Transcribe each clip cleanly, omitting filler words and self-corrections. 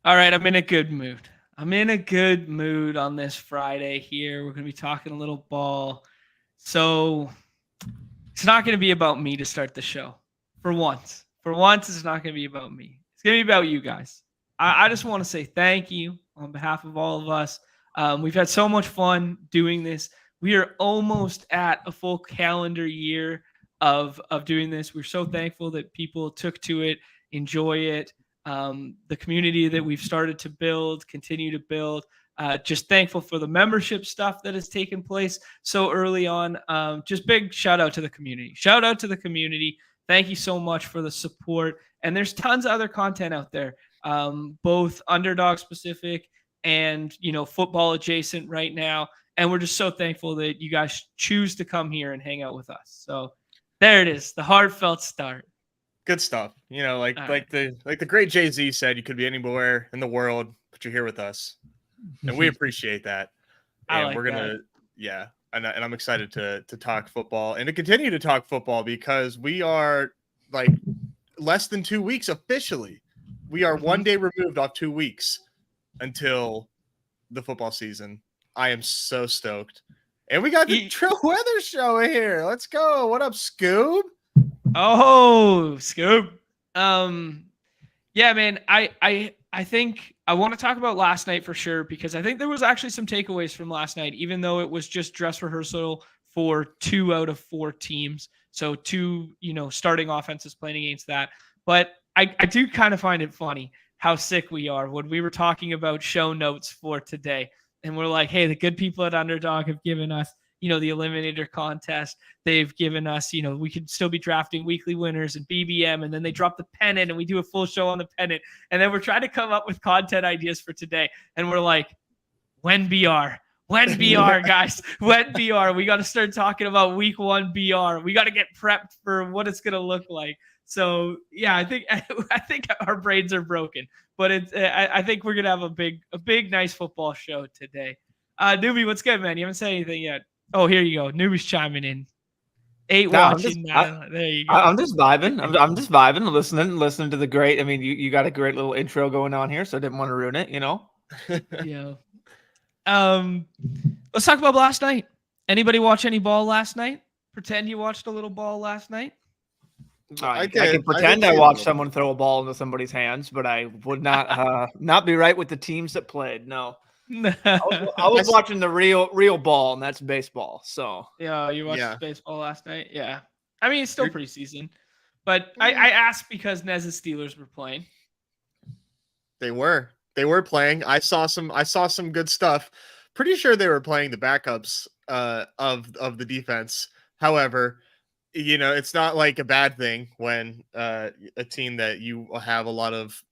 All right, I'm in a good mood. I'm in a good mood on this Friday here. We're going to be talking a little ball. So it's not going to be about me to start the show. For once. For once, it's not going to be about me. It's going to be about you guys. I just want to say thank you on behalf of all of us. We've had so much fun doing this. We are almost at a full calendar year of doing this. We're so thankful that people took to it, enjoy it. The community that we've started to build, continue to build. Just thankful for the membership stuff that has taken place so early on. Just big shout out to the community. Shout out to the community. Thank you so much for the support. And there's tons of other content out there, both underdog specific and football adjacent right now. And we're just so thankful that you guys choose to come here and hang out with us. So there it is, the heartfelt start. Good stuff. Like right. the great Jay-Z said, you could be anywhere in the world, but you're here with us. And we appreciate that. And we're going to, yeah. And I'm excited to talk football and to continue to talk football because we are like less than 2 weeks officially. We are 1 day removed off 2 weeks until the football season. I am so stoked. And we got the True Weather Show here. Let's go. What up, Scoob? Oh, Scoob. Yeah, man. I think I want to talk about last night for sure because I think there was actually some takeaways from last night, even though it was just dress rehearsal for 2 out of 4 teams. So 2, starting offenses playing against that. But I do kind of find it funny how sick we are when we were talking about show notes for today. And we're like, hey, the good people at Underdog have given us, the Eliminator contest. They've given us, we could still be drafting weekly winners and BBM. And then they drop the pennant and we do a full show on the pennant. And then we're trying to come up with content ideas for today. And we're like, when BR? When BR, guys? When BR? We got to start talking about week 1 BR. We got to get prepped for what it's going to look like. So yeah, I think our brains are broken, but I think we're gonna have a big nice football show today. Newbie, what's good, man? You haven't said anything yet. Oh, here you go. Newbie's chiming in. 8 watching. There you go. I'm just vibing. I'm just vibing, listening to the great. I mean, you got a great little intro going on here, so I didn't want to ruin it. Yeah. Let's talk about last night. Anybody watch any ball last night? Pretend you watched a little ball last night. I can pretend I watched someone throw a ball into somebody's hands, but I would not be right with the teams that played. No, I was watching the real ball, and that's baseball. So yeah, you watched baseball last night. Yeah, I mean it's still preseason, but I asked because Nez's Steelers were playing. They were playing. I saw some good stuff. Pretty sure they were playing the backups of the defense. However, it's not like a bad thing when a team that you have a lot of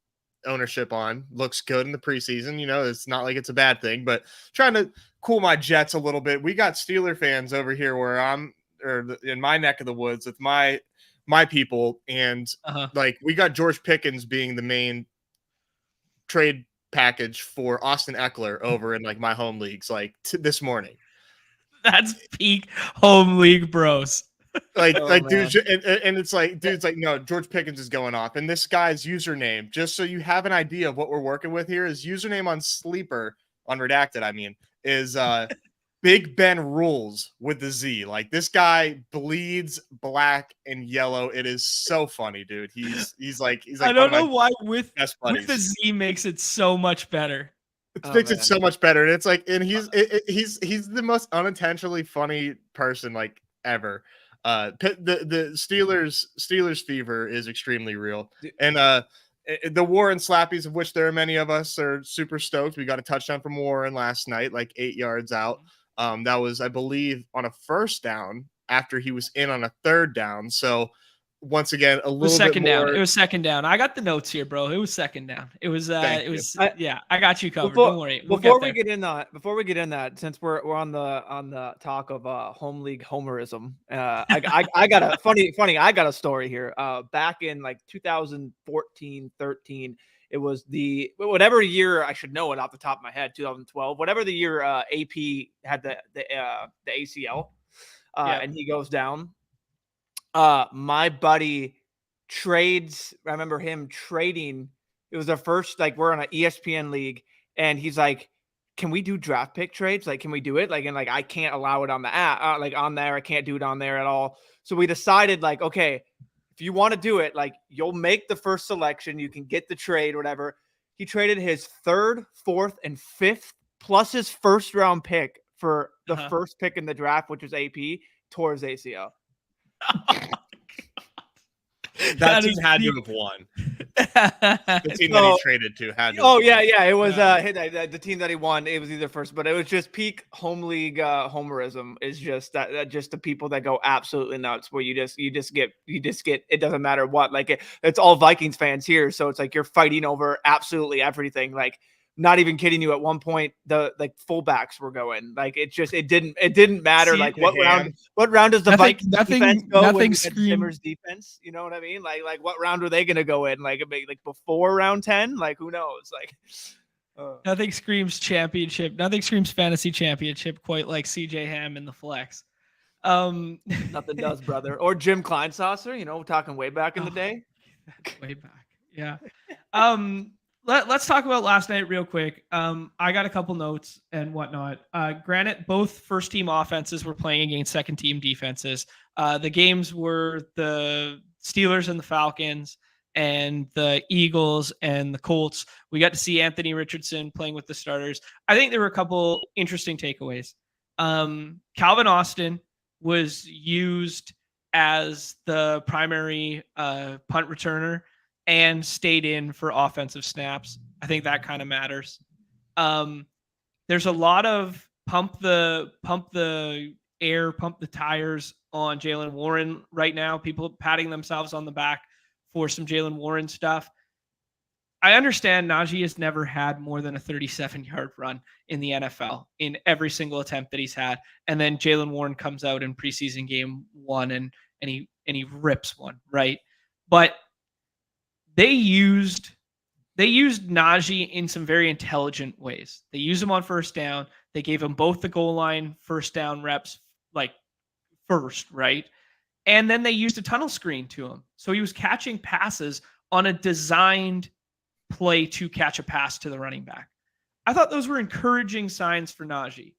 ownership on looks good in the preseason. It's not like it's a bad thing, but trying to cool my jets a little bit. We got Steeler fans over here where in my neck of the woods with my people. And like we got George Pickens being the main trade package for Austin Eckler over in like my home leagues, like this morning. That's peak home league bros. Dudes, and it's like, dude's like, no, George Pickens is going off. And this guy's username, just so you have an idea of what we're working with here, his username on Sleeper, on Redacted, I mean, is Big Ben Rules with the Z. Like, this guy bleeds black and yellow. It is so funny, dude. He's like I don't know why with the Z makes it so much better. It makes it so much better. And it's like, and he's the most unintentionally funny person like ever. The Steelers fever is extremely real, and the Warren slappies, of which there are many of us, are super stoked. We got a touchdown from Warren last night, like 8 yards out. That was, I believe, on a first down after he was in on a third down. So once again, a little second bit more. down. It was second down. I got the notes here, bro. It was second down. It was yeah. I got you covered. Don't worry. Before we get in that, since we're on the talk of home league homerism, I got a funny. I got a story here. Back in like 2014, 13. It was whatever year, I should know it off the top of my head, 2012, whatever the year AP had the ACL, and he goes down. My buddy trades. I remember him trading It was our first, like, we're on an ESPN league, and he's like, can we do draft pick trades? Like, can we do it? Like, and like, I can't allow it on the app, like on there. I can't do it on there at all. So we decided, like, okay, if you want to do it, like, you'll make the first selection. You can get the trade, whatever. He traded his 3rd, 4th, and 5th plus his first round pick for the first pick in the draft, which was AP, towards ACL. That team had to have won. The team that he traded to had to. Oh, yeah. It was the team that he won. It was either first, but it was just peak home league homerism. Is just that just the people that go absolutely nuts. Where you just get it doesn't matter what. Like it's all Vikings fans here, so it's like you're fighting over absolutely everything. Like, not even kidding you. At one point, the fullbacks were going. Like it didn't matter. Like what round does the Vikings defense go? Nothing Simmers defense. You know what I mean? Like what round are they going to go in? Like before round 10? Like who knows? Like nothing screams championship. Nothing screams fantasy championship quite like CJ Ham in the flex. Nothing does, brother. Or Jim Kleinsasser. You know, talking way back in the day. Way back, yeah. Let's talk about last night real quick. I got a couple notes and whatnot. Granted, both first team offenses were playing against second team defenses. The games were the Steelers and the Falcons and the Eagles and the Colts. We got to see Anthony Richardson playing with the starters. I think there were a couple interesting takeaways. Calvin Austin was used as the primary punt returner and stayed in for offensive snaps. I think that kind of matters. There's a lot of pump the air, pump the tires on Jaylen Warren right now. People patting themselves on the back for some Jaylen Warren stuff. I understand Najee has never had more than a 37-yard run in the NFL in every single attempt that he's had. And then Jaylen Warren comes out in preseason game 1 and he rips one, right? But they used Najee in some very intelligent ways. They used him on first down. They gave him both the goal line first down reps, like first, right? And then they used a tunnel screen to him. So he was catching passes on a designed play to catch a pass to the running back. I thought those were encouraging signs for Najee.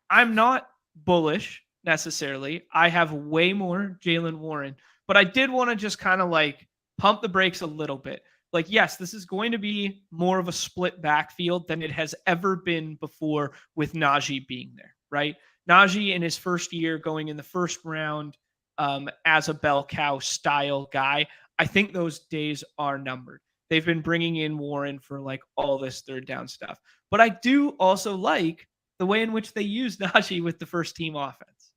I'm not bullish necessarily. I have way more Jaylen Warren, but I did want to just kind of like pump the brakes a little bit. Like, yes, this is going to be more of a split backfield than it has ever been before with Najee being there, right? Najee in his first year going in the first round as a bell cow style guy, I think those days are numbered. They've been bringing in Warren for like all this third down stuff. But I do also like the way in which they use Najee with the first team offense.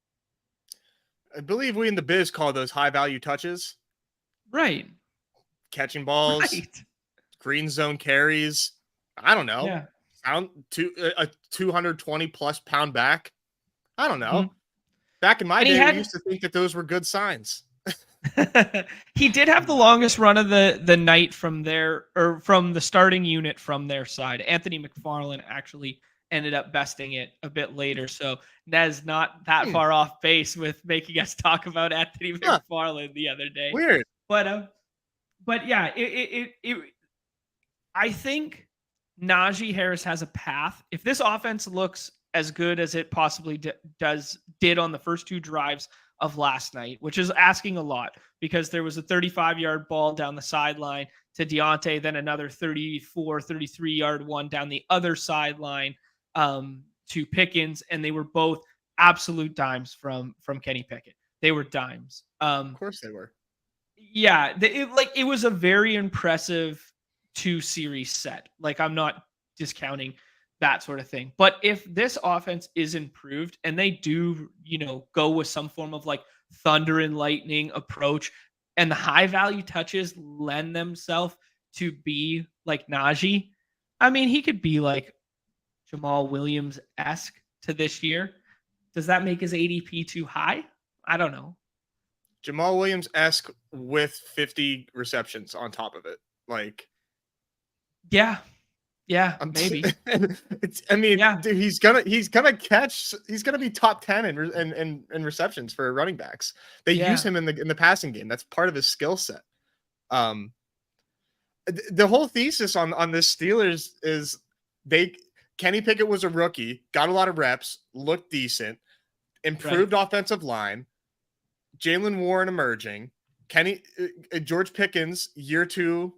I believe we in the biz call those high value touches. Right. Catching balls, right. Green zone carries. I don't know. Yeah. A 220 plus pound back. I don't know. Mm-hmm. Back in my day, we used to think that those were good signs. He did have the longest run of the night from there, or from the starting unit from their side. Anthony McFarland actually ended up besting it a bit later. So Nez not that far off base with making us talk about Anthony McFarland the other day. Weird. But yeah, I think Najee Harris has a path. If this offense looks as good as it possibly did on the first 2 drives of last night, which is asking a lot because there was a 35-yard ball down the sideline to Deontay, then another 33-yard one down the other sideline to Pickens, and they were both absolute dimes from Kenny Pickett. They were dimes. Of course they were. Yeah, it was a very impressive 2-series set. Like, I'm not discounting that sort of thing. But if this offense is improved and they do, go with some form of like thunder and lightning approach, and the high value touches lend themselves to be like Najee, I mean, he could be like Jamal Williams-esque to this year. Does that make his ADP too high? I don't know. Jamal Williams-esque with 50 receptions on top of it. Like, yeah, maybe. Dude, he's gonna be top 10 in receptions for running backs. They use him in the passing game. That's part of his skill set. the whole thesis on this Steelers is Kenny Pickett was a rookie, got a lot of reps, looked decent, improved offensive line, Jalen Warren emerging, George Pickens year 2,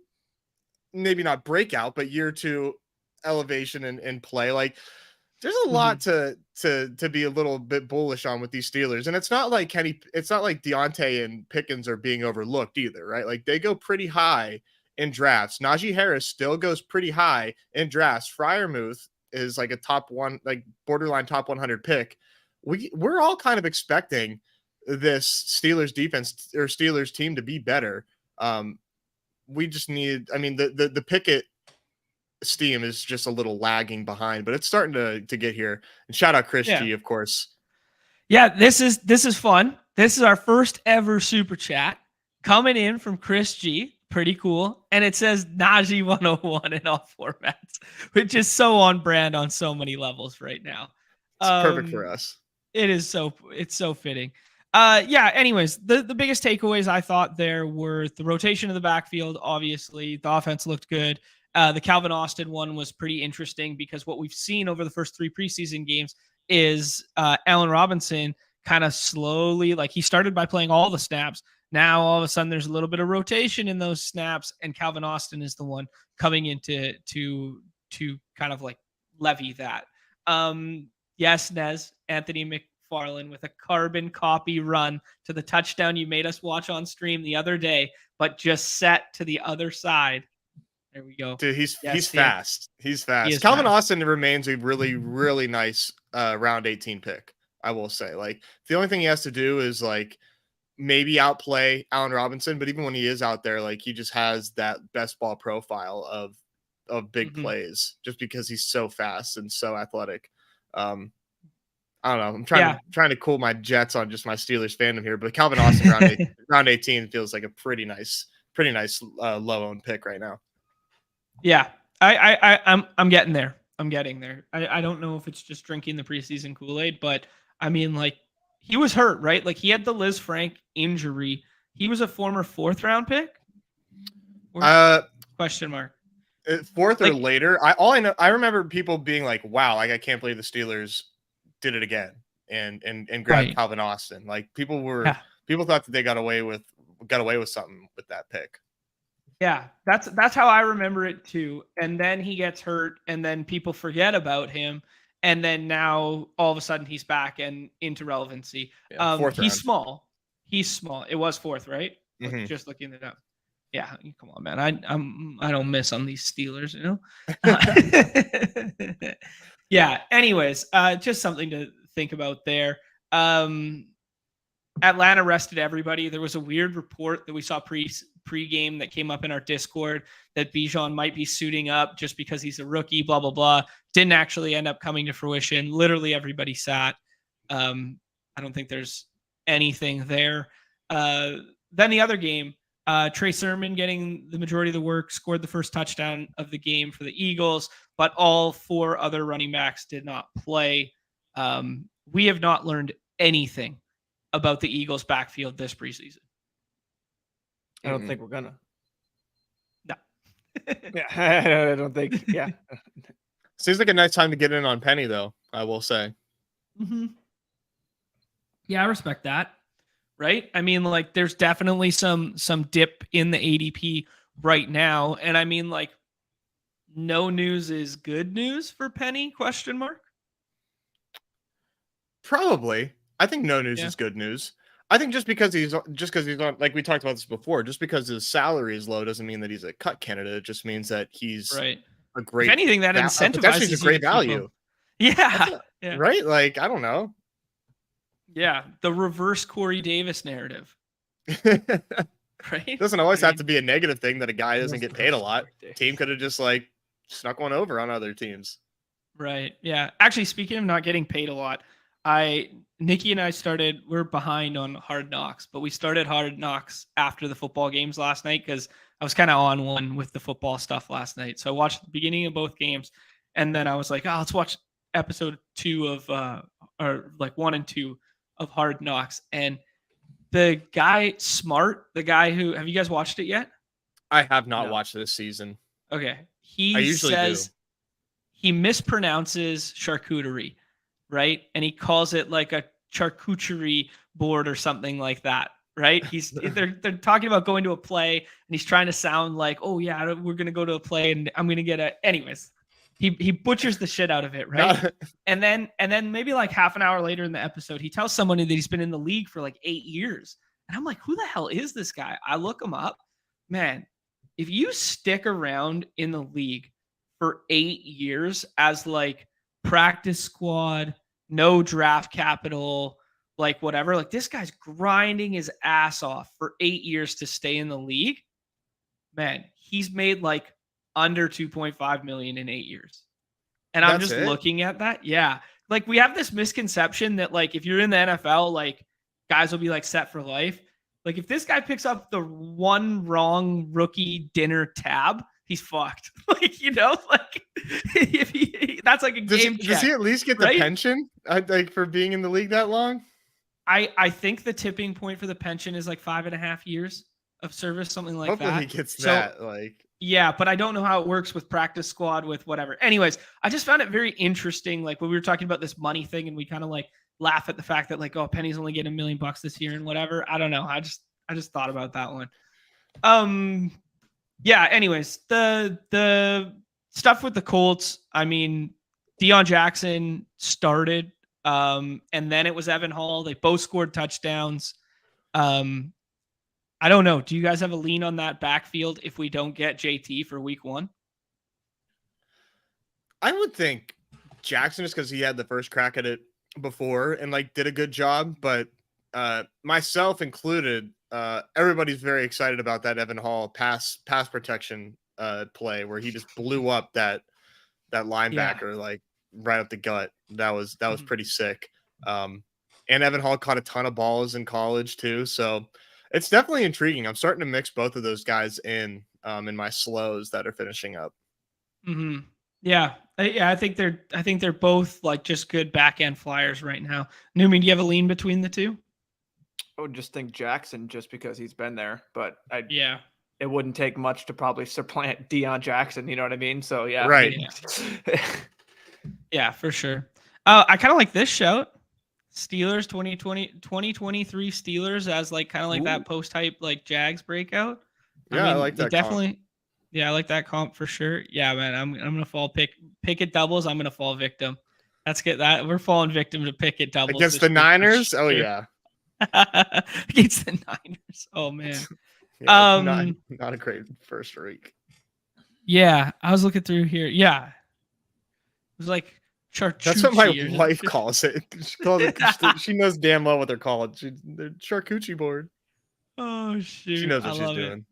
maybe not breakout, but year 2 elevation and play. Like there's a lot to be a little bit bullish on with these Steelers. And it's not like Deontay and Pickens are being overlooked either, right? Like they go pretty high in drafts. Najee Harris still goes pretty high in drafts. Freiermuth is like a top 1, like borderline top 100 pick. We're all kind of expecting this Steelers defense or Steelers team to be better. We just need, I mean, the Pickett steam is just a little lagging behind, but it's starting to get here. And shout out Chris G, of course. Yeah, this is fun. This is our first ever super chat coming in from Chris G. Pretty cool. And it says Najee 101 in all formats, which is so on brand on so many levels right now. It's perfect for us. It's so fitting. Anyways, the biggest takeaways I thought there were the rotation of the backfield. Obviously, the offense looked good. The Calvin Austin one was pretty interesting because what we've seen over the first 3 preseason games is Allen Robinson kind of slowly, like he started by playing all the snaps. Now all of a sudden there's a little bit of rotation in those snaps, and Calvin Austin is the one coming in to kind of like levy that. Yes, Nez, Anthony McFarland with a carbon copy run to the touchdown you made us watch on stream the other day, but just set to the other side. There we go. Dude, he's fast. He's fast. Calvin Austin remains a really, really nice round 18 pick, I will say. Like the only thing he has to do is like maybe outplay Allen Robinson, but even when he is out there, like he just has that best ball profile of big plays just because he's so fast and so athletic. I don't know. I'm trying to cool my jets on just my Steelers fandom here, but Calvin Austin round 18 feels like a pretty nice low owned pick right now. Yeah, I'm getting there. I don't know if it's just drinking the preseason Kool-Aid, but I mean, like he was hurt, right? Like he had the Liz Frank injury. He was a former 4th round pick. Question mark. 4th or later. I remember people being like, "Wow, like I can't believe the Steelers did it again and grabbed Calvin Austin." Like people thought that they got away with something with that pick. Yeah, that's how I remember it too. And then he gets hurt, and then people forget about him, and then now all of a sudden he's back and into relevancy. Yeah, he's small. It was 4th, right? Mm-hmm. Just looking it up. Yeah, come on, man. I don't miss on these Steelers, you know. Yeah. Anyways, just something to think about there. Atlanta rested everybody. There was a weird report that we saw pre-game that came up in our Discord that Bijan might be suiting up just because he's a rookie, blah, blah, blah. Didn't actually end up coming to fruition. Literally everybody sat. I don't think there's anything there. Then the other game, Trey Sermon getting the majority of the work, scored the first touchdown of the game for the Eagles, but all 4 other running backs did not play. We have not learned anything about the Eagles backfield this preseason. I don't think we're gonna. No. Yeah, I don't think. Yeah. Seems like a nice time to get in on Penny, though, I will say. Mm-hmm. Yeah, I respect that. Right? I mean, like, there's definitely some dip in the ADP right now. And I mean, like, no news is good news for Penny, question mark? Probably. I think no news is good news. I think just because he's on, like we talked about this before, just because his salary is low doesn't mean that he's a cut candidate. It just means that he's a great. If anything, that incentivizes a great value. Yeah. Right? Like, I don't know. Yeah. The reverse Corey Davis narrative. Right? It doesn't always have to be a negative thing that a guy doesn't get paid a lot. Team could have just like snuck one over on other teams. Right. Yeah. Actually, speaking of not getting paid a lot, Nikki and I we're behind on Hard Knocks, but we started Hard Knocks after the football games last night because I was kind of on one with the football stuff last night. So I watched the beginning of both games, and then I was like, let's watch episode 2 of, or like 1 and 2 of Hard Knocks. And the guy Smart, the guy who, have you guys watched it yet? I have not No. watched this season. Okay. I He usually says do. he mispronounces charcuterie, right? And he calls it like a charcuterie board or something like that, right? They're talking about going to a play, and he's trying to sound like, oh yeah, we're gonna go to a play, and I'm gonna get a. Anyways, he butchers the shit out of it, right? Not- And then maybe like half an hour later in the episode, he tells somebody that he's been in the league for like 8 years, and I'm like, who the hell is this guy? I look him up, man. If you stick around in the league for 8 years as like practice squad, no draft capital, like whatever. Like this guy's grinding his ass off for 8 years to stay in the league. Man, he's made like under 2.5 million in 8 years. And I'm That's just it? looking at that. Yeah. Like we have this misconception that like if you're in the NFL, like guys will be like set for life. Like if this guy picks up the one wrong rookie dinner tab, he's fucked. Like, you know, like if that's like a game does he check, at least get right? the pension like for being in the league that long? I think the tipping point for the pension is like 5.5 years of service, something like Hopefully that. he gets So, that. Like, yeah, but I don't know how it works with practice squad with whatever. Anyways, I just found it very interesting. Like when we were talking about this money thing, and we kind of like laugh at the fact that like, oh, Penny's only getting $1 million this year and whatever. I don't know. I just thought about that one. Yeah. Anyways, the stuff with the Colts. I mean, Deion Jackson started, and then it was Evan Hall. They both scored touchdowns. I don't know. Do you guys have a lean on that backfield if we don't get JT for week 1? I would think Jackson, just because he had the first crack at it before and like did a good job, but myself included, everybody's very excited about that Evan Hall pass protection play where he just blew up that linebacker like right up the gut. That was pretty sick. And Evan Hall caught a ton of balls in college too, so it's definitely intriguing. I'm starting to mix both of those guys in my slows that are finishing up. Mm-hmm. Yeah. I think they're both like just good back end flyers right now. Neumy, do you have a lean between the two? I would just think Jackson just because he's been there, but Yeah. it wouldn't take much to probably supplant Deion Jackson. You know what I mean? So yeah, Right. Yeah, for sure. I kind of like this shout. Steelers 2023 Steelers as like kind of like that post hype like Jags breakout. Yeah, I like that. Definitely. Comp. Yeah, I like that comp for sure. Yeah, man, I'm gonna fall Pickett doubles. I'm gonna fall victim. Let's get that. We're falling victim to Pickett doubles Against the Niners. Oh yeah. Against the Niners. Oh man. Yeah, not a great first week. Yeah, I was looking through here. Yeah, it was like charcuterie. That's what my wife calls it. She calls it. She knows damn well what they're called. The charcuterie board. Oh shoot! She knows what she's doing.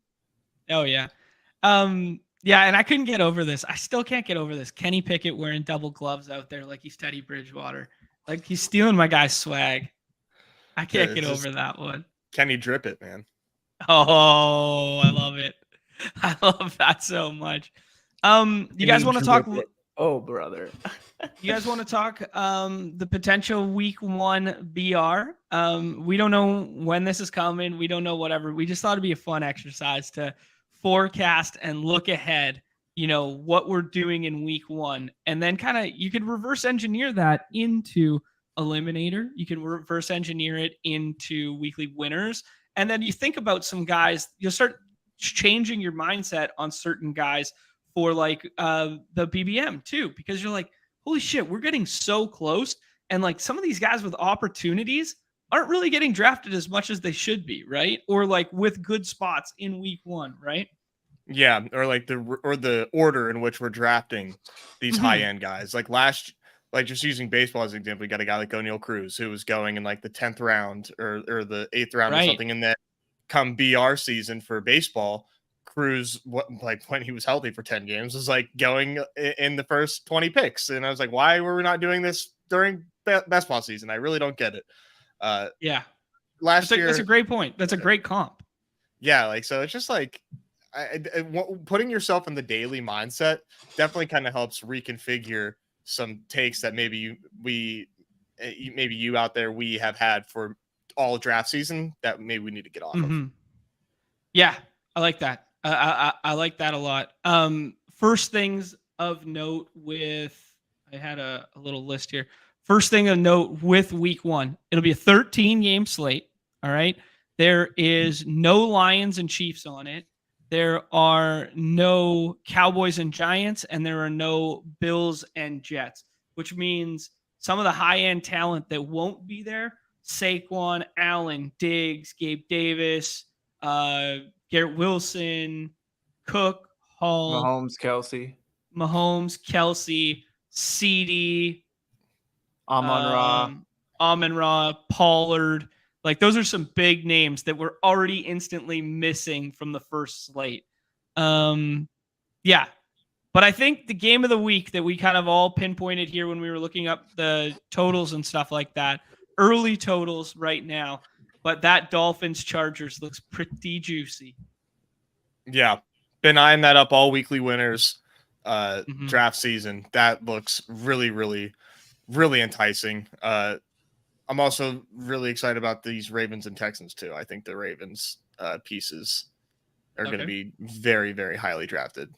Oh yeah. Yeah, and I couldn't get over this. I still can't get over this. Kenny Pickett wearing double gloves out there like he's Teddy Bridgewater. Like he's stealing my guy's swag. I can't get over that one. Kenny drip it, man. Oh, I love it. I love that so much. You guys want to talk? Oh, brother. You guys want to talk the potential week 1 BR? We don't know when this is coming. We don't know whatever. We just thought it'd be a fun exercise to forecast and look ahead, you know, what we're doing in week 1. And then kind of you could reverse engineer that into Eliminator. You can reverse engineer it into weekly winners. And then you think about some guys, you'll start changing your mindset on certain guys for like the BBM too, because you're like, holy shit, we're getting so close. And like some of these guys with opportunities aren't really getting drafted as much as they should be, right? Or like with good spots in week 1, right? Yeah, or like the order in which we're drafting these high end guys. Like just using baseball as an example, you got a guy like O'Neal Cruz who was going in like the 10th round or the 8th round or something. And then come BR season for baseball, Cruz, like when he was healthy for 10 games, was like going in the first 20 picks. And I was like, why were we not doing this during baseball season? I really don't get it. Yeah. Last year. That's a great point. That's a great comp. Yeah. Like, so it's just like putting yourself in the daily mindset definitely kind of helps reconfigure some takes that maybe you out there, we have had for all draft season that maybe we need to get off of. Yeah. I like that. I like that a lot. First things of note with I had a little list here. First thing of note with week 1, it'll be a 13 game slate. All right. There is no Lions and Chiefs on it. There are no Cowboys and Giants, and there are no Bills and Jets, which means some of the high-end talent that won't be there, Saquon, Allen, Diggs, Gabe Davis, Garrett Wilson, Cook, Hall, Mahomes, Kelsey, CD, Amon-Ra. Amon-Ra, Pollard. Like those are some big names that were already instantly missing from the first slate. Yeah. But I think the game of the week that we kind of all pinpointed here when we were looking up the totals and stuff like that, early totals right now, but that Dolphins Chargers looks pretty juicy. Yeah. Been eyeing that up all weekly winners draft season. That looks really, really, really enticing. I'm also really excited about these Ravens and Texans too. I think the Ravens pieces are going to be very, very highly drafted.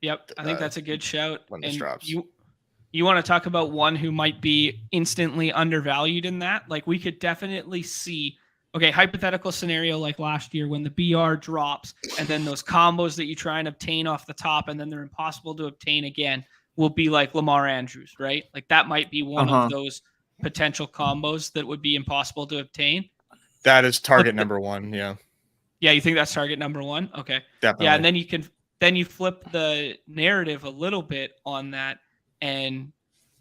Yep, I think that's a good shout. When this and drops. You want to talk about one who might be instantly undervalued in that? Like we could definitely see, okay, hypothetical scenario like last year when the BR drops and then those combos that you try and obtain off the top and then they're impossible to obtain again will be like Lamar Andrews, right? Like that might be one of those potential combos that would be impossible to obtain. That is target number 1. Yeah. Yeah. You think that's target number 1? Okay. Definitely. Yeah. And then you flip the narrative a little bit on that and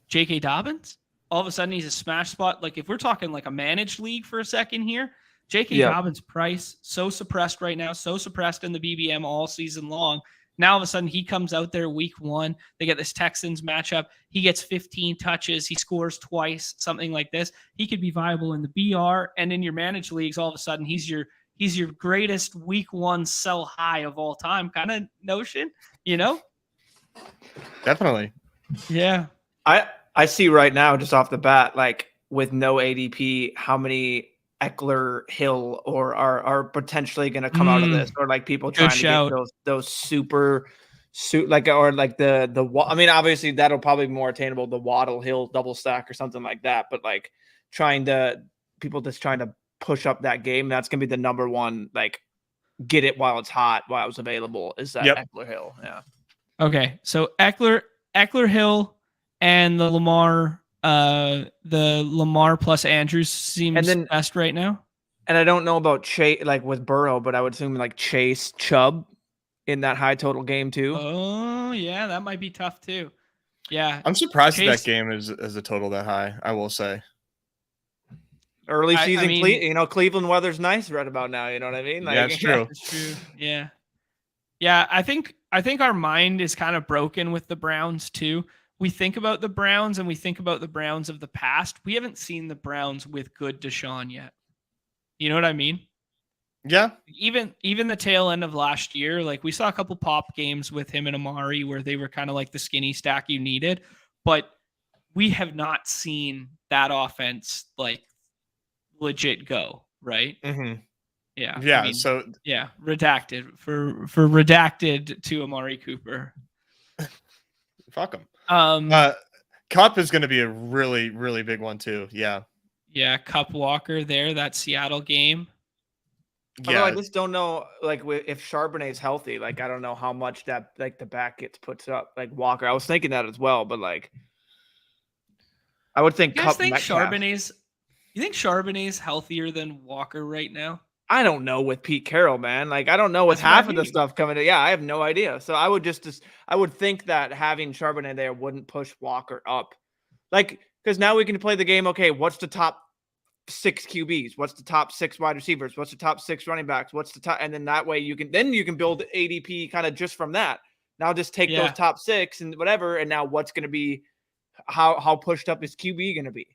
J.K. Dobbins, all of a sudden he's a smash spot. Like if we're talking like a managed league for a second here, J.K. Dobbins' price so suppressed right now, so suppressed in the BBM all season long. Now all of a sudden he comes out there week 1. They get this Texans matchup. He gets 15 touches. He scores twice, something like this. He could be viable in the BR and in your managed leagues. All of a sudden he's your greatest week 1 sell high of all time kind of notion, you know? Definitely. Yeah. I see right now just off the bat, like with no ADP, how many Eckler, Hill, or are potentially going to come out of this, or like people trying to get those super like, or like the I mean, obviously that'll probably be more attainable, the Waddle Hill double stack or something like that. But like people just trying to push up that game. That's going to be the number 1, like get it while it's hot, while it's available. Is that Eckler Hill? Yeah. Okay. So Eckler Hill and the Lamar plus Andrews seems best right now. And I don't know about Chase, like with Burrow, but I would assume like Chase Chubb in that high total game too. Oh yeah, that might be tough too. Yeah, I'm surprised that game is a total that high. I will say. Early season, Cleveland weather's nice right about now. You know what I mean? Like, yeah, it's true. It's true. Yeah, yeah. I think our mind is kind of broken with the Browns too. We think about the Browns and we think about the Browns of the past. We haven't seen the Browns with good Deshaun yet. You know what I mean? Yeah. Even the tail end of last year, like we saw a couple pop games with him and Amari where they were kind of like the skinny stack you needed, but we have not seen that offense like legit go, right? Mm-hmm. Yeah. Yeah. Redacted for redacted to Amari Cooper. Fuck him. Cup is going to be a really, really big one too. Yeah. Yeah. Cup Walker there, that Seattle game. Yeah. I just don't know, like if Charbonnet's healthy, like I don't know how much that like the back gets put up. Like Walker, I was thinking that as well, but like I would think. You guys think Charbonnet's? You think Charbonnet's healthier than Walker right now? I don't know with Pete Carroll, man. Like I don't know with half of the stuff coming in. Yeah, I have no idea. So I would I would think that having Charbonnet there wouldn't push Walker up. Like, because now we can play the game. Okay, what's the top 6 QBs? What's the top 6 wide receivers? What's the top 6 running backs? What's the top? And then that way you can build ADP kind of just from that. Now just take those top 6 and whatever. And now what's going to be, how pushed up is QB going to be?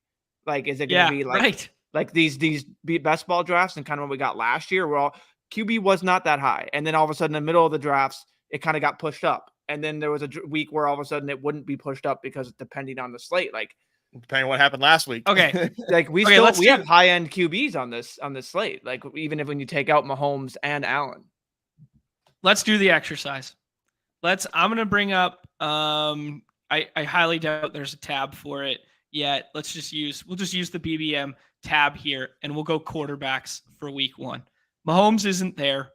Like, is it going to be like, like these best ball drafts and kind of what we got last year, where all QB was not that high. And then all of a sudden in the middle of the drafts, it kind of got pushed up. And then there was a week where all of a sudden it wouldn't be pushed up because it's depending on the slate. Like, depending on what happened last week. Okay. Like we have high end QBs on this slate. Like even if when you take out Mahomes and Allen. let's do the exercise. I'm going to bring up, I highly doubt there's a tab for it yet. We'll just use the BBM tab here, and we'll go quarterbacks for week 1. Mahomes isn't there.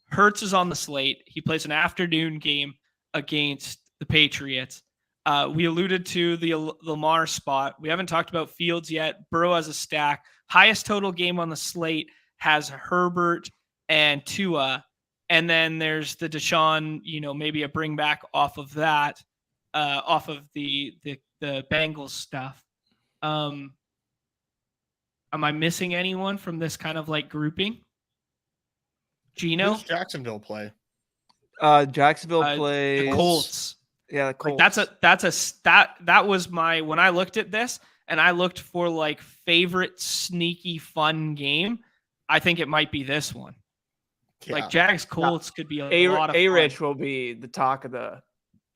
Hurts is on the slate. He plays an afternoon game against the Patriots. We alluded to the Lamar spot. We haven't talked about Fields yet. Burrow has a stack. Highest total game on the slate has Herbert and Tua. And then there's the Deshaun, maybe a bring back off of that, off of the Bengals stuff. Am I missing anyone from this kind of like grouping? Gino? Who's Jacksonville play? Jacksonville plays the Colts. Yeah, the Colts. Like that was my, when I looked at this and I looked for like favorite sneaky fun game, I think it might be this one. Yeah. Like Jags Colts could be a lot of fun. A-Rich will be the talk of the,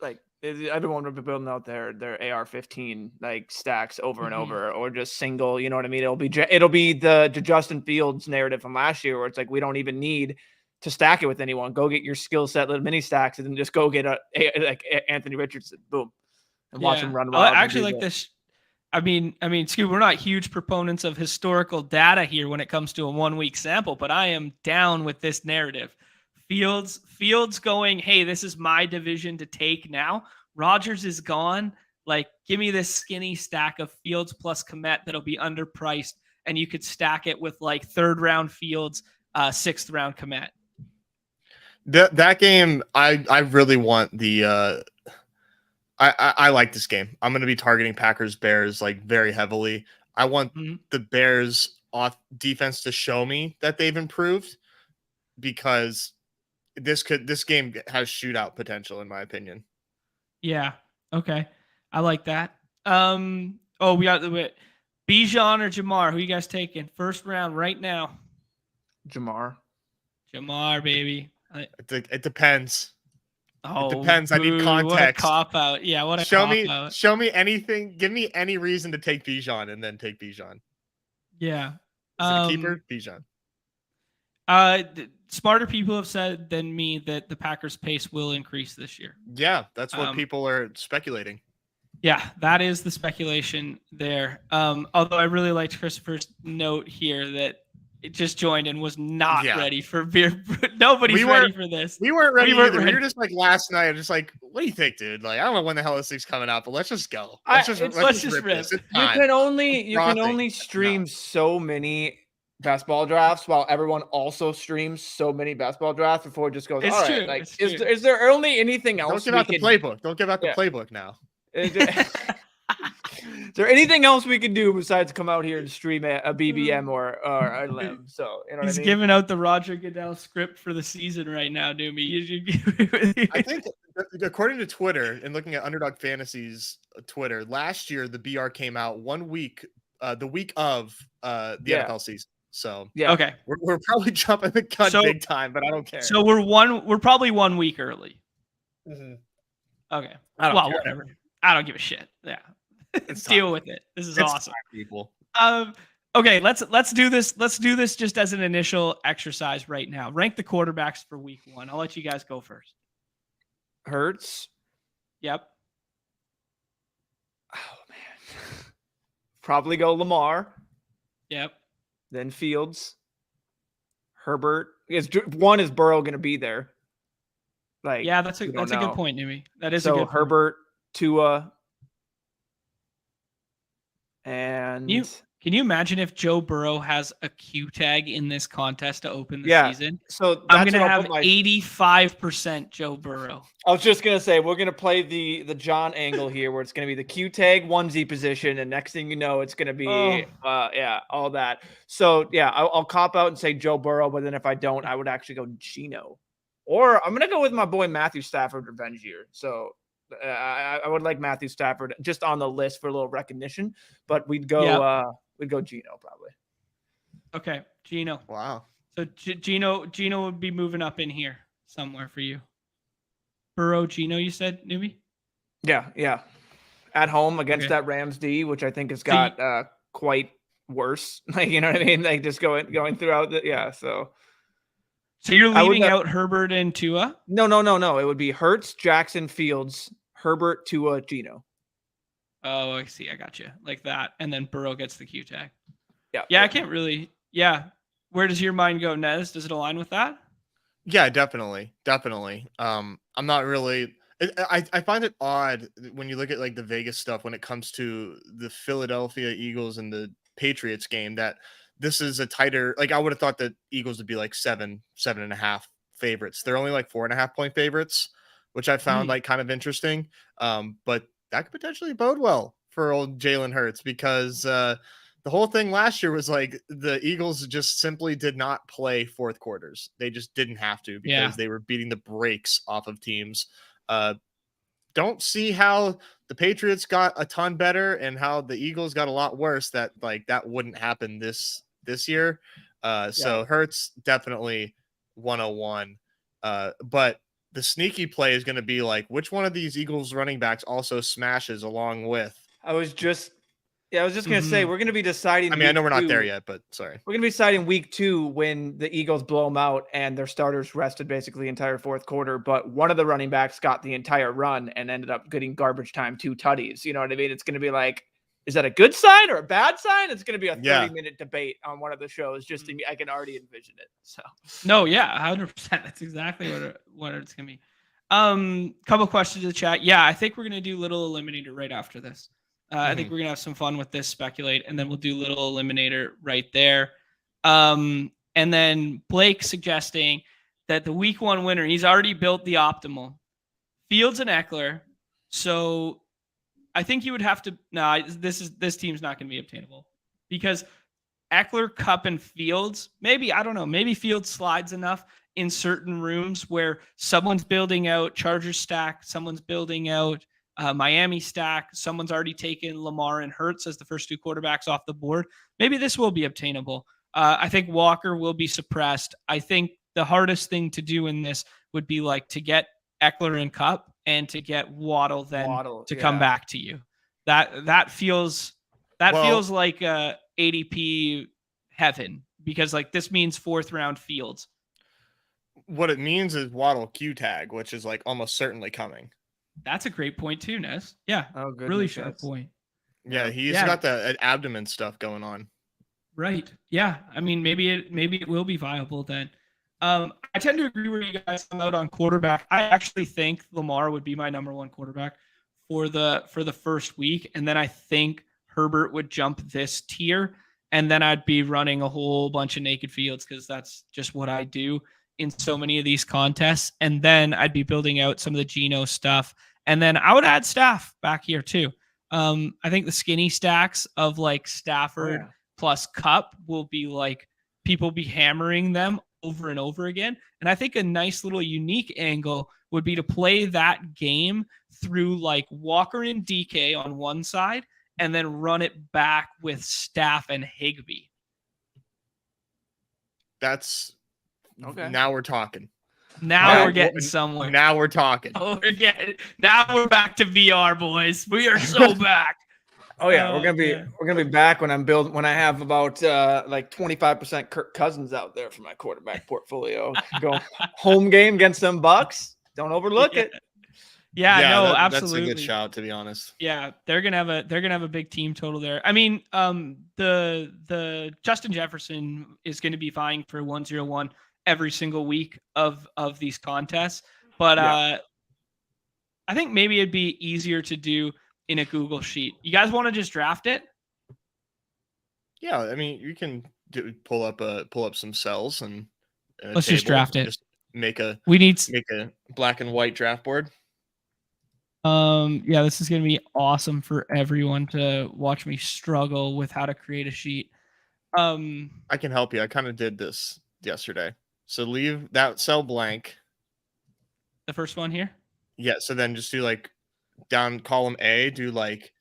like, everyone will be building out their AR-15 like stacks over and over, or just single, you know what I mean? It'll be the Justin Fields narrative from last year, where it's like, we don't even need to stack it with anyone. Go get your skill set little mini stacks, and then just go get like Anthony Richardson, boom, and watch him run wild. I actually like this. I mean, Scoob, we're not huge proponents of historical data here when it comes to a 1-week sample, but I am down with this narrative. Fields going, hey, this is my division to take now. Rodgers is gone. Like, give me this skinny stack of Fields plus Kmet that'll be underpriced, and you could stack it with like 3rd round Fields, 6th round Kmet. That game, I really want the. I like this game. I'm going to be targeting Packers Bears like very heavily. I want the Bears off defense to show me that they've improved, because this game has shootout potential in my opinion. Yeah. Okay. I like that. We got Bijan or Jamar. Who you guys taking? 1st round right now. Jamar, baby. It depends. Oh, it depends. I need context. What a cop out. Yeah, what a cop out. Show me anything. Give me any reason to take Bijan and then take Bijan. Yeah. Is it a keeper? Bijan. Smarter people have said than me that the Packers' pace will increase this year. Yeah, that's what people are speculating. Yeah, that is the speculation there. Although I really liked Christopher's note here that it just joined and was not ready for beer. Nobody's ready for this. We weren't ready either. We were just like last night, just like, what do you think, dude? Like, I don't know when the hell this thing's coming out, but let's just go. Let's just rip this. You can only stream so many basketball drafts while everyone also streams so many basketball drafts before it just goes, all right, like, is there only anything else? Don't give out the playbook. Don't give out the playbook now. Is there anything else we can do besides come out here and stream a BBM or a LIM? So, you know he's what I mean? Giving out the Roger Goodell script for the season right now, Neumy. I think, according to Twitter and looking at Underdog Fantasy's Twitter, last year the BR came out 1 week, the week of the NFL season. So okay, we're probably jumping the gun big time, but I don't care. So we're probably 1 week early. Mm-hmm. Okay, I don't care. Whatever. I don't give a shit. Yeah. Let's deal with it. This is awesome. People. Okay, let's do this. Let's do this just as an initial exercise right now. Rank the quarterbacks for week 1. I'll let you guys go first. Hurts. Yep. Oh man. Probably go Lamar. Yep. Then Fields. Herbert. One is Burrow going to be there? Like, yeah, that's a good point, Neumy. That is a good Herbert, Tua. And can you imagine if Joe Burrow has a Q tag in this contest to open the season? So I'm going to have 85% Joe Burrow. I was just going to say, we're going to play the John angle here, where it's going to be the Q tag onesie position. And next thing you know, it's going to be, all that. So yeah, I'll cop out and say Joe Burrow. But then if I don't, I would actually go Gino, or I'm going to go with my boy Matthew Stafford revenge year. So I would like Matthew Stafford just on the list for a little recognition, but we'd go Gino probably. Okay, Gino. Wow. So Gino would be moving up in here somewhere for you. Burrow, Gino, you said, Neumy? Yeah. At home against that Rams D, which I think has got quite worse. Like, you know what I mean? Like, just going throughout so. So you're I would leaving not- out Herbert and Tua? No. It would be Hurts, Jackson, Fields, Herbert, Tua, Geno. Oh, I see. I got you. Like that. And then Burrow gets the Q tag. Yeah. Yeah, I can't really. Yeah. Where does your mind go, Nez? Does it align with that? Yeah, definitely. I'm not really. I find it odd when you look at like the Vegas stuff when it comes to the Philadelphia Eagles and the Patriots game that this is a tighter. Like I would have thought that Eagles would be like 7.5 favorites. They're only like 4.5 point favorites, which I found like kind of interesting. But that could potentially bode well for old Jalen Hurts because the whole thing last year was like the Eagles just simply did not play fourth quarters. They just didn't have to because they were beating the brakes off of teams. Don't see how the Patriots got a ton better and how the Eagles got a lot worse. That wouldn't happen this year. So Hurts definitely 101. But the sneaky play is going to be like which one of these Eagles running backs also smashes along with. I was just gonna say we're gonna be deciding. I mean, I know we're not there yet, but sorry. We're gonna be deciding week 2 when the Eagles blow them out and their starters rested basically the entire fourth quarter. But one of the running backs got the entire run and ended up getting garbage time 2 tutties. You know what I mean? It's gonna be like, is that a good sign or a bad sign? It's gonna be a 30-minute debate on one of the shows. I can already envision it. So no, yeah, 100%. That's exactly what it's gonna be. Couple questions in the chat. Yeah, I think we're gonna do little eliminator right after this. I think we're going to have some fun with this, speculate, and then we'll do little eliminator right there. And then Blake suggesting that the week 1 winner, he's already built the optimal. Fields and Eckler. So I think you would have to, this team's not going to be obtainable because Eckler, Kupp, and Fields, maybe, I don't know, maybe Fields slides enough in certain rooms where someone's building out Chargers stack, someone's building out Miami stack. Someone's already taken Lamar and Hurts as the first 2 quarterbacks off the board. Maybe this will be obtainable. I think Walker will be suppressed. I think the hardest thing to do in this would be like to get Eckler and Kupp and to get Waddle to come back to you. That feels like ADP heaven because like this means 4th round Fields. What it means is Waddle Q tag, which is like almost certainly coming. That's a great point too, Nez. Yeah. Oh, good. Really sharp point. Yeah, he's got the abdomen stuff going on. Right. Yeah. I mean, maybe it will be viable then. I tend to agree where you guys come out on quarterback. I actually think Lamar would be my number 1 quarterback for the first week, and then I think Herbert would jump this tier, and then I'd be running a whole bunch of naked fields because that's just what I do in so many of these contests. And then I'd be building out some of the Geno stuff. And then I would add Staff back here too. I think the skinny stacks of like Stafford plus Kupp will be like people be hammering them over and over again. And I think a nice little unique angle would be to play that game through like Walker and DK on one side and then run it back with Staff and Higbee. That's okay. Now we're talking. Now we're getting somewhere. Now we're talking. Now we're back to VR, boys. We are so back. Oh yeah, we're gonna be back when I have about like 25% Kirk Cousins out there for my quarterback portfolio. Go home game against them Bucks. Don't overlook it. Yeah, no, absolutely. That's a good shout, to be honest. Yeah, they're gonna have a big team total there. I mean, the Justin Jefferson is going to be vying for 101 every single week of these contests, but I think maybe it'd be easier to do in a Google sheet. You guys want to just draft it? Yeah, I mean, you can pull up some cells and let's just draft it. Just make a black and white draft board. Yeah, this is going to be awesome for everyone to watch me struggle with how to create a sheet. I can help you. I kind of did this yesterday. So leave that cell blank. The first one here? Yeah, so then just do like down column A, do like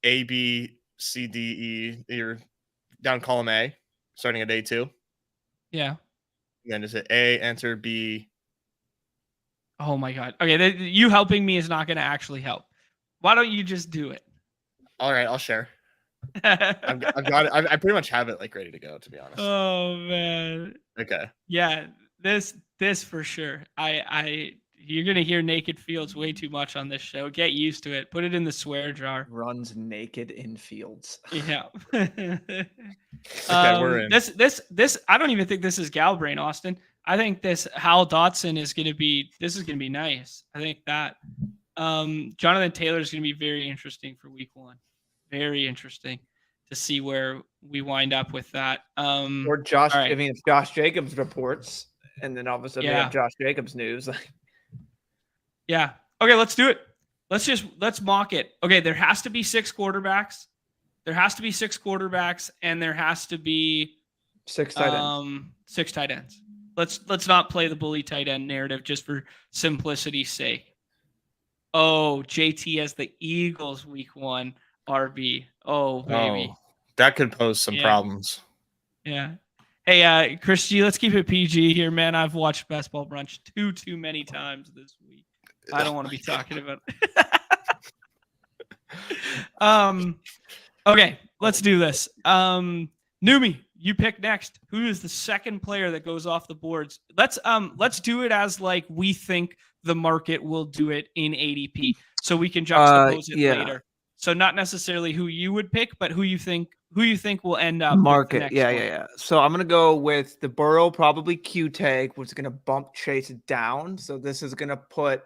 A, B, C, D, E. You're down column A, starting at A2. Yeah. And then just hit A, enter B. Oh my God. Okay, you helping me is not going to actually help. Why don't you just do it? All right, I'll share. I've got it. I pretty much have it like ready to go, to be honest. Oh man. Okay. Yeah. This for sure. You're gonna hear naked fields way too much on this show. Get used to it. Put it in the swear jar. Runs naked in fields. Yeah. Okay, we're in. This I don't even think this is gal brain, Austin. I think this Hal Dotson is gonna be nice. I think that Jonathan Taylor is gonna be very interesting for week 1. Very interesting to see where we wind up with that. Or Josh. right. I mean, if Josh Jacobs reports, and then all of a sudden we have Josh Jacobs news. Yeah. Okay, let's do it. Let's mock it. Okay, there has to be 6 quarterbacks. There has to be 6 quarterbacks, and there has to be 6 tight ends. 6 tight ends. Let's not play the bully tight end narrative just for simplicity's sake. Oh, JT as the Eagles week 1 RB. Oh, baby. Oh, that could pose some problems. Yeah. Hey, Chris G, let's keep it PG here, man. I've watched Best Ball Brunch too many times this week. I don't want to be talking about it. Okay, let's do this. Neumy, you pick next. Who is the second player that goes off the boards? Let's do it as like we think the market will do it in ADP, so we can juxtapose it later. So not necessarily who you would pick, but who you think will end up market. Yeah. So I'm gonna go with the Burrow, probably Q tag, which is gonna bump Chase down. So this is gonna put.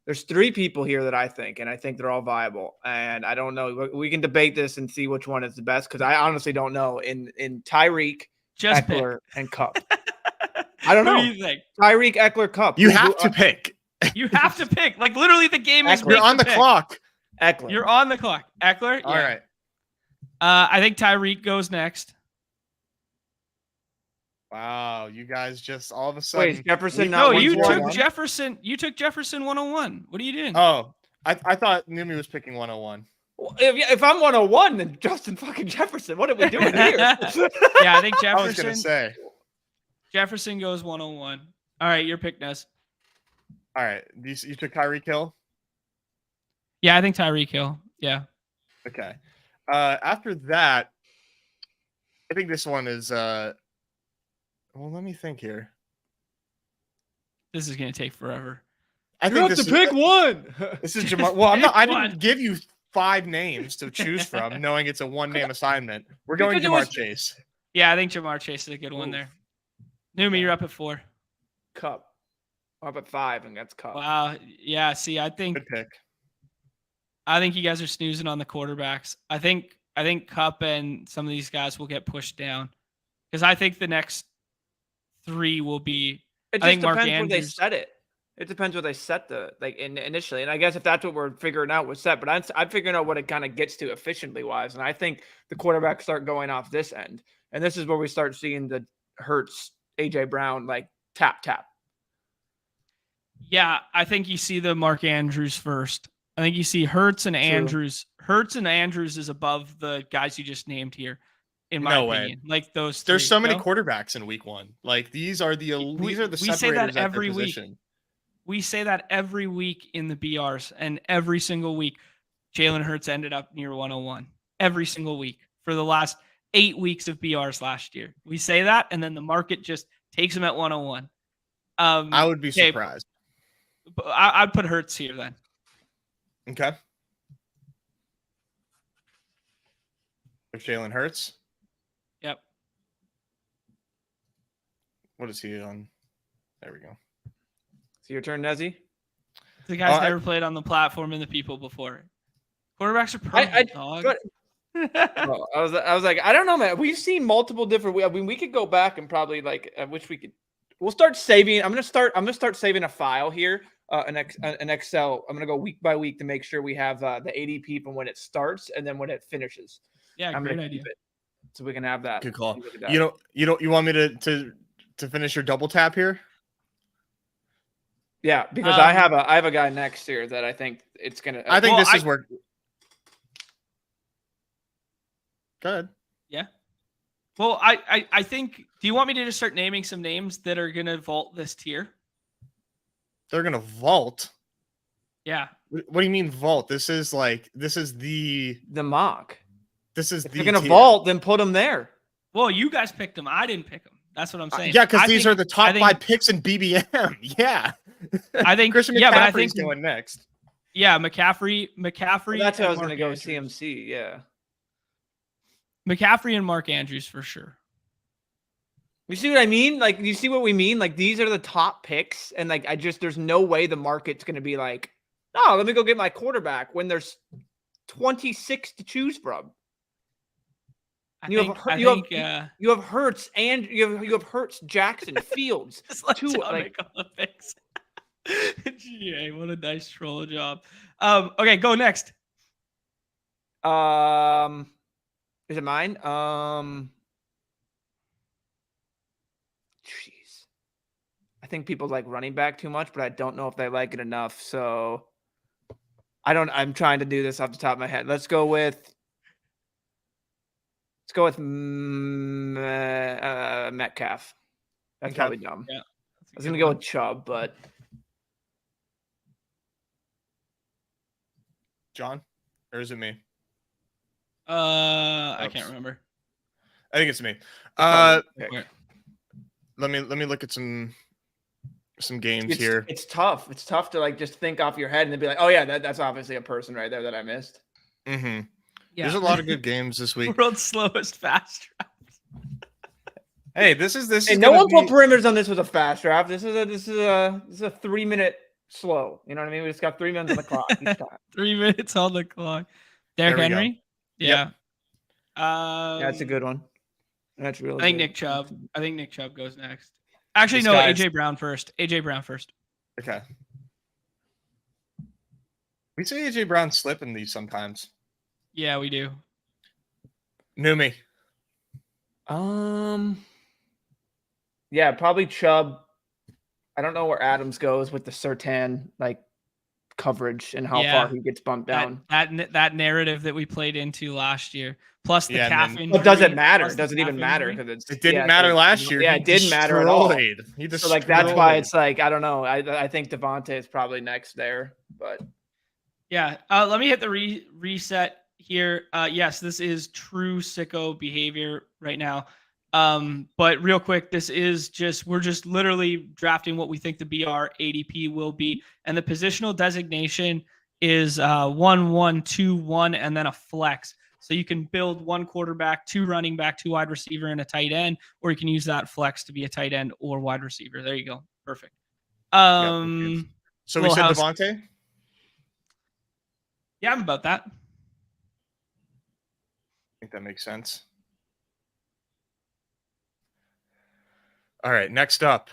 There's 3 people here that I think they're all viable. And I don't know. We can debate this and see which one is the best because I honestly don't know. In Tyreek, Eckler, and Cup. I don't know. Who do you think? Tyreek, Eckler, Cup. You have to pick. You have to pick. Like literally, the game is. You're on the clock. Eckler. You're on the clock. Eckler. All right. I think Tyreek goes next. Wow, you guys just all of a sudden. Wait, Jefferson. No, you took Jefferson. You took Jefferson 101. What are you doing? Oh, I thought Neumy was picking 101. Well, if I'm 101, then Justin fucking Jefferson. What are we doing here? Yeah, I think Jefferson. I was gonna say Jefferson goes 101. All right, your pick, Nez. All right, you took Tyreek Hill. Yeah, I think Tyreek Hill. Yeah. Okay. After that, I think this one is. Well, let me think here. This is gonna take forever. I think this pick one. This is Jamar. Well, I'm not. I didn't give you 5 names to choose from, knowing it's a 1-name assignment. We're going Jamar Chase. Yeah, I think Jamar Chase is a good one there. Neumy, you're up at 4. Cup. I'm up at 5, and that's Cup. Wow. Yeah. See, I think Good pick. I think you guys are snoozing on the quarterbacks. I think Cup and some of these guys will get pushed down because I think the next 3 will be. It just depends where they set it. It depends where they set initially, and I guess if that's what we're figuring out was set. But I'm figuring out what it kind of gets to efficiently wise, and I think the quarterbacks start going off this end, and this is where we start seeing the Hurts, AJ Brown tap. Yeah, I think you see the Mark Andrews first. I think you see Hurts and Andrews. Hurts and Andrews is above the guys you just named here. In my opinion, like those. There's so many quarterbacks in week 1. Like these are the separators. We say that every week. We say that every week in the BRs, and every single week, Jalen Hurts ended up near 101. Every single week for the last 8 weeks of BRs last year. We say that, and then the market just takes him at 101. I would be surprised. I'd put Hurts here then. Okay. If Jalen Hurts. Yep. What is he on? There we go. So your turn, Nezzy. The guy's never played on the platform and the people before. Quarterbacks are perfect, dog. Well, I was like, I don't know, man. We've seen multiple different. I mean, we could go back and probably which we could. We'll start saving. I'm gonna start saving a file here, an Excel. I'm gonna go week by week to make sure we have the ADP from when it starts and then when it finishes. Yeah, I'm great gonna idea. keep it so we can have that. Good call. You want me to finish your double tap here? Yeah, because I have a guy next here that I think it's gonna. I think this is where. Go ahead. Yeah. Well, I think. Do you want me to just start naming some names that are gonna vault this tier? They're gonna vault. Yeah. What do you mean vault? This is the mock. This is if you're gonna vault, then put them there. Well, you guys picked them. I didn't pick them. That's what I'm saying. Yeah, because these are the top 5 picks in BBM. Yeah. I think Christian McCaffrey's yeah, but I think going next. Yeah, McCaffrey. Well, that's what I was going to go with Andrews. CMC. Yeah. McCaffrey and Mark Andrews for sure. You see what I mean? Like, you see what we mean? Like, these are the top picks, and like, there's no way the market's going to be like, oh, let me go get my quarterback when there's 26 to choose from. You have Hurts and you have Hurts, Jackson, Fields. Make all the picks. GA, what a nice troll job. Okay, go next. Is it mine? Jeez. I think people like running back too much, but I don't know if they like it enough. So I'm trying to do this off the top of my head. Let's go with Metcalf. That's probably dumb. Yeah, I was gonna go with Chubb, but John, or is it me? I can't remember. I think it's me. Let me look at some games here. It's tough. It's tough to like just think off your head and then be like, oh yeah, that's obviously a person right there that I missed. Mm-hmm. Yeah. There's a lot of good games this week. World's slowest fast draft. Hey, this is. Hey, no one put perimeters on this was a fast draft. This is a 3-minute slow. You know what I mean? We just got 3 minutes on the clock each time. 3 minutes on the clock. Derrick Henry. Yeah. Yep. That's a good one. That's really. I think Nick Chubb. I think Nick Chubb goes next. Actually, no. AJ Brown first. Okay. We see AJ Brown slip in these sometimes. Yeah, we do. Neumy. Yeah, probably Chubb. I don't know where Adams goes with the Surtain like coverage and how far he gets bumped down. That narrative that we played into last year, plus the calf injury. Well, does it matter? It doesn't even matter because it didn't matter last year. Yeah, it didn't matter at all. So like that's why it's like I don't know. I think Devontae is probably next there, but yeah. Let me hit the reset here. Yes, this is true sicko behavior right now. But real quick, we're just literally drafting what we think the BR ADP will be, and the positional designation is 1-1-2-1 and then a flex. So you can build 1 quarterback, 2 running back, 2 wide receiver, and a tight end, or you can use that flex to be a tight end or wide receiver. There you go. Perfect. So we said Devontae? Yeah, I'm about that. I think that makes sense. All right, next up.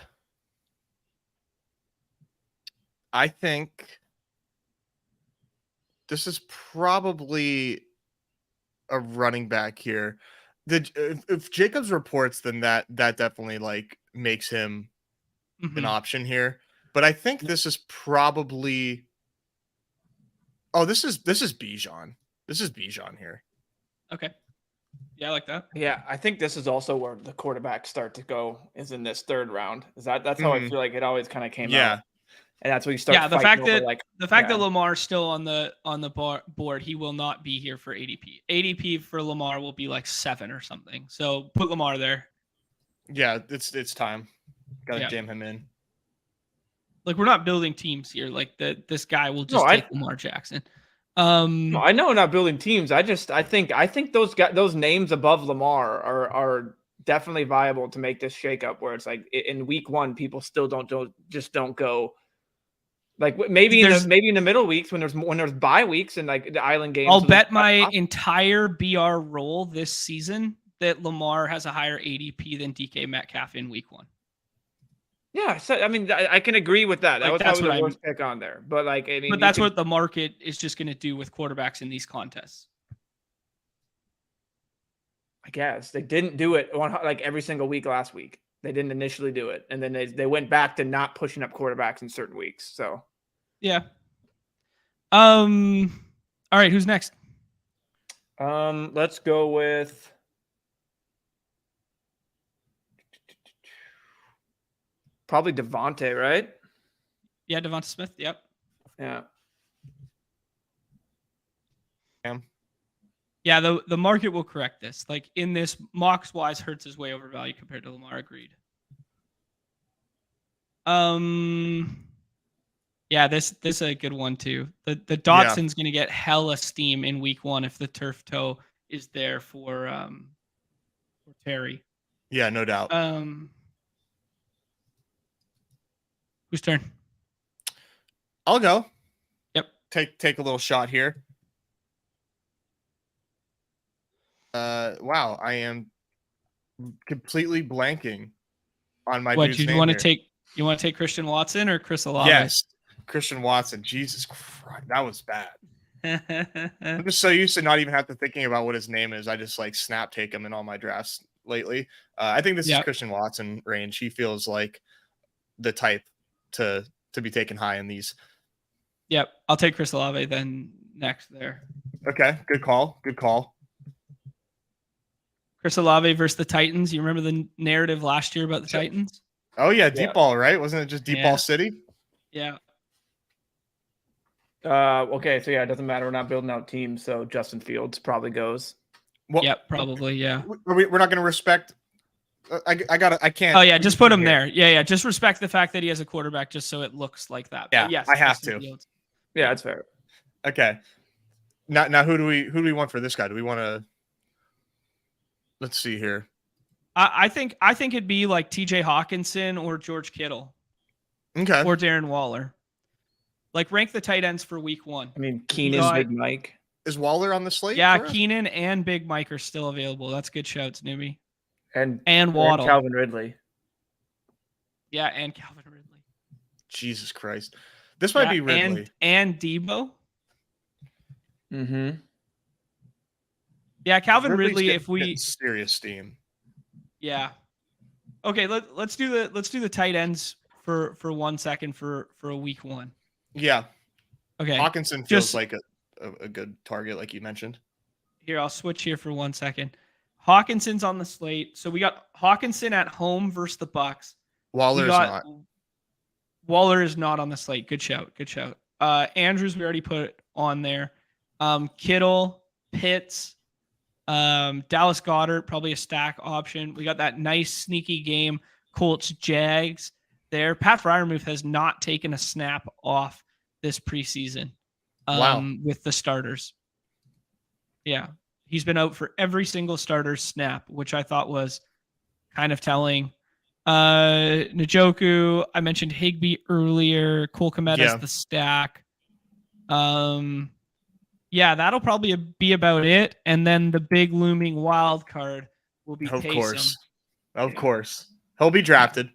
I think this is probably a running back here. If Jacobs reports, then that definitely like makes him an option here. But I think this is probably. Oh, this is Bijan. This is Bijan here. Okay. Yeah, I like that. Yeah, I think this is also where the quarterbacks start to go is in this 3rd round. That's how I feel like it always kind of came out. And that's where you start. Yeah, the fact that Lamar's still on the board, he will not be here for ADP. ADP for Lamar will be like 7 or something. So put Lamar there. Yeah, it's time. Gotta jam him in. Like we're not building teams here. Like this guy will just take Lamar Jackson. No, I know we're not building teams. I think those names above Lamar are definitely viable to make this shakeup where it's like in week 1 people still don't go like maybe in the middle weeks when there's bye weeks and like the island games. I'll bet my entire BR roll this season that Lamar has a higher ADP than DK Metcalf in week 1. Yeah, so I mean, I can agree with that. That was probably the worst pick on there, but like, I mean, but that's what the market is just going to do with quarterbacks in these contests. I guess they didn't do it like every single week last week. They didn't initially do it, and then they went back to not pushing up quarterbacks in certain weeks. So, yeah. All right, who's next? Let's go with. Probably Devontae, right? Yeah, Devonta Smith. Yep. Yeah. Yeah, the market will correct this. Like in this mocks wise, Hurts is way overvalued compared to Lamar. Agreed. Yeah, this is a good one too. The Dotson's gonna get hella steam in week 1 if the turf toe is there for Terry. Yeah, no doubt. Whose turn? I'll go. Yep. Take a little shot here. Wow, I am completely blanking on my What dude's you name want to here. take? You want to take Christian Watson or Chris Olave? Yes, Christian Watson. Jesus Christ, that was bad. I'm just so used to not even have to thinking about what his name is. I just like snap take him in all my drafts lately. I think this is Christian Watson range. He feels like the type to be taken high in these. Yep, I'll take Chris Olave then next there. Okay, good call. Good call. Chris Olave versus the Titans. You remember the narrative last year about the Titans? Oh yeah, deep ball, right? Wasn't it just deep ball city? Yeah. Okay, so yeah, it doesn't matter. We're not building out teams, so Justin Fields probably goes. Well, yep, probably. Yeah. We're not going to respect. I can't. Oh yeah, just put him there. Yeah. Just respect the fact that he has a quarterback, just so it looks like that. Yeah, but yes, I have Justin to. Fields. Yeah, that's fair. Okay. Now, who do we want for this guy? Do we want to? Let's see here. I think it'd be like TJ Hawkinson or George Kittle. Okay. Or Darren Waller. Like rank the tight ends for week 1. I mean, Keenan, Big Mike. Is Waller on the slate? Yeah, Keenan and Big Mike are still available. That's good shouts, Neumy. And Waddle. And Calvin Ridley. Yeah, and Calvin Ridley. Jesus Christ. This might be Ridley. And Debo. Mm-hmm. Yeah, Calvin Ridley's Ridley, if we serious steam. Yeah. Okay, let's do the tight ends for 1 second for a week 1. Yeah. Okay. Hawkinson feels like a good target, like you mentioned. Here, I'll switch here for 1 second. Hawkinson's on the slate. So we got Hawkinson at home versus the Bucks. Waller's not. Waller is not on the slate. Good shout. Good shout. Andrews, we already put on there. Kittle, Pitts, Dallas Goedert, probably a stack option. We got that nice sneaky game, Colts Jags there. Pat Freiermuth has not taken a snap off this preseason with the starters. Yeah. He's been out for every single starter's snap, which I thought was kind of telling. Njoku, I mentioned Higbee earlier. Cole Kmet's the stack. Yeah, that'll probably be about it. And then the big looming wild card will be Taysom. Of course. He'll be drafted.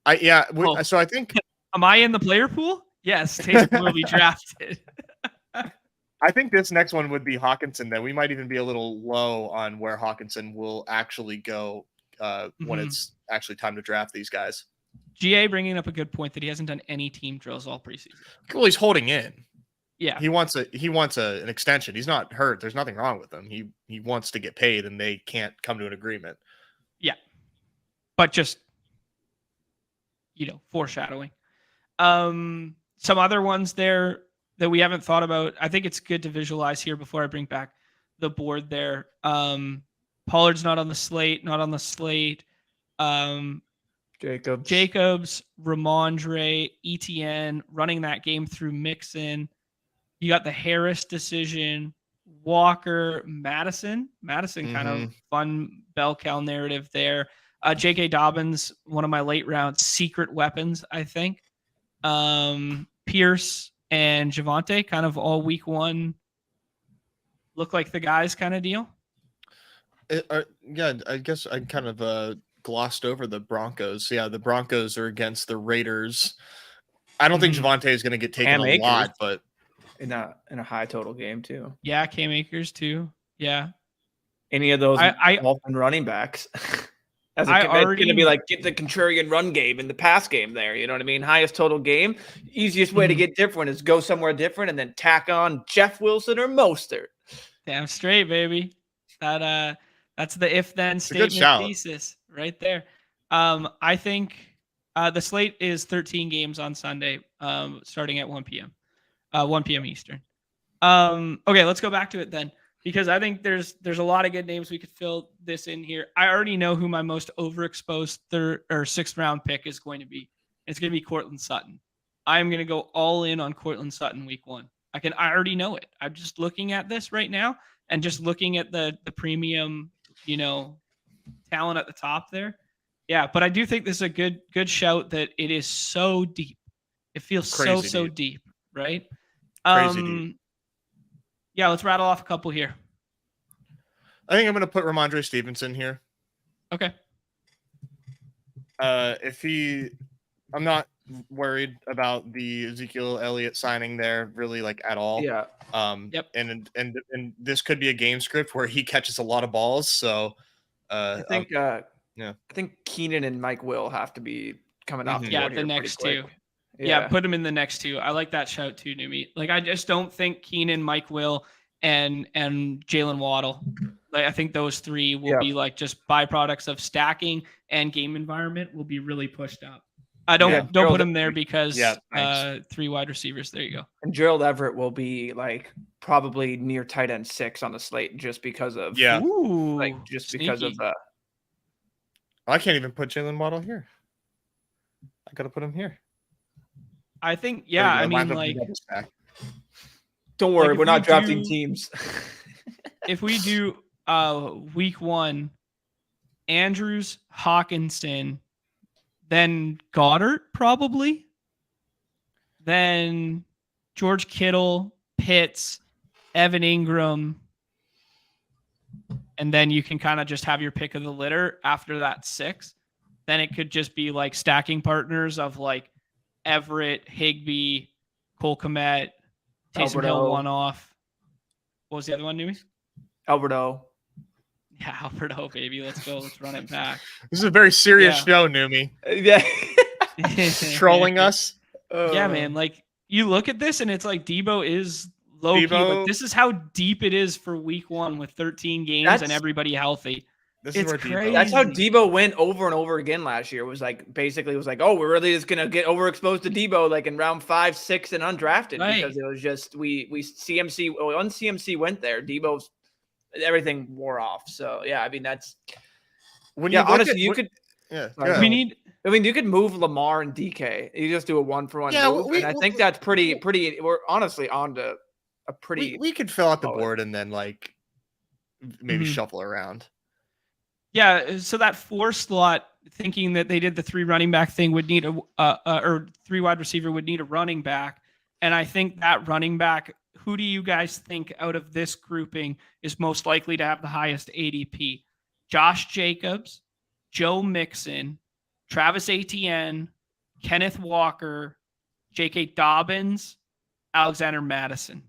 So I think... Am I in the player pool? Yes, Taysom will be drafted. I think this next one would be Hawkinson. Then we might even be a little low on where Hawkinson will actually go when it's actually time to draft these guys. GA bringing up a good point that he hasn't done any team drills all preseason. Well, he's holding in. Yeah, he wants an extension. He's not hurt. There's nothing wrong with him. He wants to get paid, and they can't come to an agreement. Yeah, but just foreshadowing. Some other ones there that we haven't thought about. I think it's good to visualize here before I bring back the board there. Pollard's not on the slate. Jacobs, Ramondre, Etienne running that game through Mixon. You got the Harris decision, Walker, Madison kind of fun bell cow narrative there. J.K. Dobbins, one of my late round secret weapons, I think. Pierce and Javonte kind of all week 1 look like the guys kind of deal. I guess I kind of glossed over the Broncos. Yeah, the Broncos are against the Raiders. I don't think Javonte is going to get taken a lot, but in a high total game too. Yeah, Cam Akers too. Yeah. Any of those Dolphin running backs. It's going to be like get the contrarian run game in the pass game there. You know what I mean? Highest total game. Easiest way to get different is go somewhere different and then tack on Jeff Wilson or Mostert. Damn straight, baby. That's the if-then statement thesis right there. I think the slate is 13 games on Sunday, starting at 1 p.m. 1 p.m. Eastern. Okay, let's go back to it then. because I think there's a lot of good names we could fill this in here. I already know who my most overexposed third or sixth round pick is going to be. It's going to be Cortland Sutton. I'm going to go all in on Cortland Sutton week 1. I already know it. I'm just looking at this right now and just looking at the premium, talent at the top there. Yeah, but I do think this is a good shout that it is so deep. It feels so deep, right? Crazy deep. Yeah, let's rattle off a couple here. I think I'm going to put Ramondre Stevenson here. Okay. I'm not worried about the Ezekiel Elliott signing there really like at all. Yeah. Yep. And this could be a game script where he catches a lot of balls. So I think Keenan and Mike Will have to be coming off. The next two. Yeah, put him in the next two. I like that shout too, Neumy. Like I just don't think Keenan, Mike Will, and Jalen Waddle. Like I think those three will be like just byproducts of stacking and game environment will be really pushed up. I don't put him there because 3 wide receivers. There you go. And Gerald Everett will be like probably near tight end 6 on the slate just because of because of I can't even put Jalen Waddle here. I gotta put him here. I think I mean like don't worry, we're not drafting teams. If we do week 1, Andrews, Hawkinson, then Goddard probably, then George Kittle, Pitts, Evan Ingram, and then you can kind of just have your pick of the litter after that 6. Then it could just be like stacking partners of like Everett, Higbee, Cole Kmet, Taysom Hill one-off. What was the other one, Neumy? Alberto. Yeah, Alberto, baby. Let's go. Let's run it back. This is a very serious show, Neumy. Yeah. Trolling us. Yeah, man. Like, you look at this, and it's like Debo is low-key, but this is how deep it is for week 1 with 13 games and everybody healthy. It's crazy. That's how Debo went over and over again last year. It was like, oh, we're really just going to get overexposed to Debo like in round 5, 6, and undrafted because it was just, once CMC went there, Debo's everything wore off. So yeah, I mean that's honestly you could you could move Lamar and DK. You just do a 1-for-1 move, and I think that's pretty. We're honestly on to a pretty. We could fill out the board and then like maybe shuffle around. Yeah, so that 4 slot, thinking that they did the 3 running back thing, would need or 3 wide receiver would need a running back, and I think that running back. Who do you guys think out of this grouping is most likely to have the highest ADP? Josh Jacobs, Joe Mixon, Travis Etienne, Kenneth Walker, J.K. Dobbins, Alexander Madison.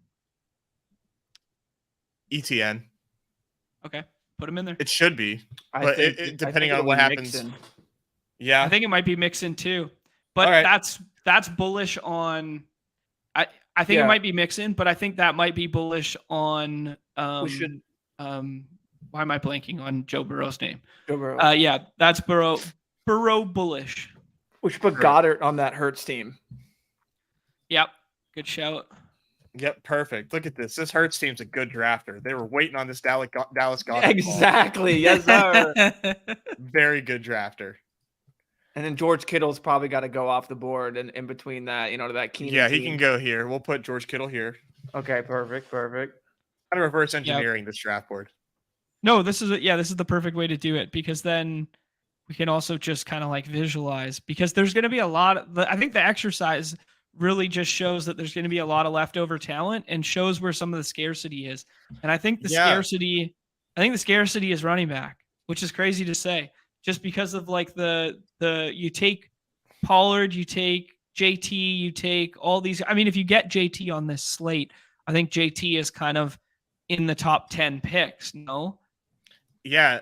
Etienne. Okay, put him in there. It should be, but depending on what happens. Mixon. Yeah, I think it might be Mixon too, but that's bullish on. I think it might be Mixon, but I think that might be bullish on. Why am I blanking on Joe Burrow's name? Joe Burrow. Yeah, that's Burrow. Burrow bullish. We should put Goddard on that Hurts team. Yep, good shout. Yep, perfect. Look at this. This Hurts team's a good drafter. They were waiting on this Dallas Goddard. Exactly. Yes, sir. Very good drafter. And then George Kittle's probably got to go off the board, and in between that, to that Keenan. Yeah, he can go here. We'll put George Kittle here. Okay, perfect. Kind of reverse engineering this draft board. No, this is the perfect way to do it because then we can also just kind of like visualize because there's going to be a lot. I think the exercise really just shows that there's going to be a lot of leftover talent and shows where some of the scarcity is. And I think the scarcity is running back, which is crazy to say. Just because of like you take Pollard, you take JT, you take all these. I mean, if you get JT on this slate, I think JT is kind of in the top 10 picks. No. Yeah.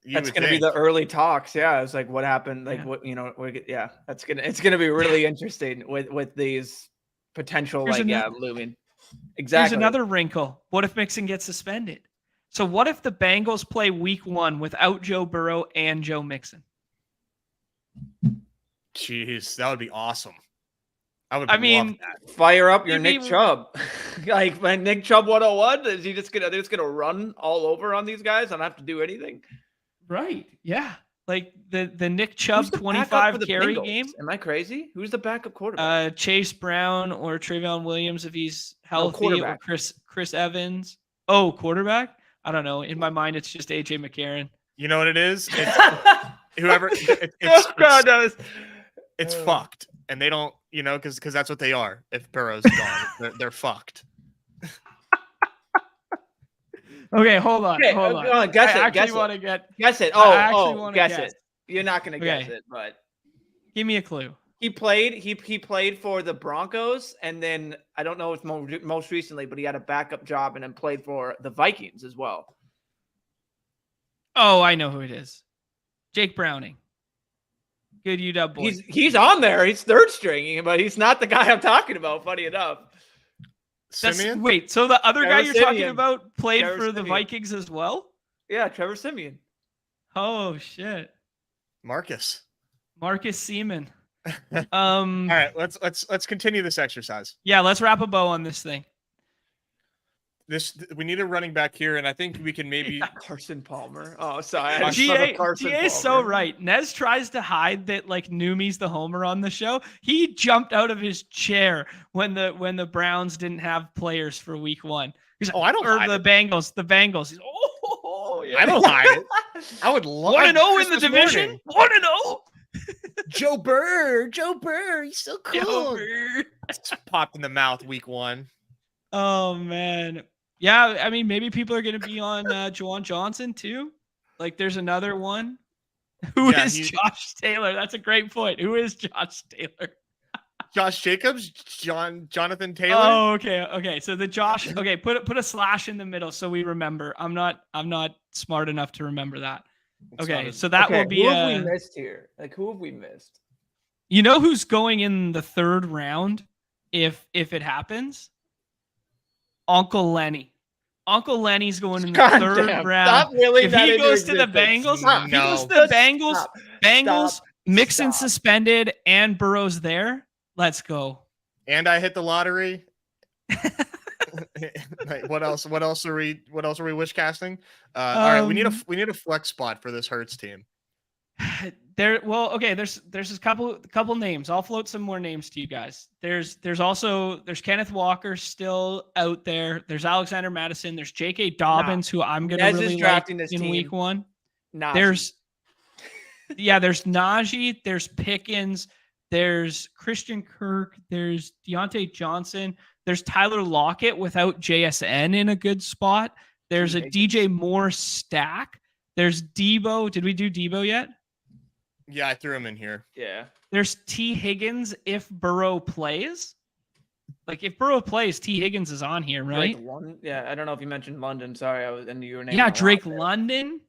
That's going to be the early talks. Yeah. It's like what happened. Like it's going to be really interesting with these potential looming. Exactly. Here's another wrinkle. What if Mixon gets suspended? So what if the Bengals play week 1 without Joe Burrow and Joe Mixon? Jeez, that would be awesome. I mean, fire up your maybe- Nick Chubb. Like my Nick Chubb 101. Is he just gonna run all over on these guys? I don't have to do anything. right? Yeah, like the Nick Who's Chubb the backup 25 for the carry Bengals? game. Am I crazy? Who's the backup quarterback? Chase Brown or Trayvon Williams if he's healthy, or quarterback. Chris Evans. Oh, quarterback. I don't know. In my mind, it's just AJ McCarron. You know what it is? It's whoever. It's fucked, and they don't. You know, because that's what they are. If Burrow's gone, they're fucked. Okay, hold on. Okay, hold on. guess I it, actually guess want it. to get. Guess it. I actually Oh, wanna guess guess. it. You're not gonna guess Okay. it, but Give me a clue. he played. He played for the Broncos, and then I don't know if most recently, but he had a backup job and then played for the Vikings as well. Oh, I know who it is. Jake Browning. Good UW boy. He's on there. He's third stringing, but he's not the guy I'm talking about. Funny enough. Simeon? Wait, so the other guy Trevor you're talking Siemian. about played Trevor for the Siemian. Vikings as well? Yeah, Trevor Siemian. Oh shit. Marcus. Marcus Seaman. All right, let's continue this exercise. Yeah, let's wrap a bow on this thing. We need a running back here, and I think we can maybe. Carson Palmer. Oh, sorry. I just GA love Carson is so Palmer. right. Nez tries to hide that like Neumy2's the homer on the show. He jumped out of his chair when the Browns didn't have players for week 1. He's like, Oh, I don't or hide the it. Bengals. The Bengals. He's, oh yeah. I don't hide it. I would love 1-0 in the division. 1-0. Joe Burr, he's so cool. Over. Popped in the mouth week 1. Oh man. Yeah, I mean maybe people are gonna be on Juwan Johnson too. Like there's another one. Who is Josh Taylor? That's a great point. Who is Josh Taylor? Josh Jacobs, Jonathan Taylor. Oh, okay. So the Josh. Okay, put a slash in the middle so we remember. I'm not smart enough to remember that. Okay, so that will be. Who have we missed here? Like who have we missed? You know who's going in the 3rd round if it happens? Uncle Lenny. Uncle Lenny's going in the 3rd round. If he goes to the Bengals, if he goes to the Bengals, Bengals, Mixon suspended, and Burrow's there. Let's go. And I hit the lottery. Like, what else? What else are we wish casting? All right, we need a flex spot for this Hurts team. There's a couple names. I'll float some more names to you guys. There's Kenneth Walker still out there. There's Alexander Madison. There's J.K. Dobbins, who I'm gonna really like in week 1. Najee. There's Najee. There's Pickens. There's Christian Kirk. There's Deontay Johnson. There's Tyler Lockett without JSN in a good spot. There's a DJ Moore stack. There's Debo. Did we do Debo yet? Yeah, I threw him in here. Yeah. There's T. Higgins if Burrow plays. Like if Burrow plays, T. Higgins is on here, right? Yeah, I don't know if you mentioned London. Sorry, I was into your name. Yeah, Drake London.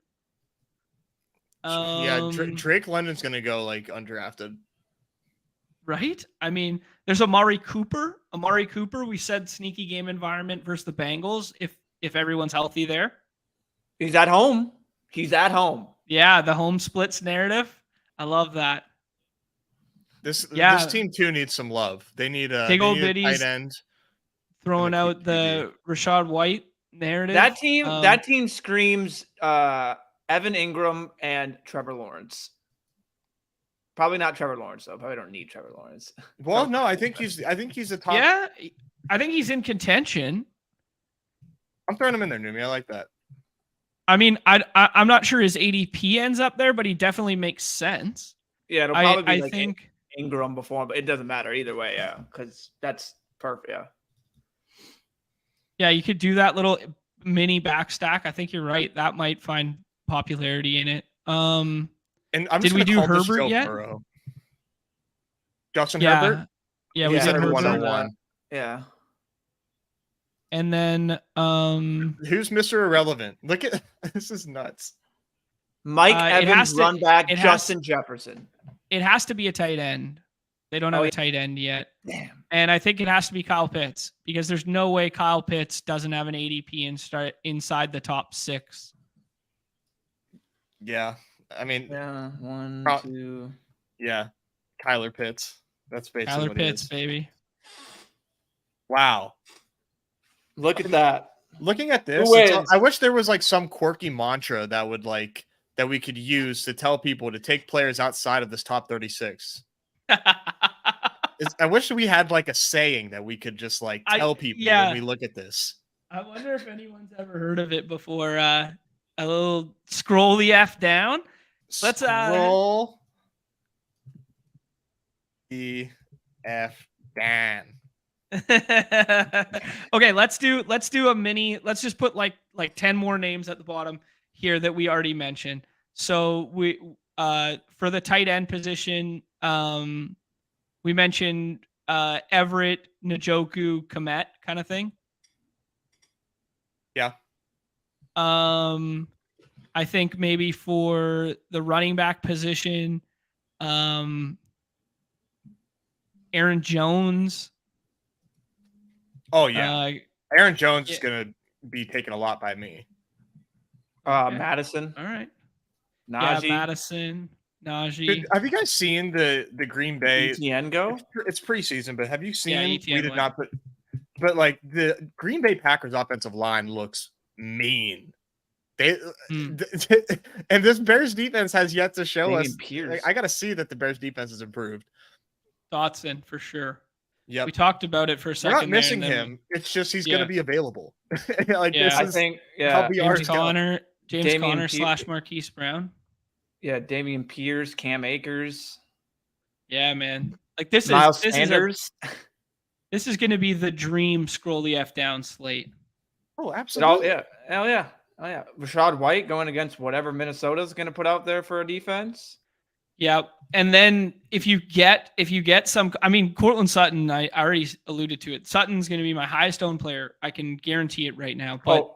Drake London's gonna go like undrafted. Right? I mean, there's Amari Cooper. We said sneaky game environment versus the Bengals if everyone's healthy there. He's at home. Yeah, the home splits narrative. I love that. This team too needs some love. They need a tight end. Throwing out the Rashad White narrative. That team screams Evan Ingram and Trevor Lawrence. Probably not Trevor Lawrence though. Probably don't need Trevor Lawrence. Well, no, I think he's a top. Yeah, I think he's in contention. I'm throwing him in there, Neumy. I like that. I mean, I'm not sure his ADP ends up there, but he definitely makes sense. Yeah, it'll probably be I think Ingram before, but it doesn't matter either way. Yeah, because that's perfect. Yeah. Yeah, you could do that little mini back stack. I think you're right. That might find popularity in it. And did we do Herbert yet? Burrow. Justin Herbert? Yeah, we did Herbert. 101. Yeah. And then who's Mr. Irrelevant? Look at this is nuts. Mike Evans, run back, Justin Jefferson. It has to be a tight end. They don't have a tight end yet. Damn. And I think it has to be Kyle Pitts because there's no way Kyle Pitts doesn't have an ADP inside the top 6. Yeah. I mean, yeah, 1, 2. Yeah. Kyler Pitts. That's basically Tyler what he Pitts, is. baby. Wow. Look at that. Looking at Who this, wins? I wish there was like some quirky mantra that would like that we could use to tell people to take players outside of this top 36. I wish we had like a saying that we could just like tell people when we look at this. I wonder if anyone's ever heard of it before. A little scroll the F down. Let's Scroll the F down. Okay, let's do a mini. Let's just put like 10 more names at the bottom here that we already mentioned. So we for the tight end position, we mentioned Everett, Njoku, Komet kind of thing. Yeah. I think maybe for the running back position, Aaron Jones. Oh yeah. Aaron Jones is gonna be taken a lot by me. Madison. All right. Najee. Yeah, Madison. Najee. Dude, have you guys seen the Green Bay ETN go? It's preseason, but have you seen? ETN we did not put, but like the Green Bay Packers offensive line looks mean. And this Bears defense has yet to show us. I got to see that the Bears defense has improved. Dotson for sure. Yeah, we talked about it for a second. We're not missing him. It's just he's going to be available. Like this I is think James Conner / Marquise Brown. Yeah, Damian Pierce, Cam Akers. Yeah, man. Like this Miles is Sanders. This is going to be the dream scroll the F down slate. Oh, absolutely. Hell yeah. Rashad White going against whatever Minnesota's going to put out there for a defense. Yeah, and then if you get some, I mean, Courtland Sutton, I already alluded to it. Sutton's going to be my highest owned player. I can guarantee it right now. But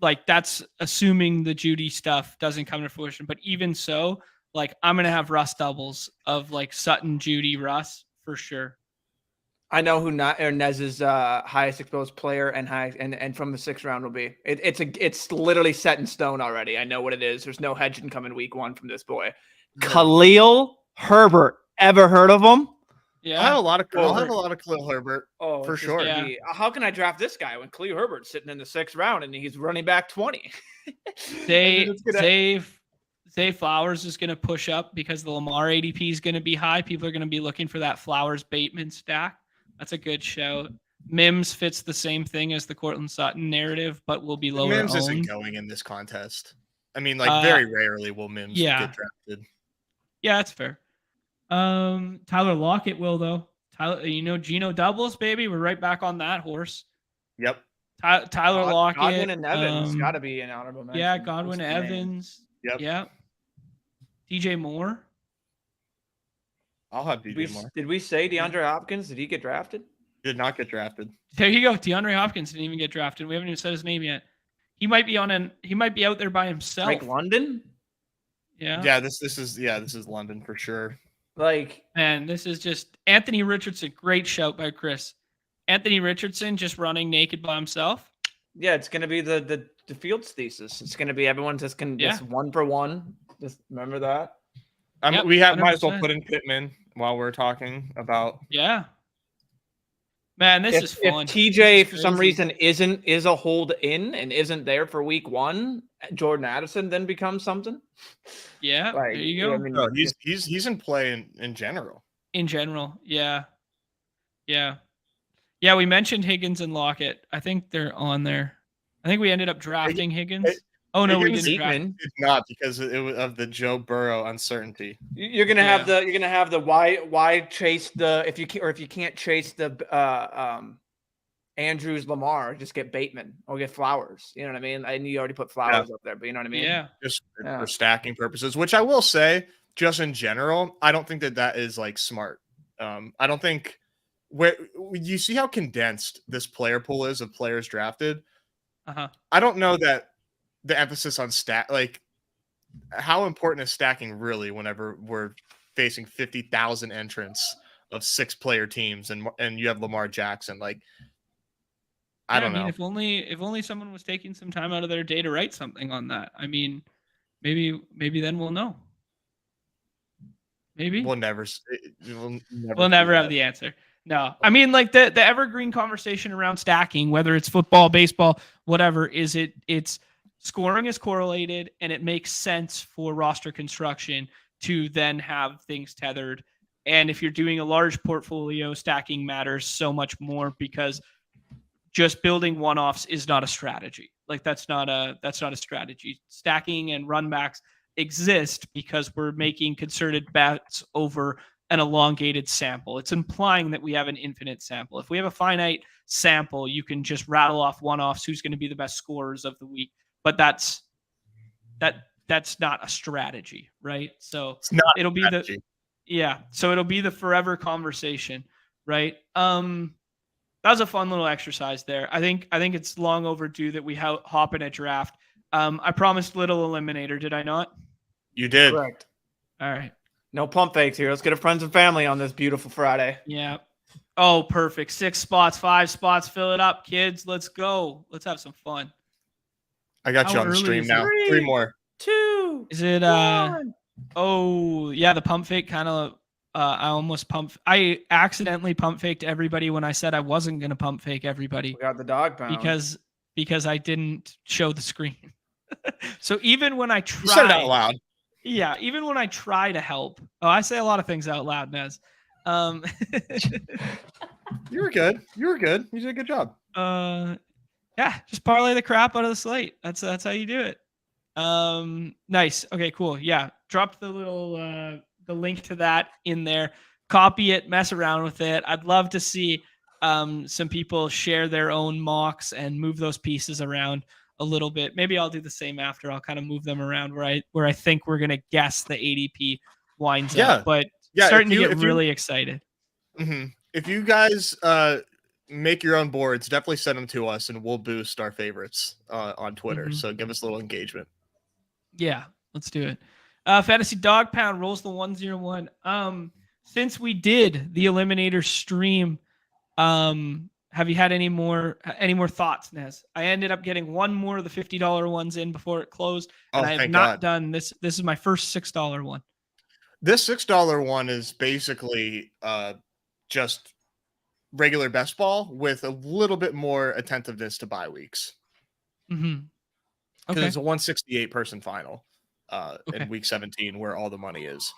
like that's assuming the Judy stuff doesn't come to fruition. But even so, like I'm going to have Russ doubles of like Sutton, Judy, Russ for sure. I know who Nez's highest exposed player and from the 6th round will be. It's literally set in stone already. I know what it is. There's no hedging coming week 1 from this boy. Khalil Herbert. Ever heard of him? Yeah, I'll have a lot of Khalil Herbert. Oh, for sure. How can I draft this guy when Khalil Herbert's sitting in the 6th round and he's running back 20? Zay Flowers is going to push up because the Lamar ADP is going to be high. People are going to be looking for that Flowers Bateman stack. That's a good show. Mims fits the same thing as the Courtland Sutton narrative, but will be lower Mims owned. isn't going in this contest. I mean, like very rarely will Mims get drafted. Yeah, that's fair. Tyler Lockett will though. Geno doubles, baby. We're right back on that horse. Yep. Tyler Lockett. Godwin and Evans got to be an honorable mention. Yeah, Godwin Evans. Yep. Yeah. DJ Moore. I'll have DJ Moore. Did we say DeAndre Hopkins? Did he get drafted? Did not get drafted. There you go. DeAndre Hopkins didn't even get drafted. We haven't even said his name yet. He might be out there by himself. Like London? Yeah. Yeah, this is London for sure. Like, man, this is just Anthony Richardson. Great shout by Chris. Anthony Richardson just running naked by himself. Yeah, it's gonna be the Fields thesis. It's gonna be everyone just just 1 for 1. Just remember that. We might as well put in Pittman while we're talking about. Yeah. Man, this is fun. If TJ for some reason is a hold in and isn't there for week 1, Jordan Addison then becomes something. Yeah, there you go. I mean, he's in play in general. In general, yeah. We mentioned Higgins and Lockett. I think they're on there. I think we ended up drafting Higgins. We didn't draft. Did not because of the Joe Burrow uncertainty. You're gonna have the why chase the if you can't chase the Andrews Lamar, just get Bateman or get Flowers. You know what I mean? I knew you already put Flowers up there, but you know what I mean? Yeah. Just for stacking purposes, which I will say, just in general, I don't think that is like smart. I don't think where you see how condensed this player pool is of players drafted. I don't know that the emphasis on like how important is stacking really whenever we're facing 50,000 entrants of 6-player teams and you have Lamar Jackson. Like, I don't know. If only someone was taking some time out of their day to write something on that. I mean, maybe then we'll know. Maybe we'll never we'll never have the answer. No, I mean, like the evergreen conversation around stacking, whether it's football, baseball, whatever, it's scoring is correlated, and it makes sense for roster construction to then have things tethered. And if you're doing a large portfolio, stacking matters so much more because just building one-offs is not a strategy. Like that's not a strategy. Stacking and run backs exist because we're making concerted bets over an elongated sample. It's implying that we have an infinite sample. If we have a finite sample, you can just rattle off one-offs who's going to be the best scorers of the week. But that's not a strategy, right? So It's not it'll be strategy. so it'll be the forever conversation, right? That was a fun little exercise there. I think it's long overdue that we hop in a draft. I promised little eliminator, did I not? You did. Correct. All right. No pump fakes here. Let's get a friends and family on this beautiful Friday. Yeah. Oh, perfect. 6 spots, 5 spots. Fill it up, kids. Let's go. Let's have some fun. I got How you on the early stream is now. it? 3 more. 2. Is it 1. Oh, yeah, the pump fake kind of I accidentally pump faked everybody when I said I wasn't going to pump fake everybody We got the dog pound. because I didn't show the screen. So even when I try, You said it out loud. Yeah, even when I try to help. Oh, I say a lot of things out loud, Nez. You were good. You did a good job. Yeah, just parlay the crap out of the slate. That's how you do it. Nice. Okay, cool. Yeah, drop the little the link to that in there. Copy it, mess around with it. I'd love to see some people share their own mocks and move those pieces around a little bit. Maybe I'll do the same after. I'll kind of move them around where I think we're gonna guess the ADP winds up. But starting to get really excited. Mm-hmm. If you guys make your own boards, definitely send them to us, and we'll boost our favorites on Twitter. Mm-hmm. So give us a little engagement. Yeah, let's do it. Fantasy Dog Pound rolls the 101. Since we did the Eliminator stream, have you had any more thoughts, Nez? I ended up getting one more of the $50 ones in before it closed, and I have not done this. This is my first $6 one. This $6 one is basically just regular best ball with a little bit more attentiveness to bye weeks. Mm-hmm. Because it's a 168 person final in Okay. week 17 where all the money is.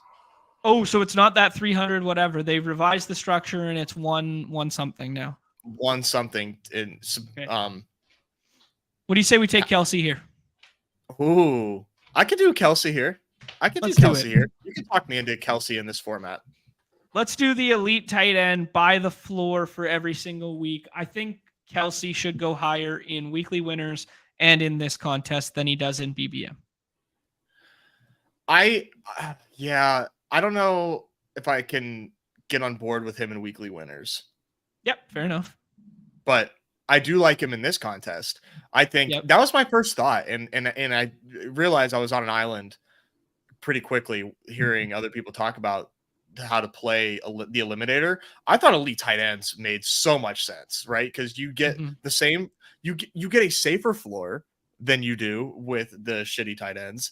Oh, so it's not that 300 whatever. They've revised the structure and it's one something now. One something in Okay. What do you say we take Kelsey here? Ooh, I could do Kelsey here. Let's do Kelsey it. here. You can talk me into Kelsey in this format. Let's do the elite tight end by the floor for every single week. I think Kelsey should go higher in weekly winners and in this contest than he does in BBM. I don't know if I can get on board with him in weekly winners. Yep, fair enough. But I do like him in this contest. I think that was my first thought, and I realized I was on an island pretty quickly hearing other people talk about how to play the Eliminator. I thought elite tight ends made so much sense, right? Because you get the same, you get a safer floor than you do with the shitty tight ends,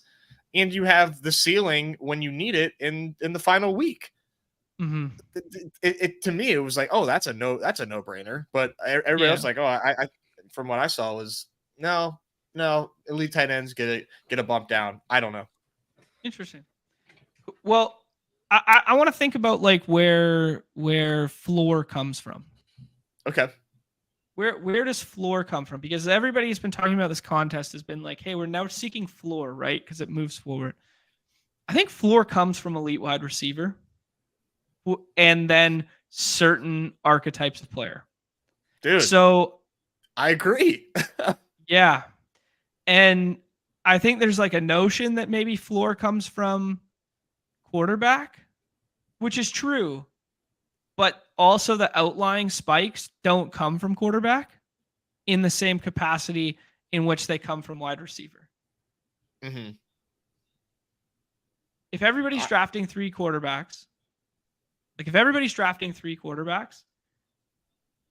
and you have the ceiling when you need it in the final week. Mm-hmm. It to me, it was like, oh, that's a no brainer. But everybody else like, oh, I from what I saw was no, elite tight ends get a bump down. I don't know. Interesting. Well, I want to think about like where floor comes from. Okay. Where does floor come from? Because everybody's been talking about this contest has been like, hey, we're now seeking floor, right? Because it moves forward. I think floor comes from elite wide receiver and then certain archetypes of player. Dude. So I agree. Yeah. And I think there's like a notion that maybe floor comes from quarterback, which is true. But also the outlying spikes don't come from quarterback in the same capacity in which they come from wide receiver. Mm-hmm. If everybody's drafting three quarterbacks,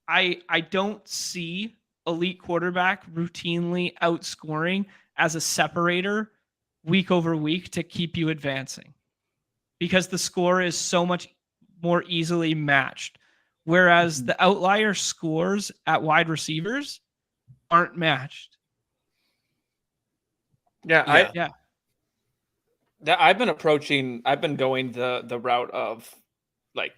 I don't see elite quarterback routinely outscoring as a separator week over week to keep you advancing. because the score is so much more easily matched. Whereas the outlier scores at wide receivers aren't matched. Yeah, Yeah. I've been going the route of like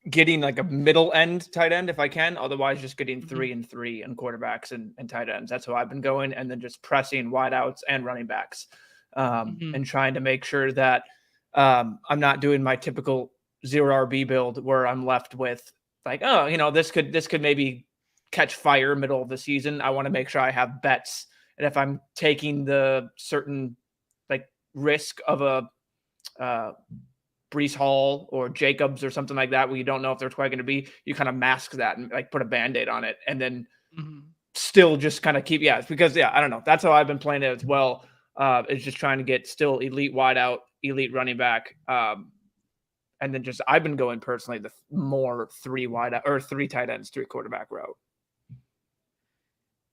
getting like a middle end tight end if I can. Otherwise, just getting 3 and 3 on quarterbacks and tight ends. That's how I've been going. And then just pressing wideouts and running backs and trying to make sure that I'm not doing my typical 0 RB build where I'm left with like, oh, you know, this could maybe catch fire middle of the season. I want to make sure I have bets. And if I'm taking the certain like risk of a Brees Hall or Jacobs or something like that, where you don't know if they're quite going to be, you kind of mask that and like put a Band-Aid on it and then still just kind of keep, because I don't know. That's how I've been playing it as well. Is just trying to get still elite wideout, elite running back. And then just, I've been going personally the more 3 wideout or 3 tight ends, 3 quarterback route.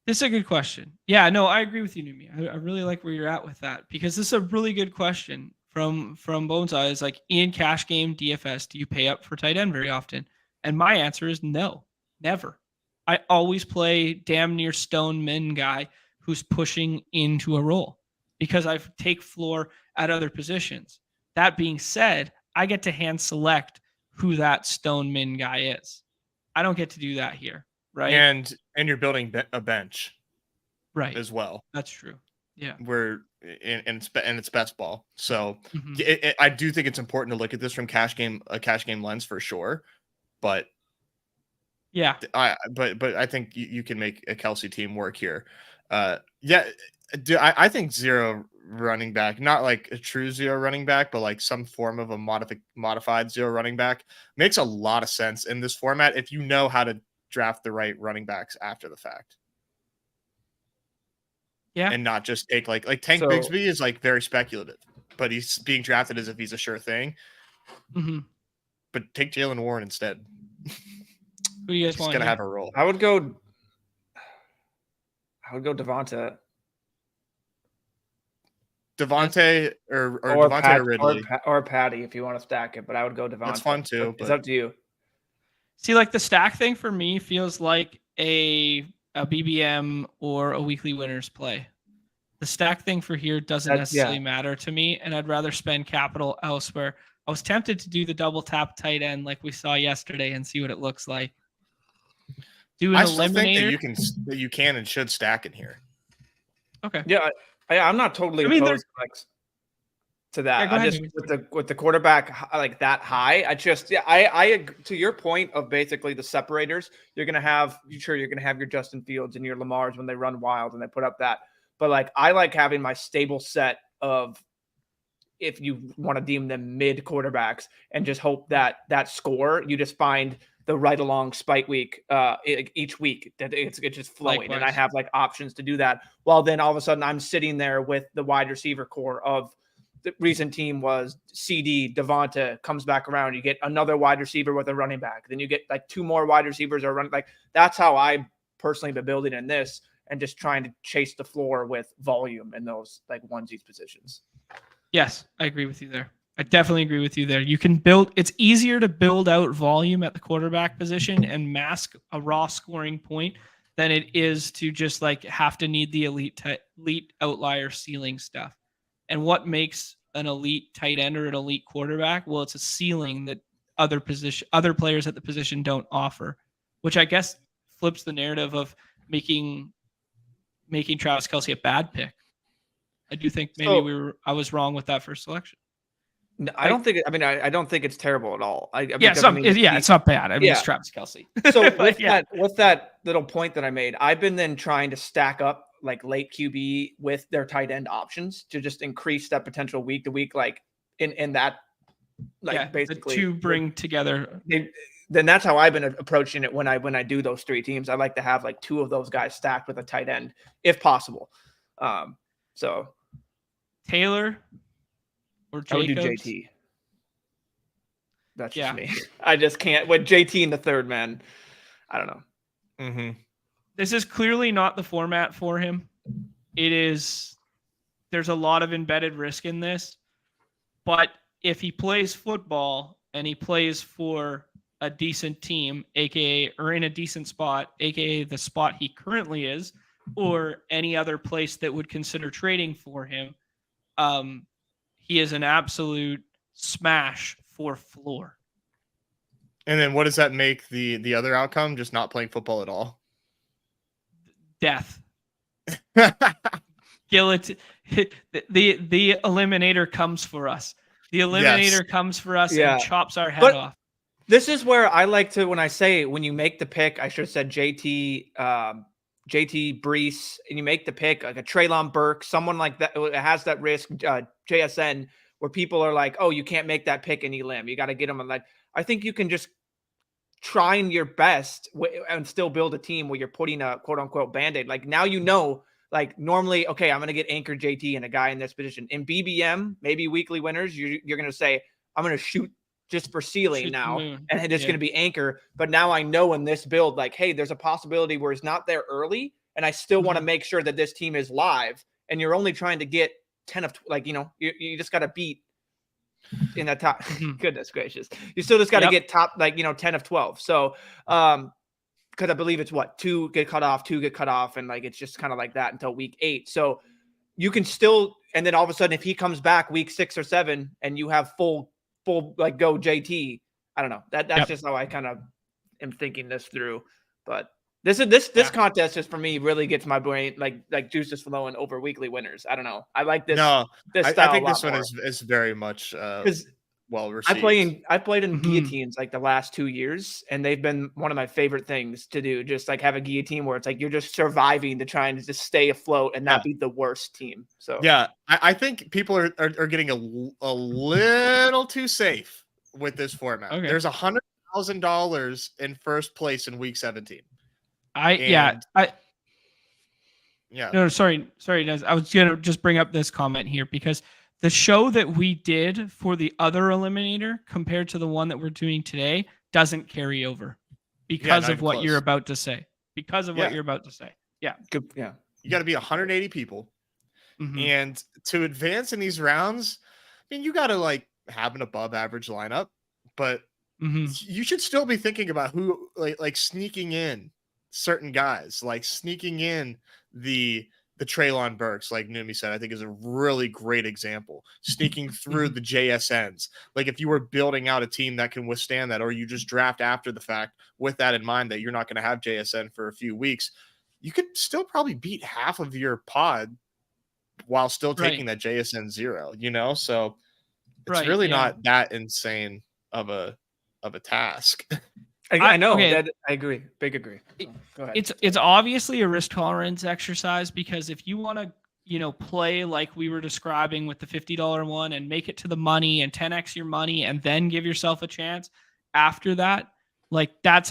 This is a good question. Yeah, no, I agree with you, Neumy. I really like where you're at with that because this is a really good question from Bones Eyes. Like in cash game DFS, do you pay up for tight end very often? And my answer is no, never. I always play damn near stone min guy who's pushing into a role because I take floor at other positions. That being said, I get to hand select who that stone min guy is. I don't get to do that here. Right. And you're building a bench, right, as well. That's true. Yeah. Where and it's best ball. So I do think it's important to look at this from a cash game lens for sure. But yeah, but I think you can make a Kelsey team work here. I think 0 running back, not like a true 0 running back, but like some form of a modified 0 running back makes a lot of sense in this format if you know how to draft the right running backs after the fact. Yeah. And not just take like Tank Bigsby is like very speculative, but he's being drafted as if he's a sure thing. But take Jalen Warren instead. Who do you guys want? He's gonna have a role. I would go Devonta. Devontae or Devontae or Ridley. Or Patty if you want to stack it, but I would go Devonta. That's fun too. It's up to you. See, like the stack thing for me feels like a BBM or a weekly winners play. The stack thing for here doesn't necessarily matter to me, and I'd rather spend capital elsewhere. I was tempted to do the double tap tight end like we saw yesterday and see what it looks like. Do an eliminator. Think that you can and should stack in here. Okay. Yeah, I'm not totally opposed to that. Yeah, I just with the quarterback like that high. I to your point of basically the separators. You're gonna have your Justin Fields and your Lamars when they run wild and they put up that. But like I like having my stable set of, if you want to deem them mid quarterbacks, and just hope that score you just find the right along spike week each week that it's just flowing. Likewise. And I have like options to do that. Well, then all of a sudden I'm sitting there with the wide receiver core of the recent team was CD, Devonta comes back around. You get another wide receiver with a running back. Then you get like 2 more wide receivers or running. Like that's how I personally been building in this and just trying to chase the floor with volume in those like onesies positions. Yes, I agree with you there. I definitely agree with you there. You can build, it's easier to build out volume at the quarterback position and mask a raw scoring point than it is to just like have to need the elite outlier ceiling stuff. And what makes an elite tight end or an elite quarterback? Well, it's a ceiling that other players at the position don't offer, which I guess flips the narrative of making Travis Kelce a bad pick. I do think maybe I was wrong with that first selection. No, I don't think. I don't think it's terrible at all. It's not bad. It's Travis Kelce. So with that little point that I made, I've been then trying to stack up like late QB with their tight end options to just increase that potential week to week, like in that, like basically to bring together. Then that's how I've been approaching it when I do those 3 teams. I like to have like 2 of those guys stacked with a tight end if possible. So Taylor or Jacobs? I would do JT. That's just me. I just can't with JT in the third, man. I don't know. This is clearly not the format for him. There's a lot of embedded risk in this, but if he plays football and he plays for a decent team, aka or in a decent spot, aka the spot he currently is, or any other place that would consider trading for him, he is an absolute smash for floor. And then what does that make the other outcome? Just not playing football at all? Death. Guillotine. The Eliminator comes for us. The Eliminator comes for us and chops our head off. This is where I like to, when I say, when you make the pick, I should have said JT Brees, and you make the pick, like a Treylon Burks, someone like that has that risk, JSN, where people are like, oh, you can't make that pick in Elim. You got to get them. Like, I think you can just trying your best and still build a team where you're putting a quote unquote Band-Aid. Like now, like normally, okay, I'm going to get anchor JT and a guy in this position. In BBM, maybe weekly winners, you're going to say, I'm going to shoot just for ceiling now, and it's going to be anchor. But now I know in this build, like, hey, there's a possibility where it's not there early, and I still want to make sure that this team is live. And you're only trying to get 10 of, like, you just got to beat in that top. Goodness gracious, you still just got to get top, like 10 of 12. So, because I believe it's what 2 get cut off, and like it's just kind of like that until week 8. So you can still, and then all of a sudden, if he comes back week 6 or 7, and you have full like go JT, I don't know. That's just how I kind of am thinking this through. But this contest just for me really gets my brain like juices flowing over weekly winners. I don't know. I like this. No, this I think this one is very much well received. I played in guillotines like the last 2 years, and they've been one of my favorite things to do. Just like have a guillotine where it's like you're just surviving to try and just stay afloat and not be the worst team. So I think people are getting a little too safe with this format. Okay. There's $100,000 in first place in week 17. No, sorry, Nez. I was gonna just bring up this comment here because the show that we did for the other Eliminator compared to the one that we're doing today doesn't carry over because of what you're about to say. Yeah. Good. Yeah. You got to be 180 people. And to advance in these rounds, I mean, you got to like have an above average lineup, but you should still be thinking about who like sneaking in certain guys, like sneaking in the Treylon Burks, like Neumy said, I think is a really great example. Sneaking through the JSNs. Like if you were building out a team that can withstand that, or you just draft after the fact with that in mind that you're not going to have JSN for a few weeks, you could still probably beat half of your pod while still taking that JSN 0, So it's really not that insane of a task. I know. Okay. I agree. Big agree. Go ahead. It's obviously a risk tolerance exercise because if you want to, play like we were describing with the $50 one and make it to the money and 10x your money and then give yourself a chance after that, like that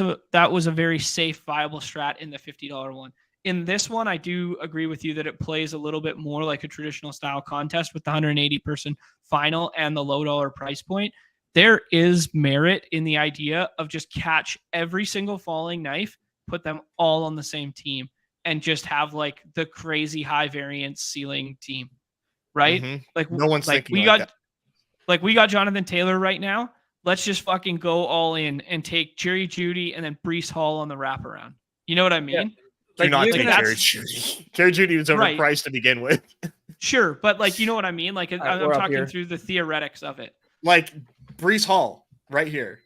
was a very safe, viable strat in the $50 one. In this one, I do agree with you that it plays a little bit more like a traditional style contest with the 180 person final and the low dollar price point. There is merit in the idea of just catch every single falling knife, put them all on the same team, and just have like the crazy high variance ceiling team, right? Like no one's like thinking like that. Like we got Jonathan Taylor right now. Let's just fucking go all in and take Jerry Jeudy and then Breece Hall on the wraparound. You know what I mean? Yeah. Do not take Jerry Jeudy. Jerry Jeudy was overpriced to begin with. Sure, but like you know what I mean? Like I'm talking through the theoretics of it. Like Breece Hall right here.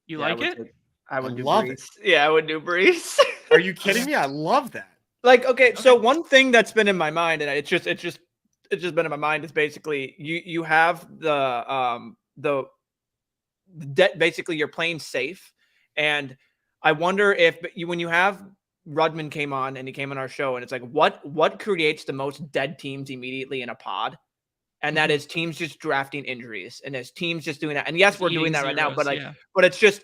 You like it? I would do Breece. Yeah, I would do Breece. Are you kidding me? I love that. Like, okay, so one thing that's been in my mind, and it's just been in my mind, is basically you have the debt. Basically, you're playing safe, and I wonder if when you have Rudman came on and he came on our show, and it's like what creates the most dead teams immediately in a pod. And that is teams just drafting injuries, and as teams just doing that. And yes, we're doing that right now, but but it's just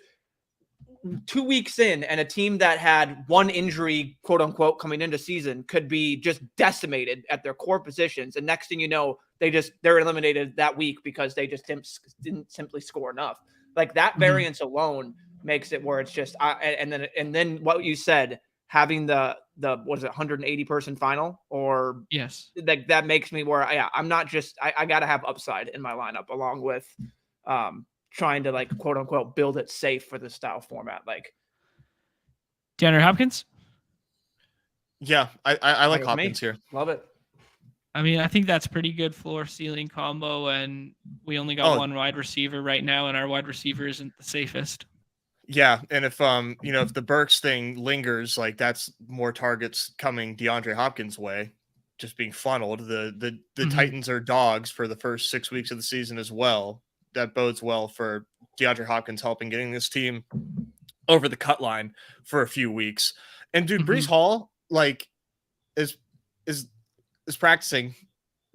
2 weeks in, and a team that had one injury, quote unquote, coming into season could be just decimated at their core positions. And next thing you know, they're eliminated that week because they just didn't simply score enough. Like that variance alone makes it where it's just, and then what you said, having the what is it, 180 person final, or Yes. like that makes me where I'm not just I got to have upside in my lineup along with trying to like quote unquote build it safe for the style format. Like DeAndre Hopkins. Yeah, I like with Hopkins me. here. Love it. I mean, I think that's pretty good floor ceiling combo, and we only got one wide receiver right now, and our wide receiver isn't the safest. Yeah, and if if the Burks thing lingers, like that's more targets coming DeAndre Hopkins' way, just being funneled. The Titans are dogs for the first 6 weeks of the season as well. That bodes well for DeAndre Hopkins helping getting this team over the cut line for a few weeks. And dude, Breece Hall like is practicing.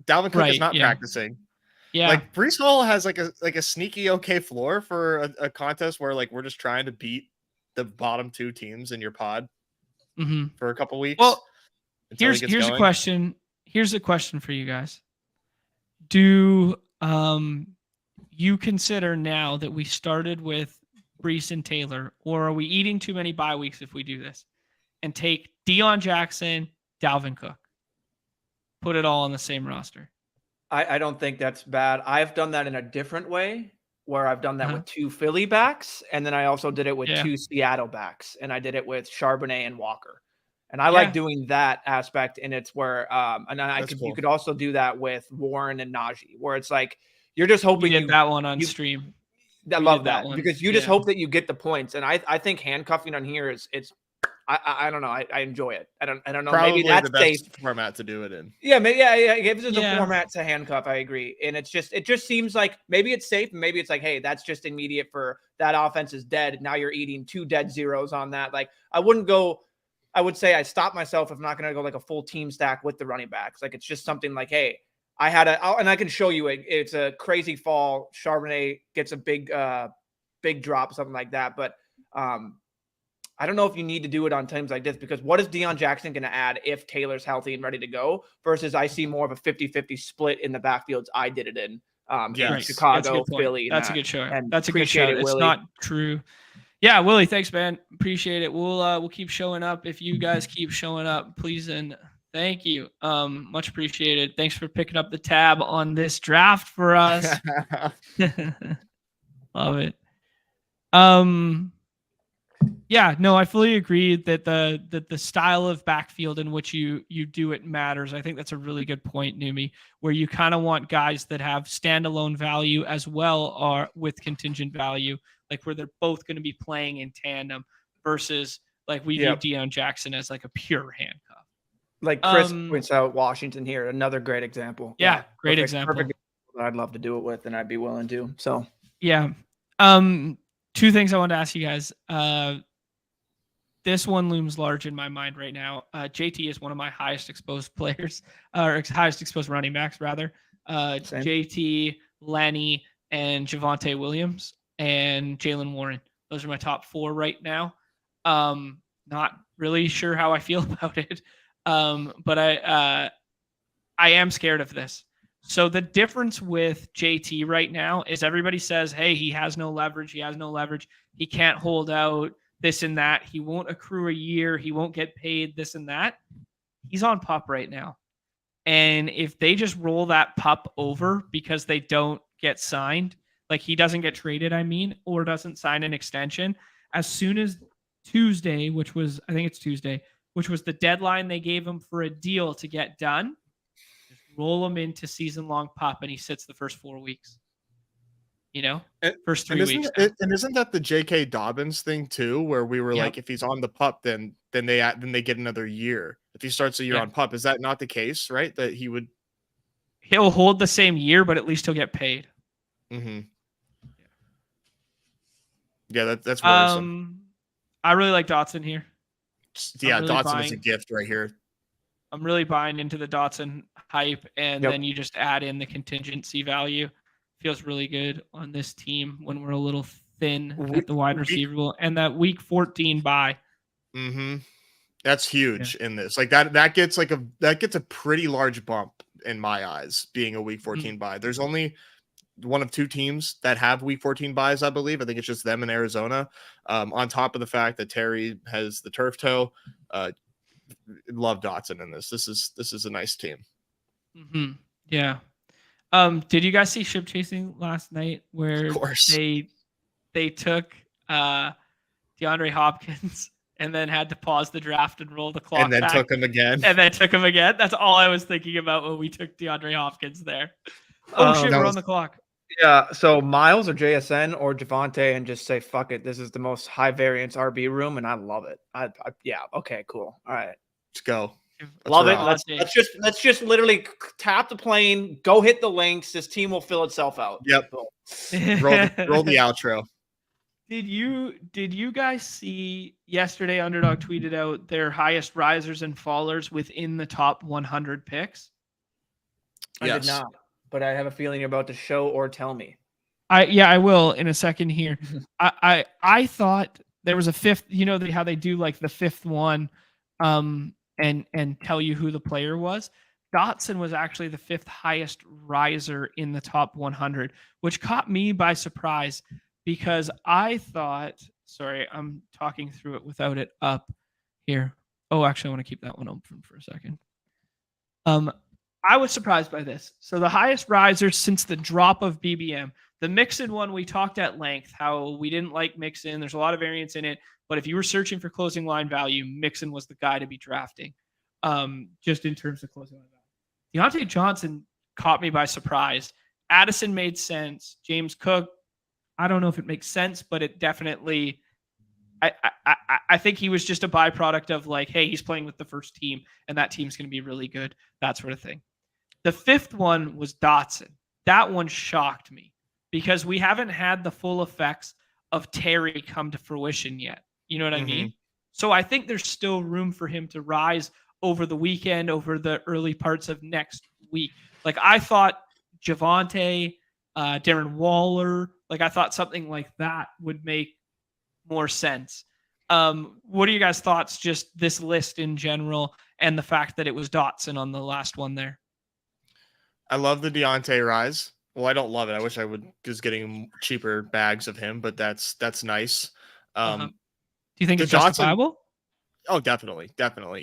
Dalvin Cook is not practicing. Yeah. Like Breece Hall has like a sneaky okay floor for a contest where like we're just trying to beat the bottom 2 teams in your pod for a couple weeks. Well, here's a question. Here's a question for you guys. Do you consider now that we started with Breece and Taylor, or are we eating too many bye weeks if we do this and take Deion Jackson, Dalvin Cook, put it all on the same roster? I don't think that's bad. I've done that in a different way where I've done that with 2 Philly backs. And then I also did it with 2 Seattle backs, and I did it with Charbonnet and Walker. And I like doing that aspect. And it's where, you could also do that with Warren and Najee, where it's like, you're just hoping you get that one on stream. I love that one because you just hope that you get the points. And I think handcuffing on here I don't know. I enjoy it. I don't know. Probably maybe that's the best safe format to do it in. Yeah, maybe it gives us a format to handcuff. I agree, and it just seems like maybe it's safe, and maybe it's like, hey, that's just immediate for that offense is dead. Now you're eating 2 dead zeros on that. Like I would say I stop myself if I'm not going to go like a full team stack with the running backs. Like it's just something like, hey, and I can show you it. It's a crazy fall. Charbonnet gets a big drop, something like that, but I don't know if you need to do it on teams like this because what is Deion Jackson going to add if Taylor's healthy and ready to go versus I see more of a 50-50 split in the backfields I did it in Chicago, Philly. That's a good show. That's a good show. It's not true. Yeah, Willie, thanks, man. Appreciate it. We'll keep showing up. If you guys keep showing up, please and thank you. Much appreciated. Thanks for picking up the tab on this draft for us. Love it. Yeah, no, I fully agree that the style of backfield in which you do it matters. I think that's a really good point, Neumy, where you kind of want guys that have standalone value as well or with contingent value, like where they're both going to be playing in tandem versus like we view Deion Jackson as like a pure handcuff. Like Chris points out Washington here, another great example. Yeah, great example. Perfect. I'd love to do it with, and I'd be willing to. So yeah. 2 things I wanted to ask you guys. This one looms large in my mind right now. JT is one of my highest exposed players, or highest exposed running backs, rather. JT, Lenny, and Javonte Williams, and Jalen Warren. Those are my top 4 right now. Not really sure how I feel about it, but I am scared of this. So the difference with JT right now is everybody says, hey, he has no leverage. He has no leverage. He can't hold out this and that. He won't accrue a year. He won't get paid this and that. He's on PUP right now. And if they just roll that PUP over because they don't get signed, like he doesn't get traded, or doesn't sign an extension, as soon as Tuesday, which was the deadline they gave him for a deal to get done, just roll him into season-long PUP and he sits the first 4 weeks. First 3 weeks. And isn't that the J.K. Dobbins thing too, where we were like, if he's on the PUP, then they get another year. If he starts a year on PUP, is that not the case? Right, that he'll hold the same year, but at least he'll get paid. Mm-hmm. Yeah, that's worrisome. I really like Dotson here. Yeah, really Dotson is a gift right here. I'm really buying into the Dotson hype, and then you just add in the contingency value. Feels really good on this team when we're a little thin at the wide receiver, and that week 14 bye. Mm-hmm. That's huge in this. Like that gets a pretty large bump in my eyes, being a week 14 bye. There's only one of 2 teams that have week 14 buys, I believe. I think it's just them in Arizona. On top of the fact that Terry has the turf toe, love Dotson in this. This is a nice team. Mm-hmm. Yeah. Did you guys see ship chasing last night where Of course. they took DeAndre Hopkins and then had to pause the draft and roll the clock And then back, took him again. and then took him again? That's all I was thinking about when we took DeAndre Hopkins there. Oh shit, we're on the clock. Yeah, so Miles or JSN or Javonte, and just say fuck it. This is the most high variance RB room, and I love it. Yeah, okay, cool. All right, Let's go. love it. rock. Let's just literally tap the plane, go hit the links. This team will fill itself out. Yep. roll the outro. Did you guys see yesterday? Underdog tweeted out their highest risers and fallers within the top 100 picks. I did not, but I have a feeling you're about to show or tell me. I will in a second here. I thought there was a fifth. You know how they do like the fifth one, and tell you who the player was. Dotson was actually the fifth highest riser in the top 100, which caught me by surprise because I thought. Sorry, I'm talking through it without it up here. Oh, actually, I want to keep that one open for a second. I was surprised by this. So the highest riser since the drop of BBM, the Mixon one we talked at length, how we didn't like Mixon. There's a lot of variance in it. But if you were searching for closing line value, Mixon was the guy to be drafting, just in terms of closing line value. Deontay Johnson caught me by surprise. Addison made sense. James Cook, I don't know if it makes sense, but it definitely I think he was just a byproduct of like, hey, he's playing with the first team, and that team's going to be really good, that sort of thing. The fifth one was Dotson. That one shocked me because we haven't had the full effects of Terry come to fruition yet. You know what I mean? So I think there's still room for him to rise over the weekend, over the early parts of next week. Like I thought Javonte, Darren Waller, like I thought something like that would make more sense. What are you guys' thoughts, just this list in general and the fact that it was Dotson on the last one there? I love the Deontay rise. Well, I don't love it. I wish I would just getting cheaper bags of him, but that's nice. Do you think it's Johnson, justifiable? Oh, definitely.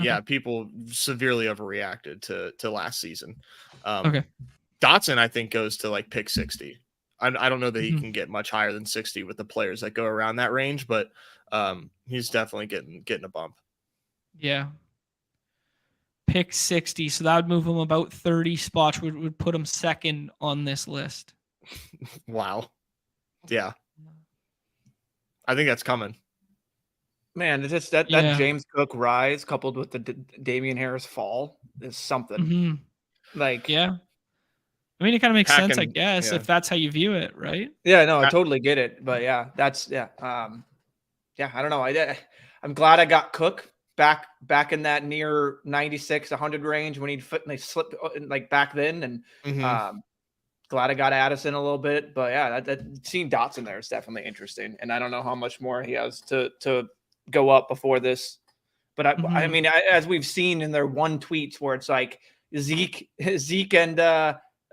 Yeah, people severely overreacted to last season. Dotson, I think, goes to like pick 60. I don't know that he can get much higher than 60 with the players that go around that range, but he's definitely getting a bump. Yeah. Pick 60. So that would move him about 30 spots, would put him second on this list. Wow. Yeah. I think that's coming. Man, it's just that James Cook rise coupled with the Damian Harris fall is something. Like, yeah. I mean, it kind of makes sense, I guess, if that's how you view it, right? Yeah, no, I totally get it. But yeah, that's I don't know. I'm glad I got Cook back in that near 96, 100 range when he'd slip like back then, and glad I got Addison a little bit. But yeah, that seeing Dotson there is definitely interesting, and I don't know how much more he has to go up before this. But I mean, as we've seen in their one tweets where it's like Zeke and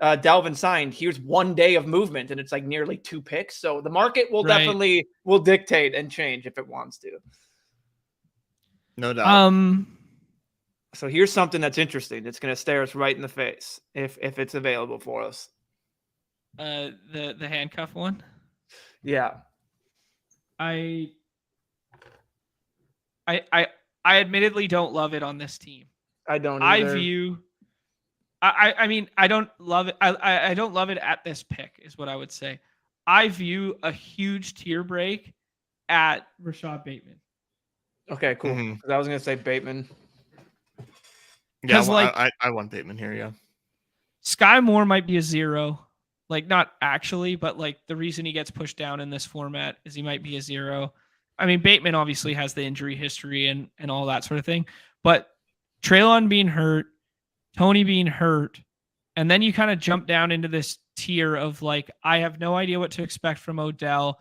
Dalvin signed, here's 1 day of movement, and it's like nearly 2 picks. So the market will definitely will dictate and change if it wants to. No doubt. So here's something that's interesting. It's going to stare us right in the face if it's available for us. The handcuff one. Yeah. I admittedly don't love it on this team. I don't either. I mean, I don't love it. I don't love it at this pick is what I would say. I view a huge tier break at Rashad Bateman. Okay, cool. I was going to say Bateman. Yeah, I want Bateman here, yeah. Sky Moore might be a 0. Like, not actually, but like the reason he gets pushed down in this format is he might be a 0. I mean, Bateman obviously has the injury history and all that sort of thing. But Treylon being hurt, Tony being hurt, and then you kind of jump down into this tier of like, I have no idea what to expect from Odell.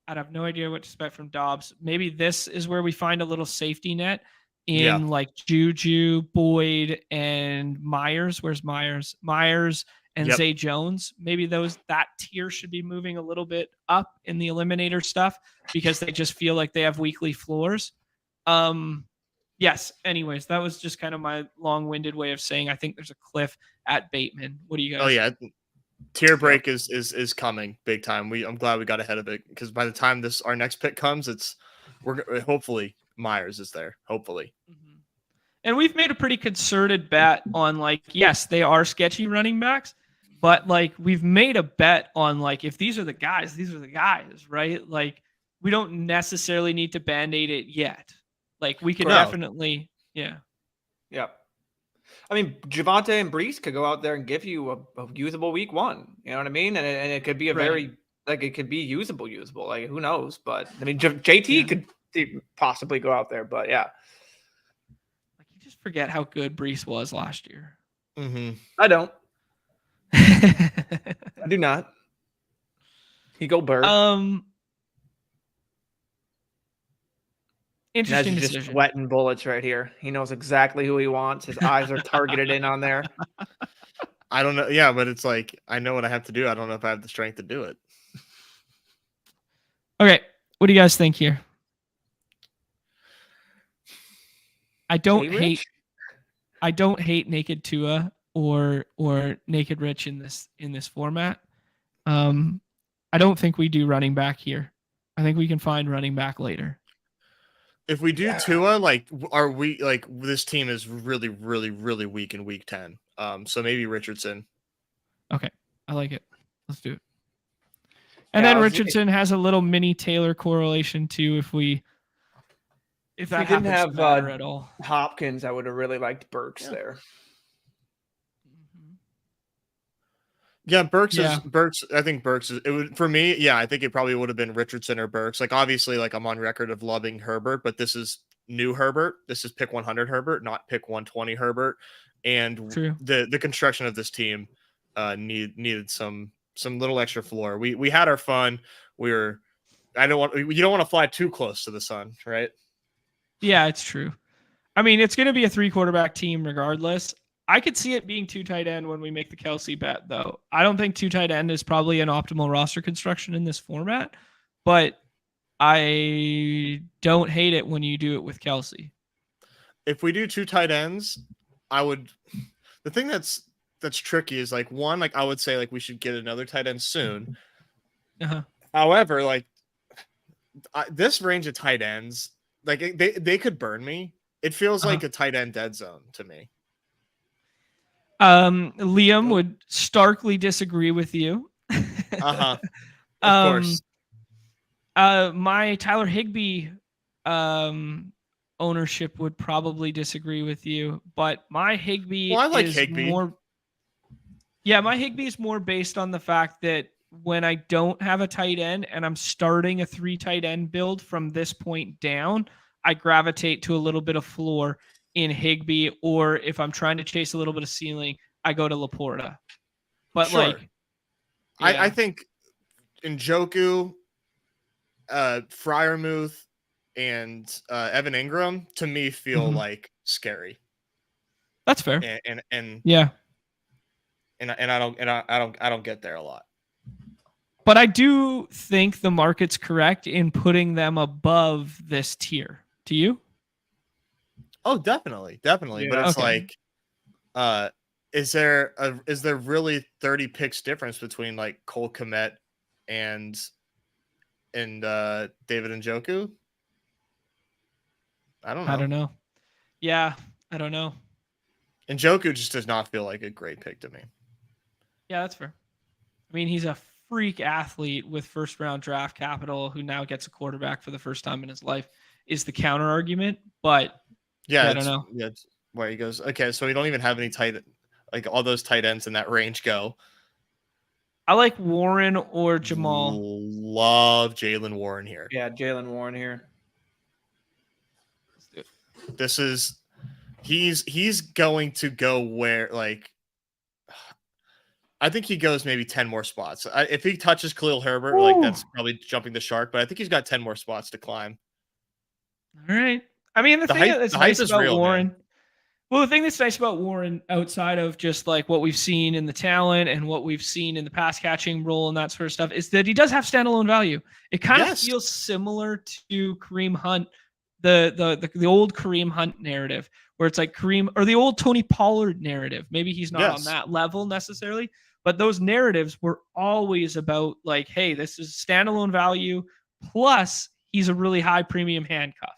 I'd have no idea what to expect from Dobbs. Maybe this is where we find a little safety net in like Juju, Boyd, and Myers. Where's Myers? Myers and Zay Jones. Maybe that tier should be moving a little bit up in the Eliminator stuff because they just feel like they have weekly floors. Yes. Anyways, that was just kind of my long-winded way of saying I think there's a cliff at Bateman. What do you guys? Oh yeah, tier break is coming big time. I'm glad we got ahead of it because by the time our next pick comes, we're hopefully Myers is there. Hopefully. Mm-hmm. And we've made a pretty concerted bet on like, yes, they are sketchy running backs, but like we've made a bet on like if these are the guys, these are the guys, right? Like we don't necessarily need to band-aid it yet. Like we could definitely, yeah. Yep. I mean, Javonte and Brees could go out there and give you a usable week 1. You know what I mean? And it could be a very like it could be usable. Like who knows? But I mean, JT could possibly go out there. But yeah, like you just forget how good Brees was last year. Mm-hmm. I don't. I do not. He go Bird. Interesting Nez is decision. just sweating bullets right here. He knows exactly who he wants. His eyes are targeted in on there. I don't know. Yeah, but it's like I know what I have to do. I don't know if I have the strength to do it. Okay, what do you guys think here? I don't hate Naked Tua or Naked Rich in this format. I don't think we do running back here. I think we can find running back later. If we do Tua, like, are we like this team is really, really, really weak in week 10. So maybe Richardson. Okay, I like it. Let's do it. And then Richardson has a little mini Taylor correlation too. If that didn't happens to matter at all, Hopkins, I would have really liked Burks there. Yeah, Burks. I think Burks is. It would for me. Yeah, I think it probably would have been Richardson or Burks. Like obviously, like I'm on record of loving Herbert, but this is new Herbert. This is pick 100 Herbert, not pick 120 Herbert. And the construction of this team needed some little extra floor. We had our fun. You don't want to fly too close to the sun, right? Yeah, it's true. I mean, it's going to be a 3-quarterback team regardless. I could see it being 2 tight end when we make the Kelsey bet, though. I don't think 2 tight end is probably an optimal roster construction in this format, but I don't hate it when you do it with Kelsey. If we do 2 tight ends, I would. The thing that's tricky is like one, like I would say like we should get another tight end soon. Uh-huh. However, like this range of tight ends, like they could burn me. It feels like a tight end dead zone to me. Liam would starkly disagree with you. Of course. My Tyler Higbee ownership would probably disagree with you, but my Higbee more. Yeah, my Higbee is more based on the fact that when I don't have a tight end and I'm starting a 3 tight end build from this point down, I gravitate to a little bit of floor in Higbee, or if I'm trying to chase a little bit of ceiling, I go to Laporta. But I think Njoku, Freiermuth, and Evan Ingram to me feel like scary. That's fair. And yeah. And I don't get there a lot. But I do think the market's correct in putting them above this tier. Do you? Oh, definitely. Yeah, but it's like, is there really 30 picks difference between like Cole Kmet and David Njoku? I don't know. Yeah, I don't know. Njoku just does not feel like a great pick to me. Yeah, that's fair. I mean, he's a freak athlete with first-round draft capital who now gets a quarterback for the first time in his life is the counter argument, but I don't know. Yeah, where he goes, okay, so we don't even have any like all those tight ends in that range go. I like Warren or Jamal. Love Jaylen Warren here. Yeah, Jaylen Warren here. This is he's going to go where like I think he goes maybe 10 more spots. If he touches Khalil Herbert, like that's probably jumping the shark, but I think he's got 10 more spots to climb. All right. I mean, the thing that's nice about Warren. Man. Well, the thing that's nice about Warren outside of just like what we've seen in the talent and what we've seen in the pass catching role and that sort of stuff is that he does have standalone value. It kind of feels similar to Kareem Hunt, the old Kareem Hunt narrative, where it's like Kareem, or the old Tony Pollard narrative. Maybe he's not on that level necessarily, but those narratives were always about like, hey, this is standalone value, plus he's a really high premium handcuff.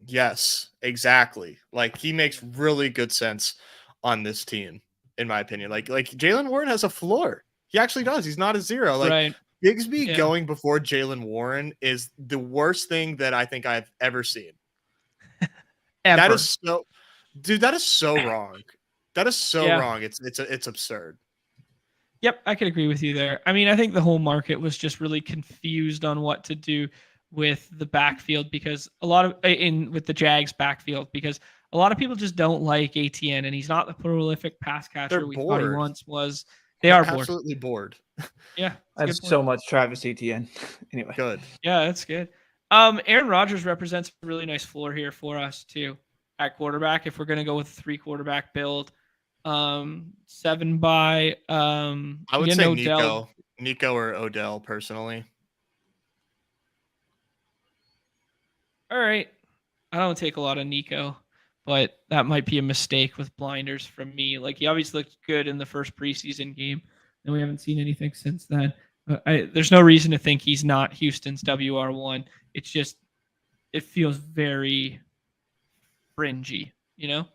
Yes, exactly. Like, he makes really good sense on this team, in my opinion. Like Jaylen Warren has a floor. He actually does. He's not a zero. Like, Right. Bigsby going before Jaylen Warren is the worst thing that I think I've ever seen. That is so, dude, that is so wrong. That is so wrong. It's absurd. Yep, I could agree with you there. I mean, I think the whole market was just really confused on what to do with the backfield, because a lot of with the Jags backfield, because a lot of people just don't like ATN, and he's not the prolific pass catcher we thought he once was. They're absolutely bored. Yeah, I have so much Travis Etienne. Anyway, good. Yeah, that's good. Aaron Rodgers represents a really nice floor here for us too at quarterback. If we're gonna go with a 3 quarterback build, 7 by I would say Odell. Nico or Odell personally. All right, I don't take a lot of Nico, but that might be a mistake with blinders from me. Like, he obviously looked good in the first preseason game, and we haven't seen anything since then. There's no reason to think he's not Houston's WR1. It's just, it feels very fringy, you know?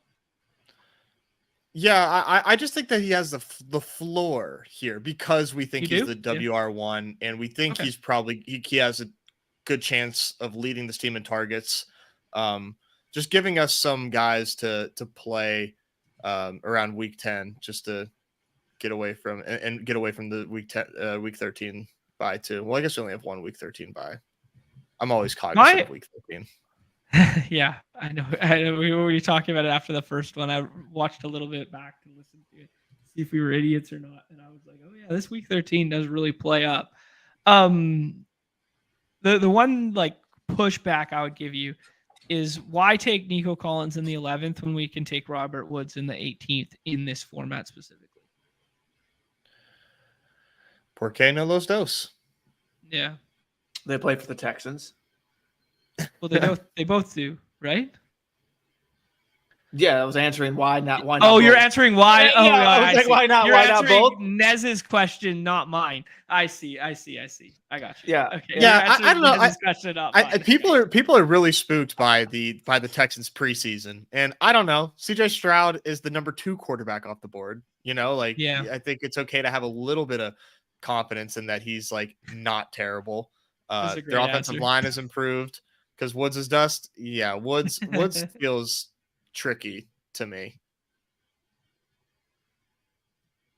Yeah, I just think that he has the floor here because we think he's the WR1, and we think he's probably he has a good chance of leading this team in targets. Just giving us some guys to play around week 10 just to get away from the week 13 bye too. Well, I guess we only have one week 13 bye. I'm always cognizant of week 13. Yeah, I know. We were talking about it after the first one. I watched a little bit back to listen to it, see if we were idiots or not. And I was like, oh yeah, this week 13 does really play up. The one like pushback I would give you is, why take Nico Collins in the 11th when we can take Robert Woods in the 18th in this format specifically? ¿Por qué no los dos? Yeah. They play for the Texans. Well, they both do, right? Yeah, I was answering why not. Why not? Oh, both? you're answering why. Oh, yeah, I was like, why not? You're why not both? Nez's question, not mine. I see. I got you. Yeah. Okay. Yeah. I don't know. Nez's question, not mine. People are really spooked by the Texans preseason, and I don't know. CJ Stroud is the number 2 quarterback off the board. You know, like, I think it's okay to have a little bit of confidence in that he's like not terrible. Their offensive line has improved because Woods is dust. Yeah, Woods feels tricky to me.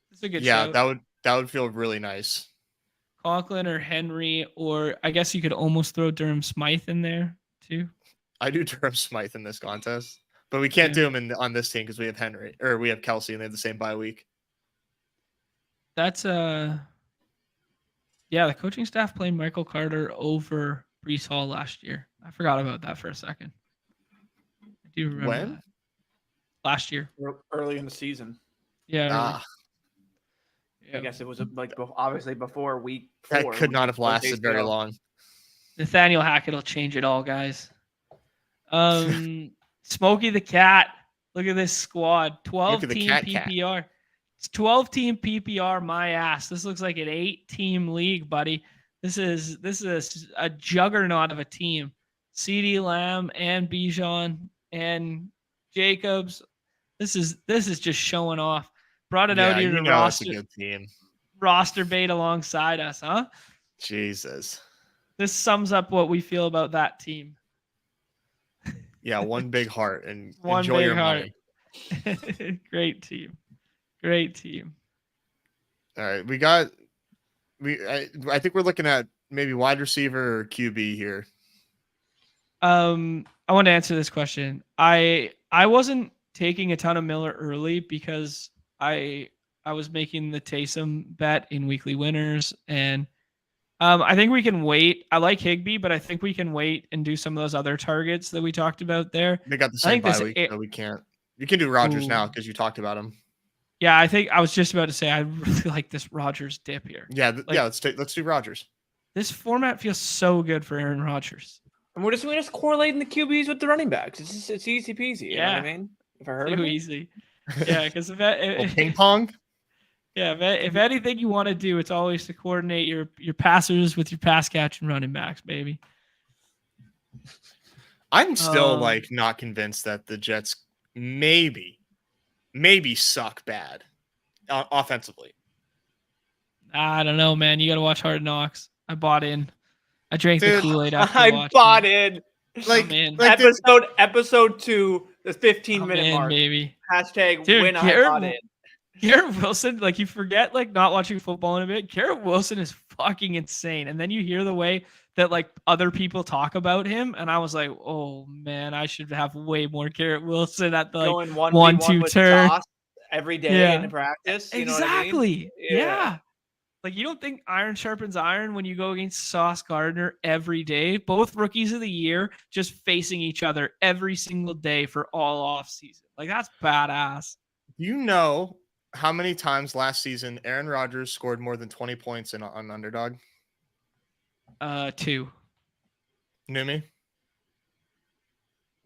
That's a good shout. that would feel really nice. Conklin or Henry, or I guess you could almost throw Durham Smythe in there too. I do Durham Smythe in this contest, but we can't do him on this team because we have Henry, or we have Kelsey, and they have the same bye week. That's yeah, the coaching staff played Michael Carter over Breece Hall last year. I forgot about that for a second. I do remember that. Last year. Early in the season. Yeah. I guess it was like obviously before week 4. That could not have lasted very long. Nathaniel Hackett will change it all, guys. Smokey the Cat. Look at this squad. 12-team PPR. It's 12-team PPR, my ass. This looks like an 8-team league, buddy. This is a juggernaut of a team. CeeDee Lamb and Bijan and Jacobs. This is just showing off. Brought it out here to roster. It's a good team. Roster bait alongside us, huh? Jesus. This sums up what we feel about that team. Yeah, one big heart and one enjoy big your heart. money. Great team. Great team. All right, I think we're looking at maybe wide receiver or QB here. I want to answer this question. I wasn't taking a ton of Miller early because I was making the Taysom bet in weekly winners, and I think we can wait. I like Higbee, but I think we can wait and do some of those other targets that we talked about there. They got the same bye week, so we can't. You can do Rodgers now because you talked about him. Yeah, I think I was just about to say I really like this Rodgers dip here. Yeah, let's do Rodgers. This format feels so good for Aaron Rodgers. And we're just correlating the QBs with the running backs. It's easy peasy. You know what I mean? If I heard Too of it. easy. Yeah, because if Ping pong. yeah, if anything you want to do, it's always to coordinate your passers with your pass catch and running backs, baby. I'm still like not convinced that the Jets maybe suck bad offensively. I don't know, man. You got to watch Hard Knocks. I bought in. I drank the Dude, Kool-Aid after I watching. bought in. Like, in. like episode 2, the 15-minute mark. Baby. Hashtag Dude, when I bought in. Garrett Wilson, like you forget like not watching football in a bit. Garrett Wilson is fucking insane. And then you hear the way that like other people talk about him. And I was like, oh man, I should have way more Garrett Wilson at the like, going 1-2 turn every day in practice. You exactly. Know what I mean? Yeah. Like you don't think iron sharpens iron when you go against Sauce Gardner every day, both rookies of the year, just facing each other every single day for all off season. Like that's badass. You know how many times last season Aaron Rodgers scored more than 20 points on Underdog? 2. Neumy?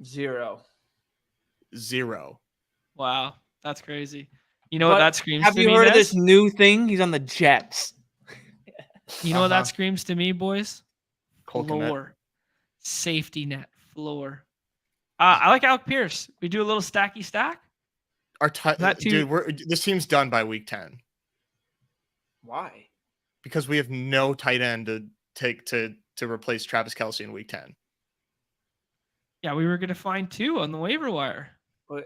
0. Wow, that's crazy. You know what that screams have to you me, heard of Nez? this new thing? He's on the Jets. You know what that screams to me, boys? Cole Floor. Safety net. Floor. I like Alec Pierce. We do a little stacky stack. Dude, this team's done by week 10. Why? Because we have no tight end to take to replace Travis Kelce in week 10. Yeah, we were gonna find 2 on the waiver wire. Wait.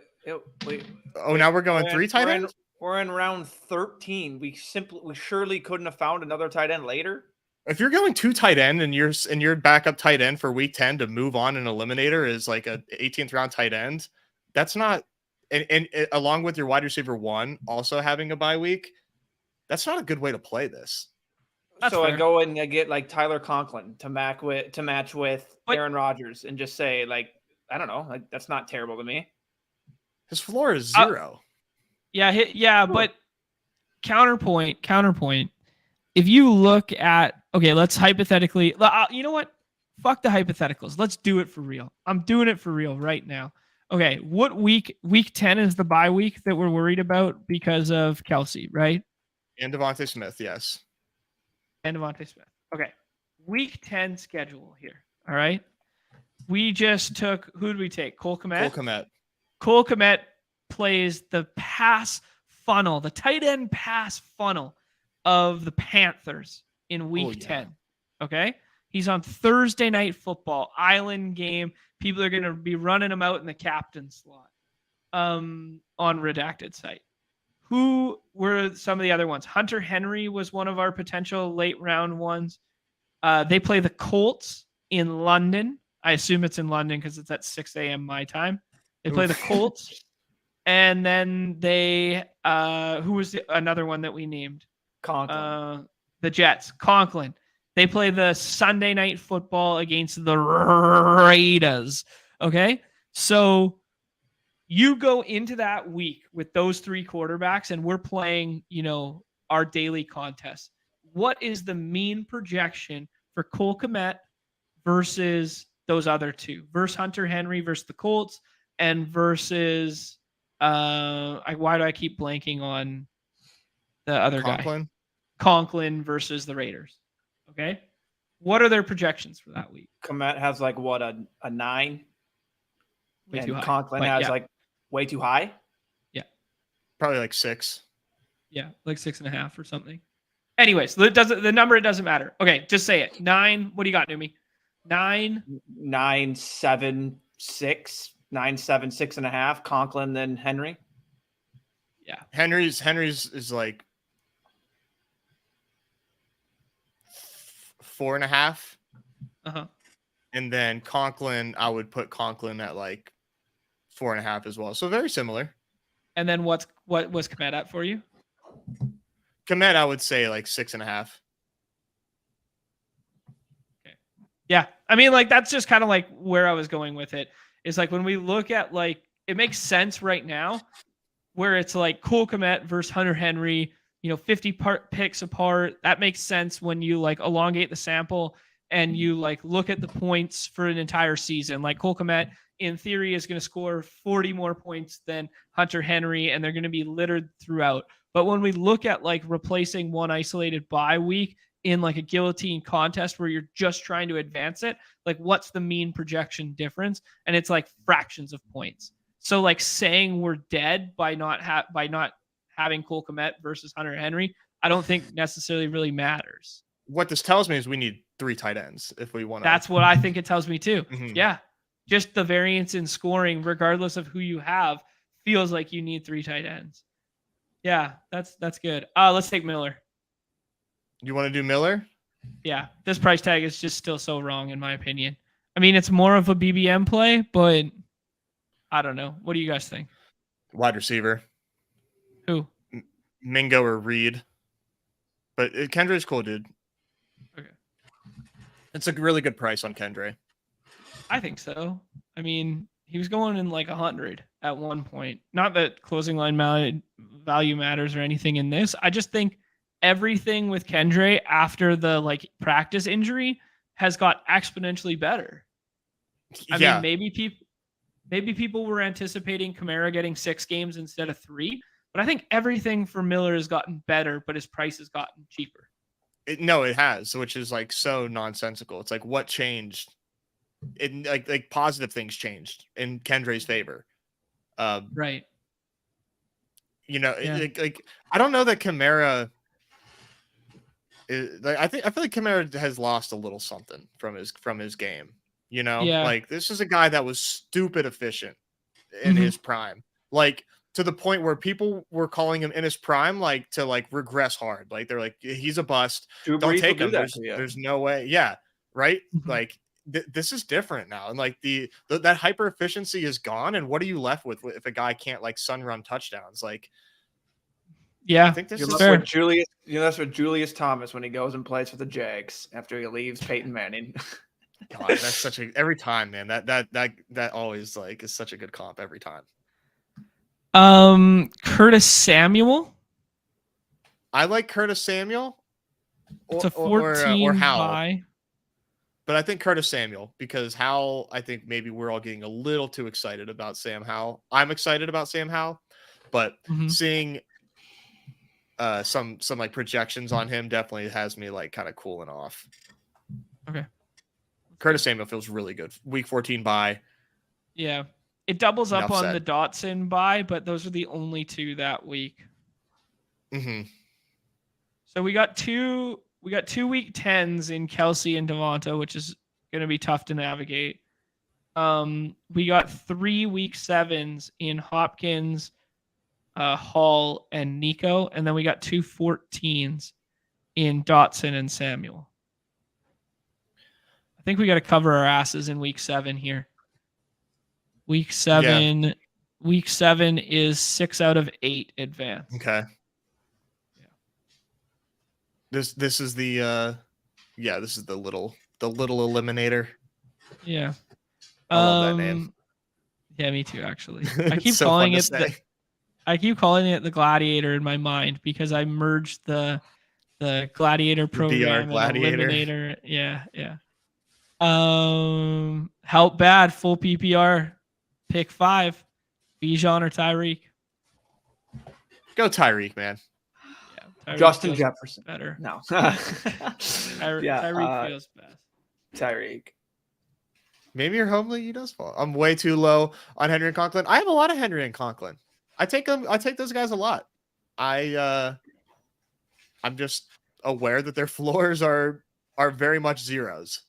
Now we're going 3 tight ends? We're in round 13. We surely couldn't have found another tight end later. If you're going 2 tight end and your backup tight end for week 10 to move on an eliminator is like a 18th round tight end, that's not and along with your wide receiver 1 also having a bye week, that's not a good way to play this. That's so fair. I go and I get like Tyler Conklin to match with Aaron Rodgers and just say like, I don't know, like that's not terrible to me. His floor is 0. But counterpoint. If you look at, okay, let's hypothetically, you know what? Fuck the hypotheticals. Let's do it for real. I'm doing it for real right now. Okay, what week 10 is the bye week that we're worried about because of Kelce, right? And Devontae Smith, yes. And Devontae Smith. Okay, week 10 schedule here, all right? We just took, who did we take? Cole Kmet? Cole Kmet plays the pass funnel, the tight end pass funnel of the Panthers in week 10. Okay. He's on Thursday Night Football, island game. People are going to be running him out in the captain slot on redacted site. Who were some of the other ones? Hunter Henry was one of our potential late round ones. They play the Colts in London. I assume it's in London because it's at 6 a.m. my time. They play the Colts. And then they, who was another one that we named? Conklin. The Jets. Conklin. They play the Sunday Night Football against the Raiders. Okay? So you go into that week with those 3 quarterbacks and we're playing, our daily contest. What is the mean projection for Cole Kmet versus those other 2? Versus Hunter Henry versus the Colts and versus why do I keep blanking on the other guy? Conklin versus the Raiders. Okay. What are their projections for that week? Kmet has like what, a 9? Way too high. Conklin has like way too high? Yeah. Probably like 6. Yeah, like 6.5 or something. Anyways, the number, it doesn't matter. Okay, just say it. 9. What do you got, Neumy? 9. 9, 7, 6. 9, 7, 6.5. Conklin, then Henry. Yeah. Henry's is like 4.5. And then Conklin, I would put Conklin at like 4.5 as well. So very similar. And then what was Kmet at for you? Kmet, I would say like 6.5. Okay. Yeah. I mean, like, that's just kind of like where I was going with it. Is like when we look at like, it makes sense right now where it's like Cole Kmet versus Hunter Henry, 50 picks apart. That makes sense when you like elongate the sample and you like look at the points for an entire season, like Cole Kmet in theory is going to score 40 more points than Hunter Henry, and they're going to be littered throughout. But when we look at like replacing one isolated bye week in like a guillotine contest where you're just trying to advance it, like what's the mean projection difference? And it's like fractions of points. So like saying we're dead by not having Cole Kmet versus Hunter Henry, I don't think necessarily really matters. What this tells me is we need 3 tight ends if we want to. That's what I think it tells me too. Mhm. Yeah. Just the variance in scoring, regardless of who you have, feels like you need 3 tight ends. Yeah, that's good. Let's take Miller. You want to do Miller? Yeah, this price tag is just still so wrong in my opinion. I mean, it's more of a BBM play, but I don't know. What do you guys think? Wide receiver. Who? Mingo or Reed. But Kendre's cool, dude. Okay. It's a really good price on Kendre. I think so. I mean, he was going in like 100 at one point. Not that closing line value matters or anything in this. I just think everything with Kendre after the like practice injury has got exponentially better. I mean, maybe people were anticipating Kamara getting 6 games instead of 3, but I think everything for Miller has gotten better, but his price has gotten cheaper. No, it has, which is like so nonsensical. It's like what changed? It like positive things changed in Kendre's favor. Right. You know, like I don't know that Kamara is, like, I feel like Kamara has lost a little something from his game. You know, like this is a guy that was stupid efficient in his prime, like to the point where people were calling him in his prime, like to like regress hard. Like they're like, he's a bust. Don't take him. There's no way. Yeah. Right. Like this is different now. And like that hyper efficiency is gone. And what are you left with if a guy can't like sun run touchdowns? Like, yeah, I think this is fair. That's with Julius Thomas when he goes and plays for the Jags after he leaves Peyton Manning. God, that's such a every time, man. That always like is such a good comp every time. Curtis Samuel. I like Curtis Samuel. It's a 14 or Howell. buy. But I think Curtis Samuel, because Howell, I think maybe we're all getting a little too excited about Sam Howell. I'm excited about Sam Howell, but seeing some like projections on him definitely has me like kind of cooling off. Okay. Curtis Samuel feels really good. Week 14 buy. Yeah. It doubles up on the Dotson buy, but those are the only 2 that week. So we got two week 10s in Kelsey and Devonta, which is going to be tough to navigate. We got 3 week 7s in Hopkins, Hall, and Nico, and then we got 2 14s in Dotson and Samuel. I think we got to cover our asses in week 7 here. Week 7 is 6 out of 8 advance. Okay. This is the this is the little eliminator. Yeah. I love that name. Yeah, me too, actually. I keep calling it the Gladiator in my mind because I merged the Gladiator program and Eliminator. Yeah. Help bad full PPR pick 5. Bijan or Tyreek? Go Tyreek, man. Justin Jefferson. Better. No. Tyreek feels best. Tyreek. Maybe your home league does fall. I'm way too low on Henry and Conklin. I have a lot of Henry and Conklin. I take those guys a lot. I'm just aware that their floors are very much zeros.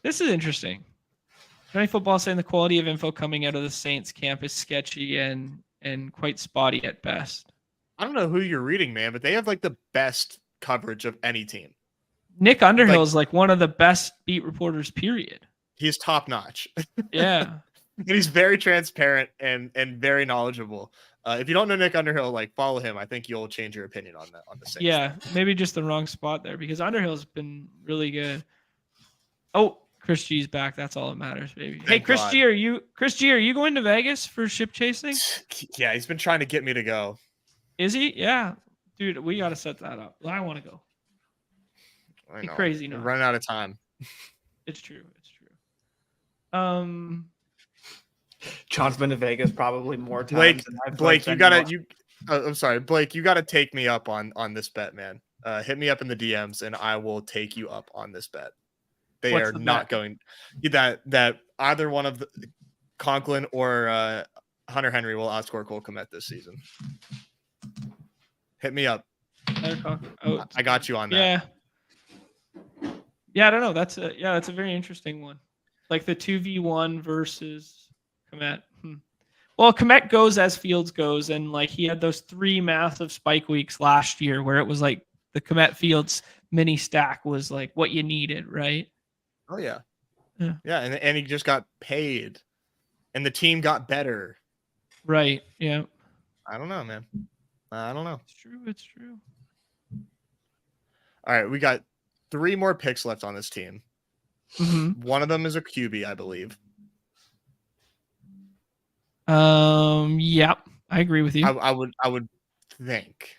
This is interesting. Johnny Football saying the quality of info coming out of the Saints camp is sketchy and quite spotty at best. I don't know who you're reading, man, but they have like the best coverage of any team. Nick Underhill is like one of the best beat reporters, period. He's top notch. Yeah. And he's very transparent and very knowledgeable. If you don't know Nick Underhill, like follow him. I think you'll change your opinion on the Saints. Yeah, maybe just the wrong spot there because Underhill's been really good. Oh, Chris G's back. That's all that matters, baby. Hey, Chris G, are you going to Vegas for ship chasing? Yeah, he's been trying to get me to go. Is he? Yeah. Dude, we got to set that up. I want to go. I know. Crazy We're not. running out of time. It's true. John's been to Vegas probably more times Blake, than I've Blake, spent you gotta in you. I'm sorry, Blake. You gotta take me up on this bet, man. Hit me up in the DMs, and I will take you up on this bet. They What's are the not bet? going that either one of the Conklin or Hunter Henry will outscore Cole Kmet this season. Hit me up. Oh, I got you on that. Yeah, I don't know. That's a very interesting one. Like the 2v1 versus Komet. Well, Komet goes as Fields goes, and like he had those 3 massive spike weeks last year where it was like the Komet Fields mini stack was like what you needed, right? Oh yeah. Yeah. And he just got paid, and the team got better. Right. Yeah. I don't know, man. I don't know. It's true. All right, we got 3 more picks left on this team. Mm-hmm. One of them is a QB, I believe. Yeah, I agree with you. I would think.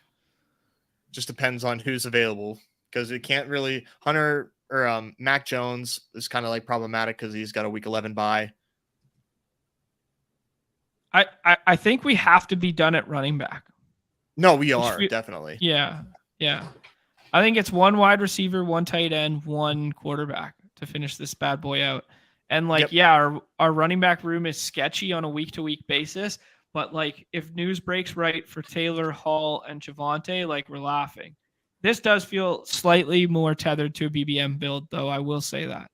Just depends on who's available, because it can't really Hunter or Mac Jones is kind of like problematic because he's got a week 11 bye. I think we have to be done at running back. No, we are definitely. Yeah. I think it's 1 wide receiver, 1 tight end, 1 quarterback to finish this bad boy out. And like, our running back room is sketchy on a week-to-week basis. But like, if news breaks right for Taylor, Hall, and Javonte, like we're laughing. This does feel slightly more tethered to a BBM build, though. I will say that.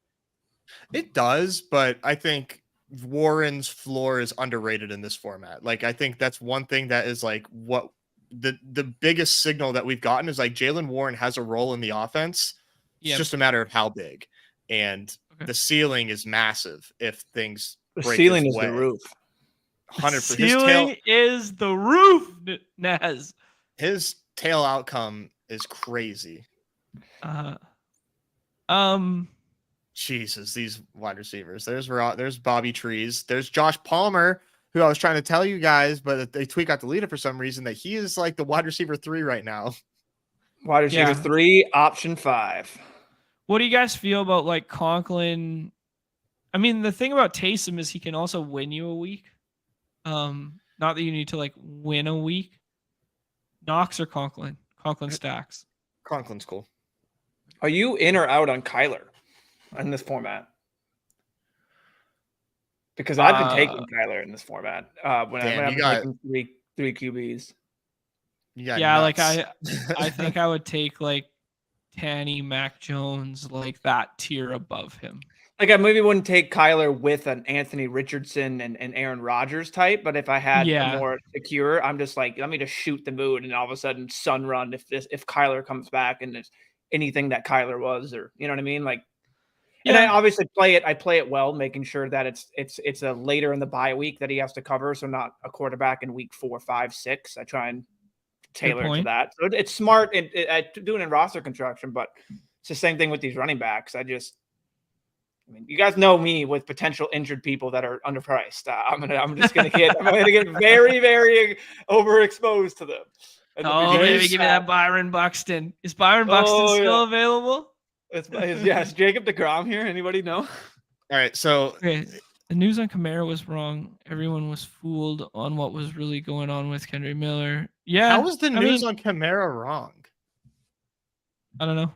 It does, but I think Warren's floor is underrated in this format. Like, I think that's one thing that is like what the biggest signal that we've gotten is like Jaylen Warren has a role in the offense. It's just a matter of how big. And the ceiling is massive if things break ceiling his is way. the roof. 100%. Ceiling is the roof, Nez. His tail outcome is crazy. Jesus, these wide receivers. There's Bobby Trees. There's Josh Palmer, who I was trying to tell you guys, but they tweet got deleted for some reason, that he is like the wide receiver 3 right now. Wide receiver 3, option 5. What do you guys feel about like Conklin? I mean, the thing about Taysom is he can also win you a week. Not that you need to like win a week. Knox or Conklin? Conklin stacks. Conklin's cool. Are you in or out on Kyler in this format? Because I've been taking Kyler in this format when I'm taking three QBs. Yeah, nuts. Like I think I would take like Tanny, Mac Jones, like that tier above him. Like I maybe wouldn't take Kyler with an Anthony Richardson and Aaron Rodgers type, but if I had a more secure, I'm just like, let me just shoot the mood, and all of a sudden sun run if Kyler comes back and there's anything that Kyler was, or you know what I mean, like. And I obviously play it well, making sure that it's a later in the bye week that he has to cover, so not a quarterback in week 4, 5, 6. I try and tailor it to that. So it's smart doing in roster construction, but it's the same thing with these running backs. I mean, you guys know me with potential injured people that are underpriced. I'm just gonna get very, very overexposed to them. Oh, baby, give me that Byron Buxton. Is Byron Buxton still available? Is Jacob DeGrom here? Anybody know? All right, so the news on Kamara was wrong. Everyone was fooled on what was really going on with Kendry Miller. Yeah. How was the news on Kamara wrong? I don't know.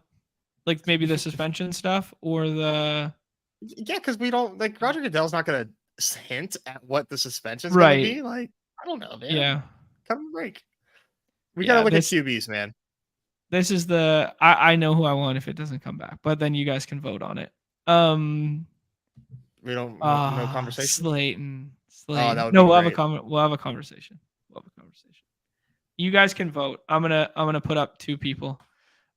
Like maybe the suspension stuff or the. Yeah, because we don't like Roger Goodell's not going to hint at what the suspension's going to be. Like, I don't know, man. Yeah. Come and break. We got to look at QBs, man. This is I know who I want if it doesn't come back, but then you guys can vote on it. We don't no conversation. Slayton. Oh, that would no, be we'll great. have a conversation. You guys can vote. I'm gonna put up 2 people.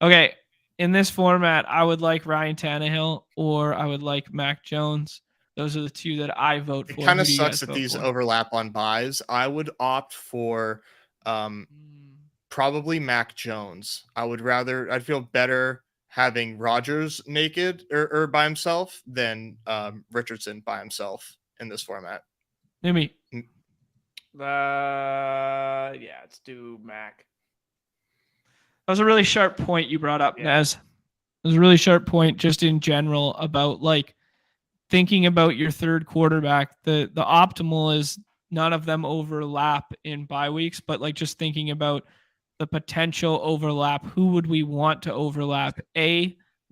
Okay. In this format, I would like Ryan Tannehill or I would like Mac Jones. Those are the 2 that I vote for. It kind of sucks that these overlap on buys. I would opt for probably Mac Jones. I'd feel better having Rodgers naked or by himself than Richardson by himself in this format. Neumy. Let's do Mac. That was a really sharp point you brought up, Nez. It was a really sharp point just in general about like thinking about your third quarterback. The optimal is none of them overlap in bye weeks, but like just thinking about the potential overlap. Who would we want to overlap?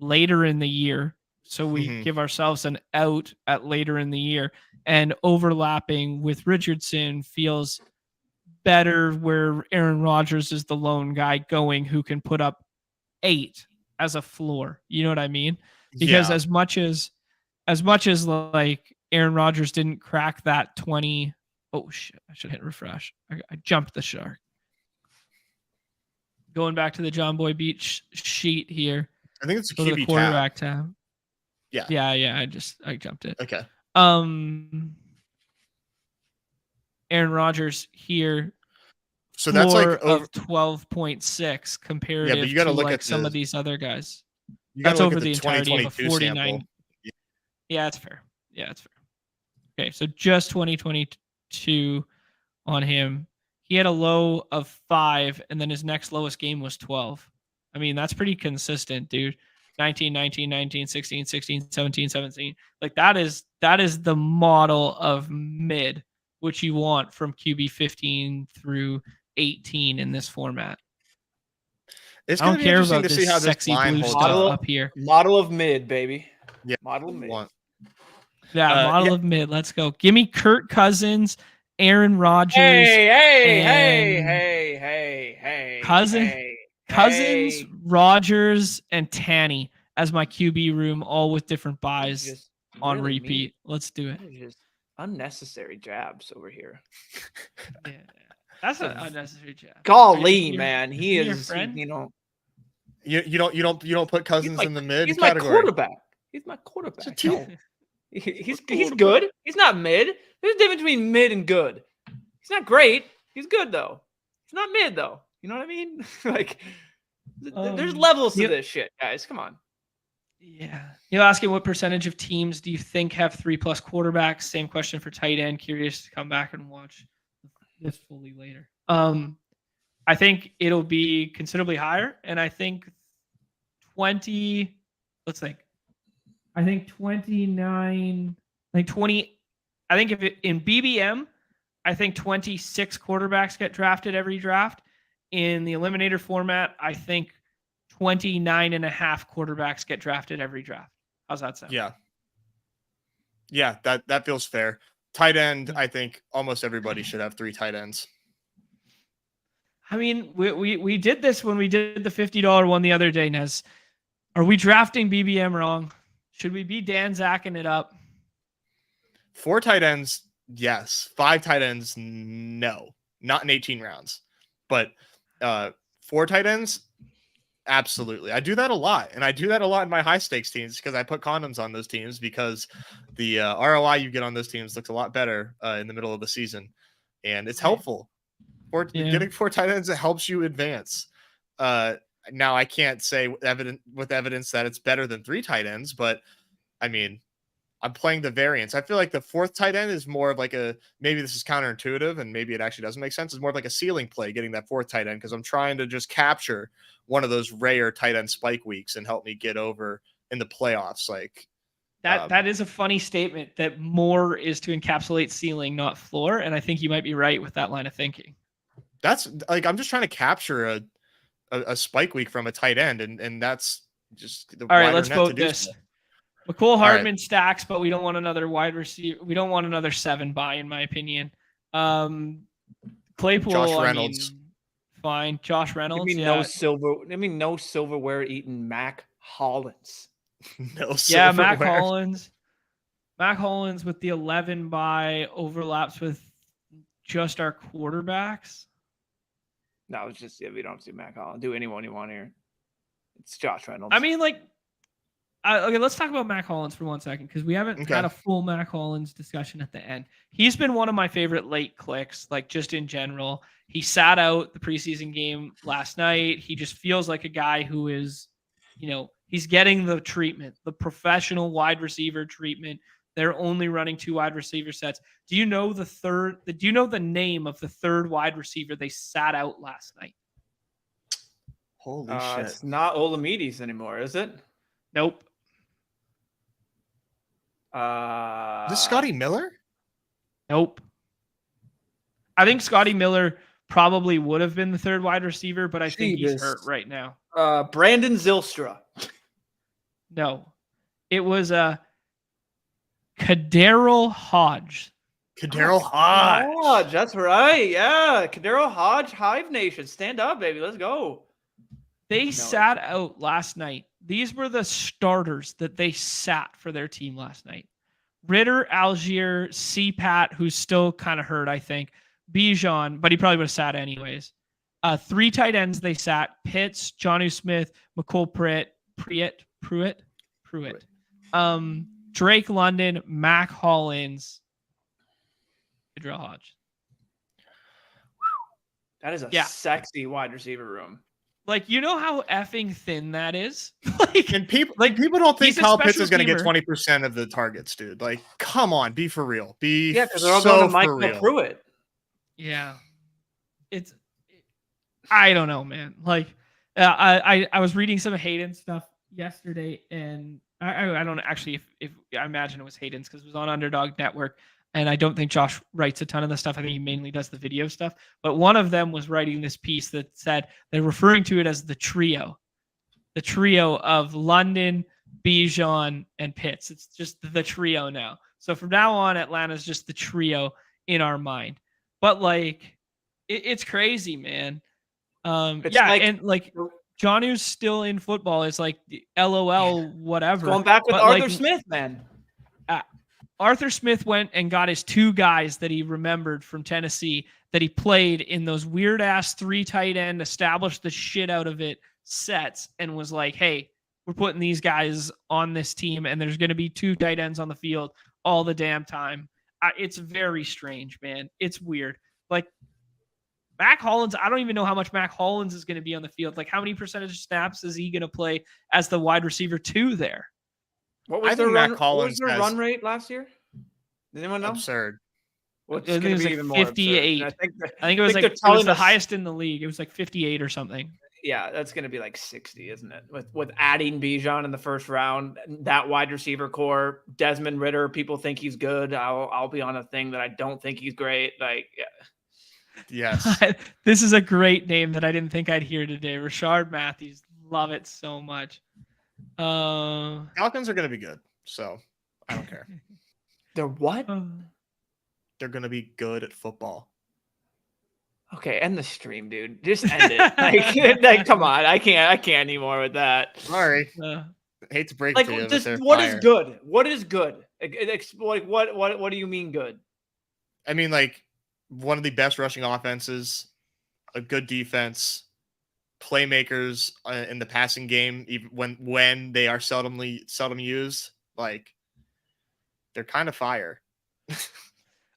Later in the year, so we give ourselves an out at later in the year, and overlapping with Richardson feels better where Aaron Rodgers is the lone guy going who can put up 8 as a floor. You know what I mean? Because as much as like Aaron Rodgers didn't crack that 20. Oh shit, I should hit refresh. I jumped the shark. Going back to the John Boy Beach sheet here. I think it's a Go to the QB quarterback tab. Yeah. Yeah. I jumped it. Okay. Aaron Rodgers here. So that's like of 12.6 comparative but you gotta to look like at some of these other guys. You That's gotta look over at the entirety of a 49. sample. Yeah, that's fair. Okay, so just 2022 on him. He had a low of 5, and then his next lowest game was 12. I mean, that's pretty consistent, dude. 19, 19, 19, 16, 16, 17, 17. Like that is the model of mid, which you want from QB 15 through 18 in this format. It's I don't gonna be care interesting about to this see how this sexy line blue holds stuff up. up here. Model of mid, baby. Yeah, Model of mid. Model of mid. Let's go. Give me Kirk Cousins, Aaron Rodgers. Hey. Cousins, Rodgers, and Tanny as my QB room, all with different buys on really repeat. mean. Let's do it. Just unnecessary jabs over here. Yeah, that's an unnecessary jab. Golly, man, he is. Your friend? You know, you don't put Cousins in the mid he's category. My quarterback. He's my quarterback. He's good. He's not mid. There's a difference between mid and good. He's not great. He's good though. He's not mid though. You know what I mean? Like, there's levels to this shit, guys. Come on. Yeah. You're asking what percentage of teams do you think have 3+ quarterbacks? Same question for tight end. Curious to come back and watch this fully later. I think it'll be considerably higher, and I think 20. Let's think. I think 29. Like 20. I think if it in BBM, I think 26 quarterbacks get drafted every draft. In the Eliminator format, I think 29.5 quarterbacks get drafted every draft. How's that sound? Yeah, that feels fair. Tight end, I think almost everybody should have 3 tight ends. I mean, we did this when we did the $50 one the other day, Nez. Are we drafting BBM wrong? Should we be Dan Zacking it up? 4 tight ends, yes. 5 tight ends, no. Not in 18 rounds. But 4 tight ends, absolutely. I do that a lot. And I do that a lot in my high stakes teams because I put condoms on those teams because the ROI you get on those teams looks a lot better in the middle of the season. And it's helpful. Getting 4 tight ends, it helps you advance. Now I can't say with evidence that it's better than 3 tight ends, but I mean, I'm playing the variance. I feel like the 4th tight end is more of like maybe this is counterintuitive and maybe it actually doesn't make sense. It's more of like a ceiling play getting that 4th tight end because I'm trying to just capture one of those rare tight end spike weeks and help me get over in the playoffs. Like that is a funny statement that more is to encapsulate ceiling, not floor. And I think you might be right with that line of thinking. That's like, I'm just trying to capture a spike week from a tight end. And that's just the all right, let's vote this. So. McCole Hardman stacks, but we don't want another wide receiver. We don't want another 7 buy, in my opinion. Claypool, Josh Reynolds, fine. Josh Reynolds, no silverware eating Mac Hollins. No silverware. Mac Hollins. Mac Hollins with the 11 buy overlaps with just our quarterbacks. No, it's just we don't see Mac Hollins. Do anyone you want here. It's Josh Reynolds. I mean, like. Okay, let's talk about Mac Hollins for 1 second because we haven't had a full Mac Hollins discussion at the end. He's been one of my favorite late clicks, like just in general. He sat out the preseason game last night. He just feels like a guy who is, he's getting the treatment, the professional wide receiver treatment. They're only running 2 wide receiver sets. Do you know the name of the 3rd wide receiver they sat out last night? Holy shit. It's not Olamides anymore, is it? Nope. Is this Scotty Miller? Nope. I think Scotty Miller probably would have been the third wide receiver, but I think he's hurt right now. Brandon Zylstra. No. It was Kadarrell Hodge. Kadarrell Hodge. That's right. Yeah. Kadarrell Hodge, Hive Nation. Stand up, baby. Let's go. They sat out last night. These were the starters that they sat for their team last night. Ritter, Algier, CPAT, who's still kind of hurt, I think. Bijan, but he probably would have sat anyways. 3 tight ends they sat. Pitts, Jonnu Smith, McCole Pruitt. Drake London, Mac Hollins, Kadarrell Hodge. That is a sexy wide receiver room. Like, you know how effing thin that is? Like, and people don't think Kyle Pitts is going to get 20% of the targets, dude. Like, come on, be for real. Because they're all going to Michael Pruitt. Yeah. I don't know, man. Like, I was reading some of Hayden's stuff yesterday, and I don't actually, if I imagine it was Hayden's because it was on Underdog Network. And I don't think Josh writes a ton of the stuff. I think he mainly does the video stuff. But one of them was writing this piece that said they're referring to it as the trio of London, Bijan, and Pitts. It's just the trio now. So from now on, Atlanta's just the trio in our mind. But like, it's crazy, man. And like Jonnu's still in football. It's like LOL, whatever. Going back with Arthur Smith, man. Arthur Smith went and got his 2 guys that he remembered from Tennessee that he played in those weird ass 3 tight end, established the shit out of it sets, and was like, hey, we're putting these guys on this team, and there's going to be 2 tight ends on the field all the damn time. It's very strange, man. It's weird. Like, Mac Hollins, I don't even know how much Mac Hollins is going to be on the field. Like, how many percentage snaps is he going to play as the wide receiver 2 there? What was their run rate last year? Does anyone know? Absurd. What's it was like even 58. I think it was the highest in the league. It was like 58 or something. Yeah, that's going to be like 60, isn't it? With adding Bijan in the first round, that wide receiver core, Desmond Ritter, people think he's good. I'll be on a thing that I don't think he's great. Like, yeah. Yes. This is a great name that I didn't think I'd hear today. Rashard Matthews. Love it so much. Falcons are going to be good, so I don't care. They're what? They're going to be good at football. Okay, end the stream, dude. Just end it. Like, come on. I can't anymore with that. Sorry. I hate to break it to you. Just what is good? What is good? Like, what do you mean good? I mean, like, one of the best rushing offenses, a good defense, playmakers in the passing game, even when they are seldom used. Like, they're kind of fire.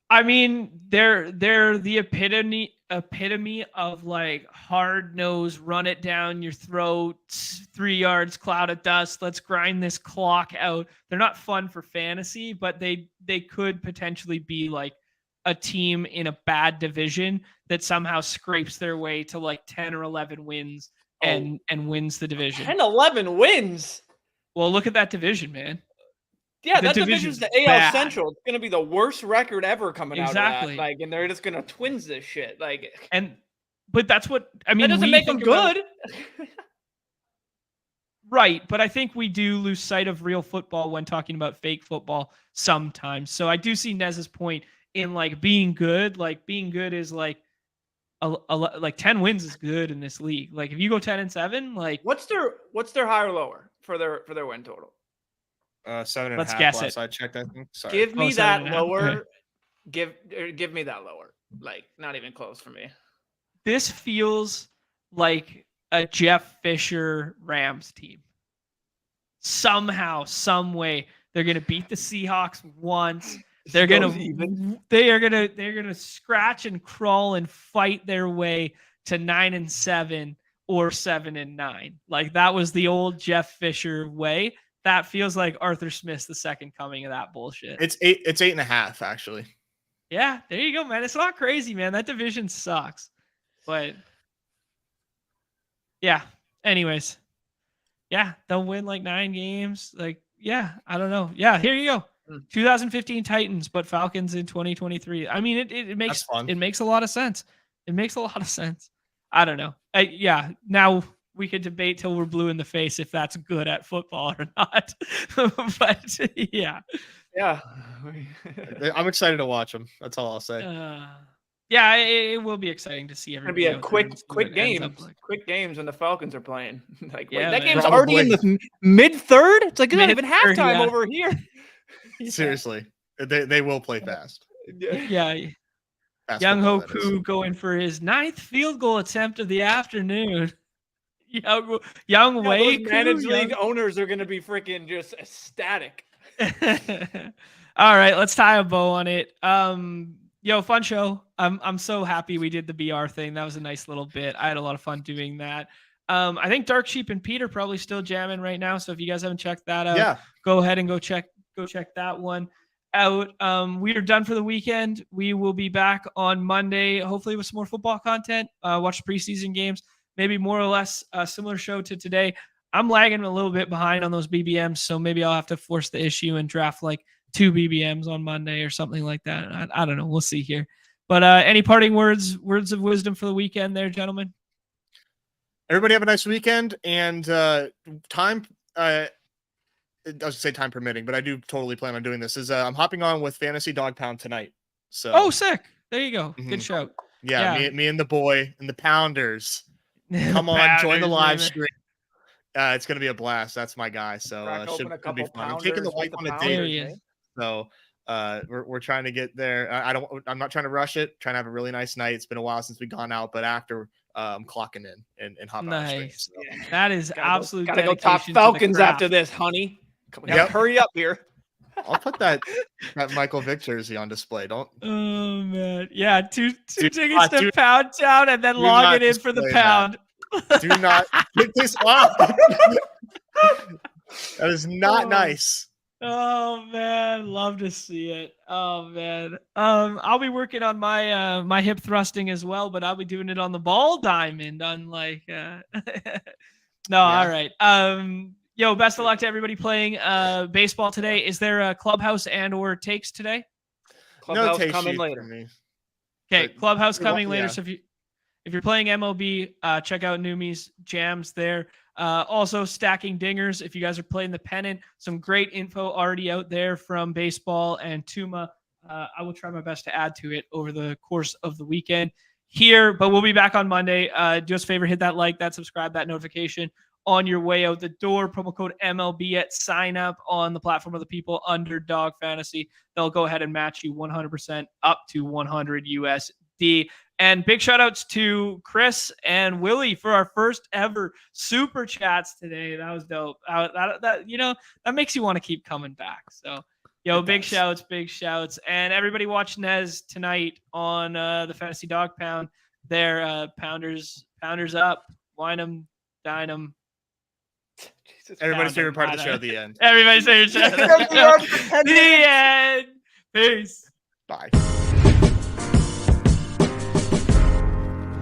I mean, they're the epitome of like hard nose, run it down your throat, 3 yards, cloud of dust. Let's grind this clock out. They're not fun for fantasy, but they could potentially be like a team in a bad division that somehow scrapes their way to like 10 or 11 wins and wins the division. 10, 11 wins. Well, look at that division, man. Yeah, that division's the AL Central. It's going to be the worst record ever coming out of that. Like, and they're just going to twins this shit. Like, but that's what I mean. That doesn't make them good. Right, but I think we do lose sight of real football when talking about fake football sometimes. So I do see Nez's point in like being good. Like, being good is like like 10 wins is good in this league. Like, if you go 10-7, like what's their high or lower for their win total? 7.5. Let's guess last it. I checked, I think. Sorry. Give me that lower. Okay. Give me that lower. Like, not even close for me. This feels like a Jeff Fisher Rams team. Somehow, some way, they're gonna beat the Seahawks once. They're gonna scratch and crawl and fight their way to 9-7 or 7-9. Like, that was the old Jeff Fisher way. That feels like Arthur Smith's the second coming of that bullshit. It's 8.5 actually. Yeah, there you go, man. It's not crazy, man. That division sucks. But yeah. Anyways. yeah, they'll win like 9 games. Like, yeah, I don't know. Yeah, here you go. Mm. 2015 Titans, but Falcons in 2023. I mean, it makes a lot of sense. It makes a lot of sense. I don't know. Yeah, now we could debate till we're blue in the face if that's good at football or not. But yeah. Yeah. I'm excited to watch them. That's all I'll say. Yeah, it will be exciting to see everybody. It's gonna be a quick game. Quick games when the Falcons are playing. Like, Yeah, wait, that man. game's already in the mid-third? It's like, it's not even Mid-third, halftime yeah. over here. Seriously, they will play fast. Yeah. Fast Young football, that is. Hoku going for his 9th field goal attempt of the afternoon. Young Wei. Managed league owners are going to be freaking just ecstatic. All right, let's tie a bow on it. Yo, fun show. I'm so happy we did the BR thing. That was a nice little bit. I had a lot of fun doing that. I think Dark Sheep and Pete are probably still jamming right now. So if you guys haven't checked that out, go ahead and go check that one out. We are done for the weekend. We will be back on Monday, hopefully with some more football content. Watch the preseason games, maybe more or less a similar show to today. I'm lagging a little bit behind on those BBMs, so maybe I'll have to force the issue and draft like 2 BBMs on Monday or something like that. I don't know. We'll see here. But any parting words of wisdom for the weekend there, gentlemen? Everybody have a nice weekend, and time. I was gonna say time permitting, but I do totally plan on doing this. I'm hopping on with Fantasy Dog Pound tonight. So sick. There you go. Good shout. Yeah. Me and the boy and the Pounders. Come on, join the live stream. It's gonna be a blast. That's my guy. So should be fun. I'm taking the wife on a date. So we're trying to get there. I'm not trying to rush it. Trying to have a really nice night. It's been a while since we've gone out, but after I'm clocking in and hopping on stream. So. That is absolute. Gotta go talk Falcons after this, honey. Hurry up here. I'll put that Michael Vick jersey on display. Don't. Oh man, yeah. Two tickets to Pound Town and then log it in for the Pound. Do not get this off. That is not nice. Oh man, love to see it. Oh man, I'll be working on my my hip thrusting as well, but I'll be doing it on the ball diamond. Unlike, no, all right. Yo, best of luck to everybody playing baseball today. Is there a clubhouse and/or takes today? Clubhouse coming later. Okay, clubhouse coming later. So if you're playing MLB, check out Neumy2's jams there. Also stacking dingers. If you guys are playing the pennant, some great info already out there from baseball and Tuma. I will try my best to add to it over the course of the weekend here, but we'll be back on Monday. Do us a favor, hit that like, that subscribe, that notification on your way out the door. Promo code MLB at sign up on the platform of the people, Underdog Fantasy. They'll go ahead and match you 100% up to 100 USD. And big shout outs to Chris and Willie for our first ever super chats today. That was dope. That makes you want to keep coming back. So, big shouts. And everybody watch Nez tonight on the Fantasy Dog Pound. There, Pounders up, wine them, dine them. Everybody's favorite part of the show, the end. Everybody's favorite show. The end. Peace. Bye.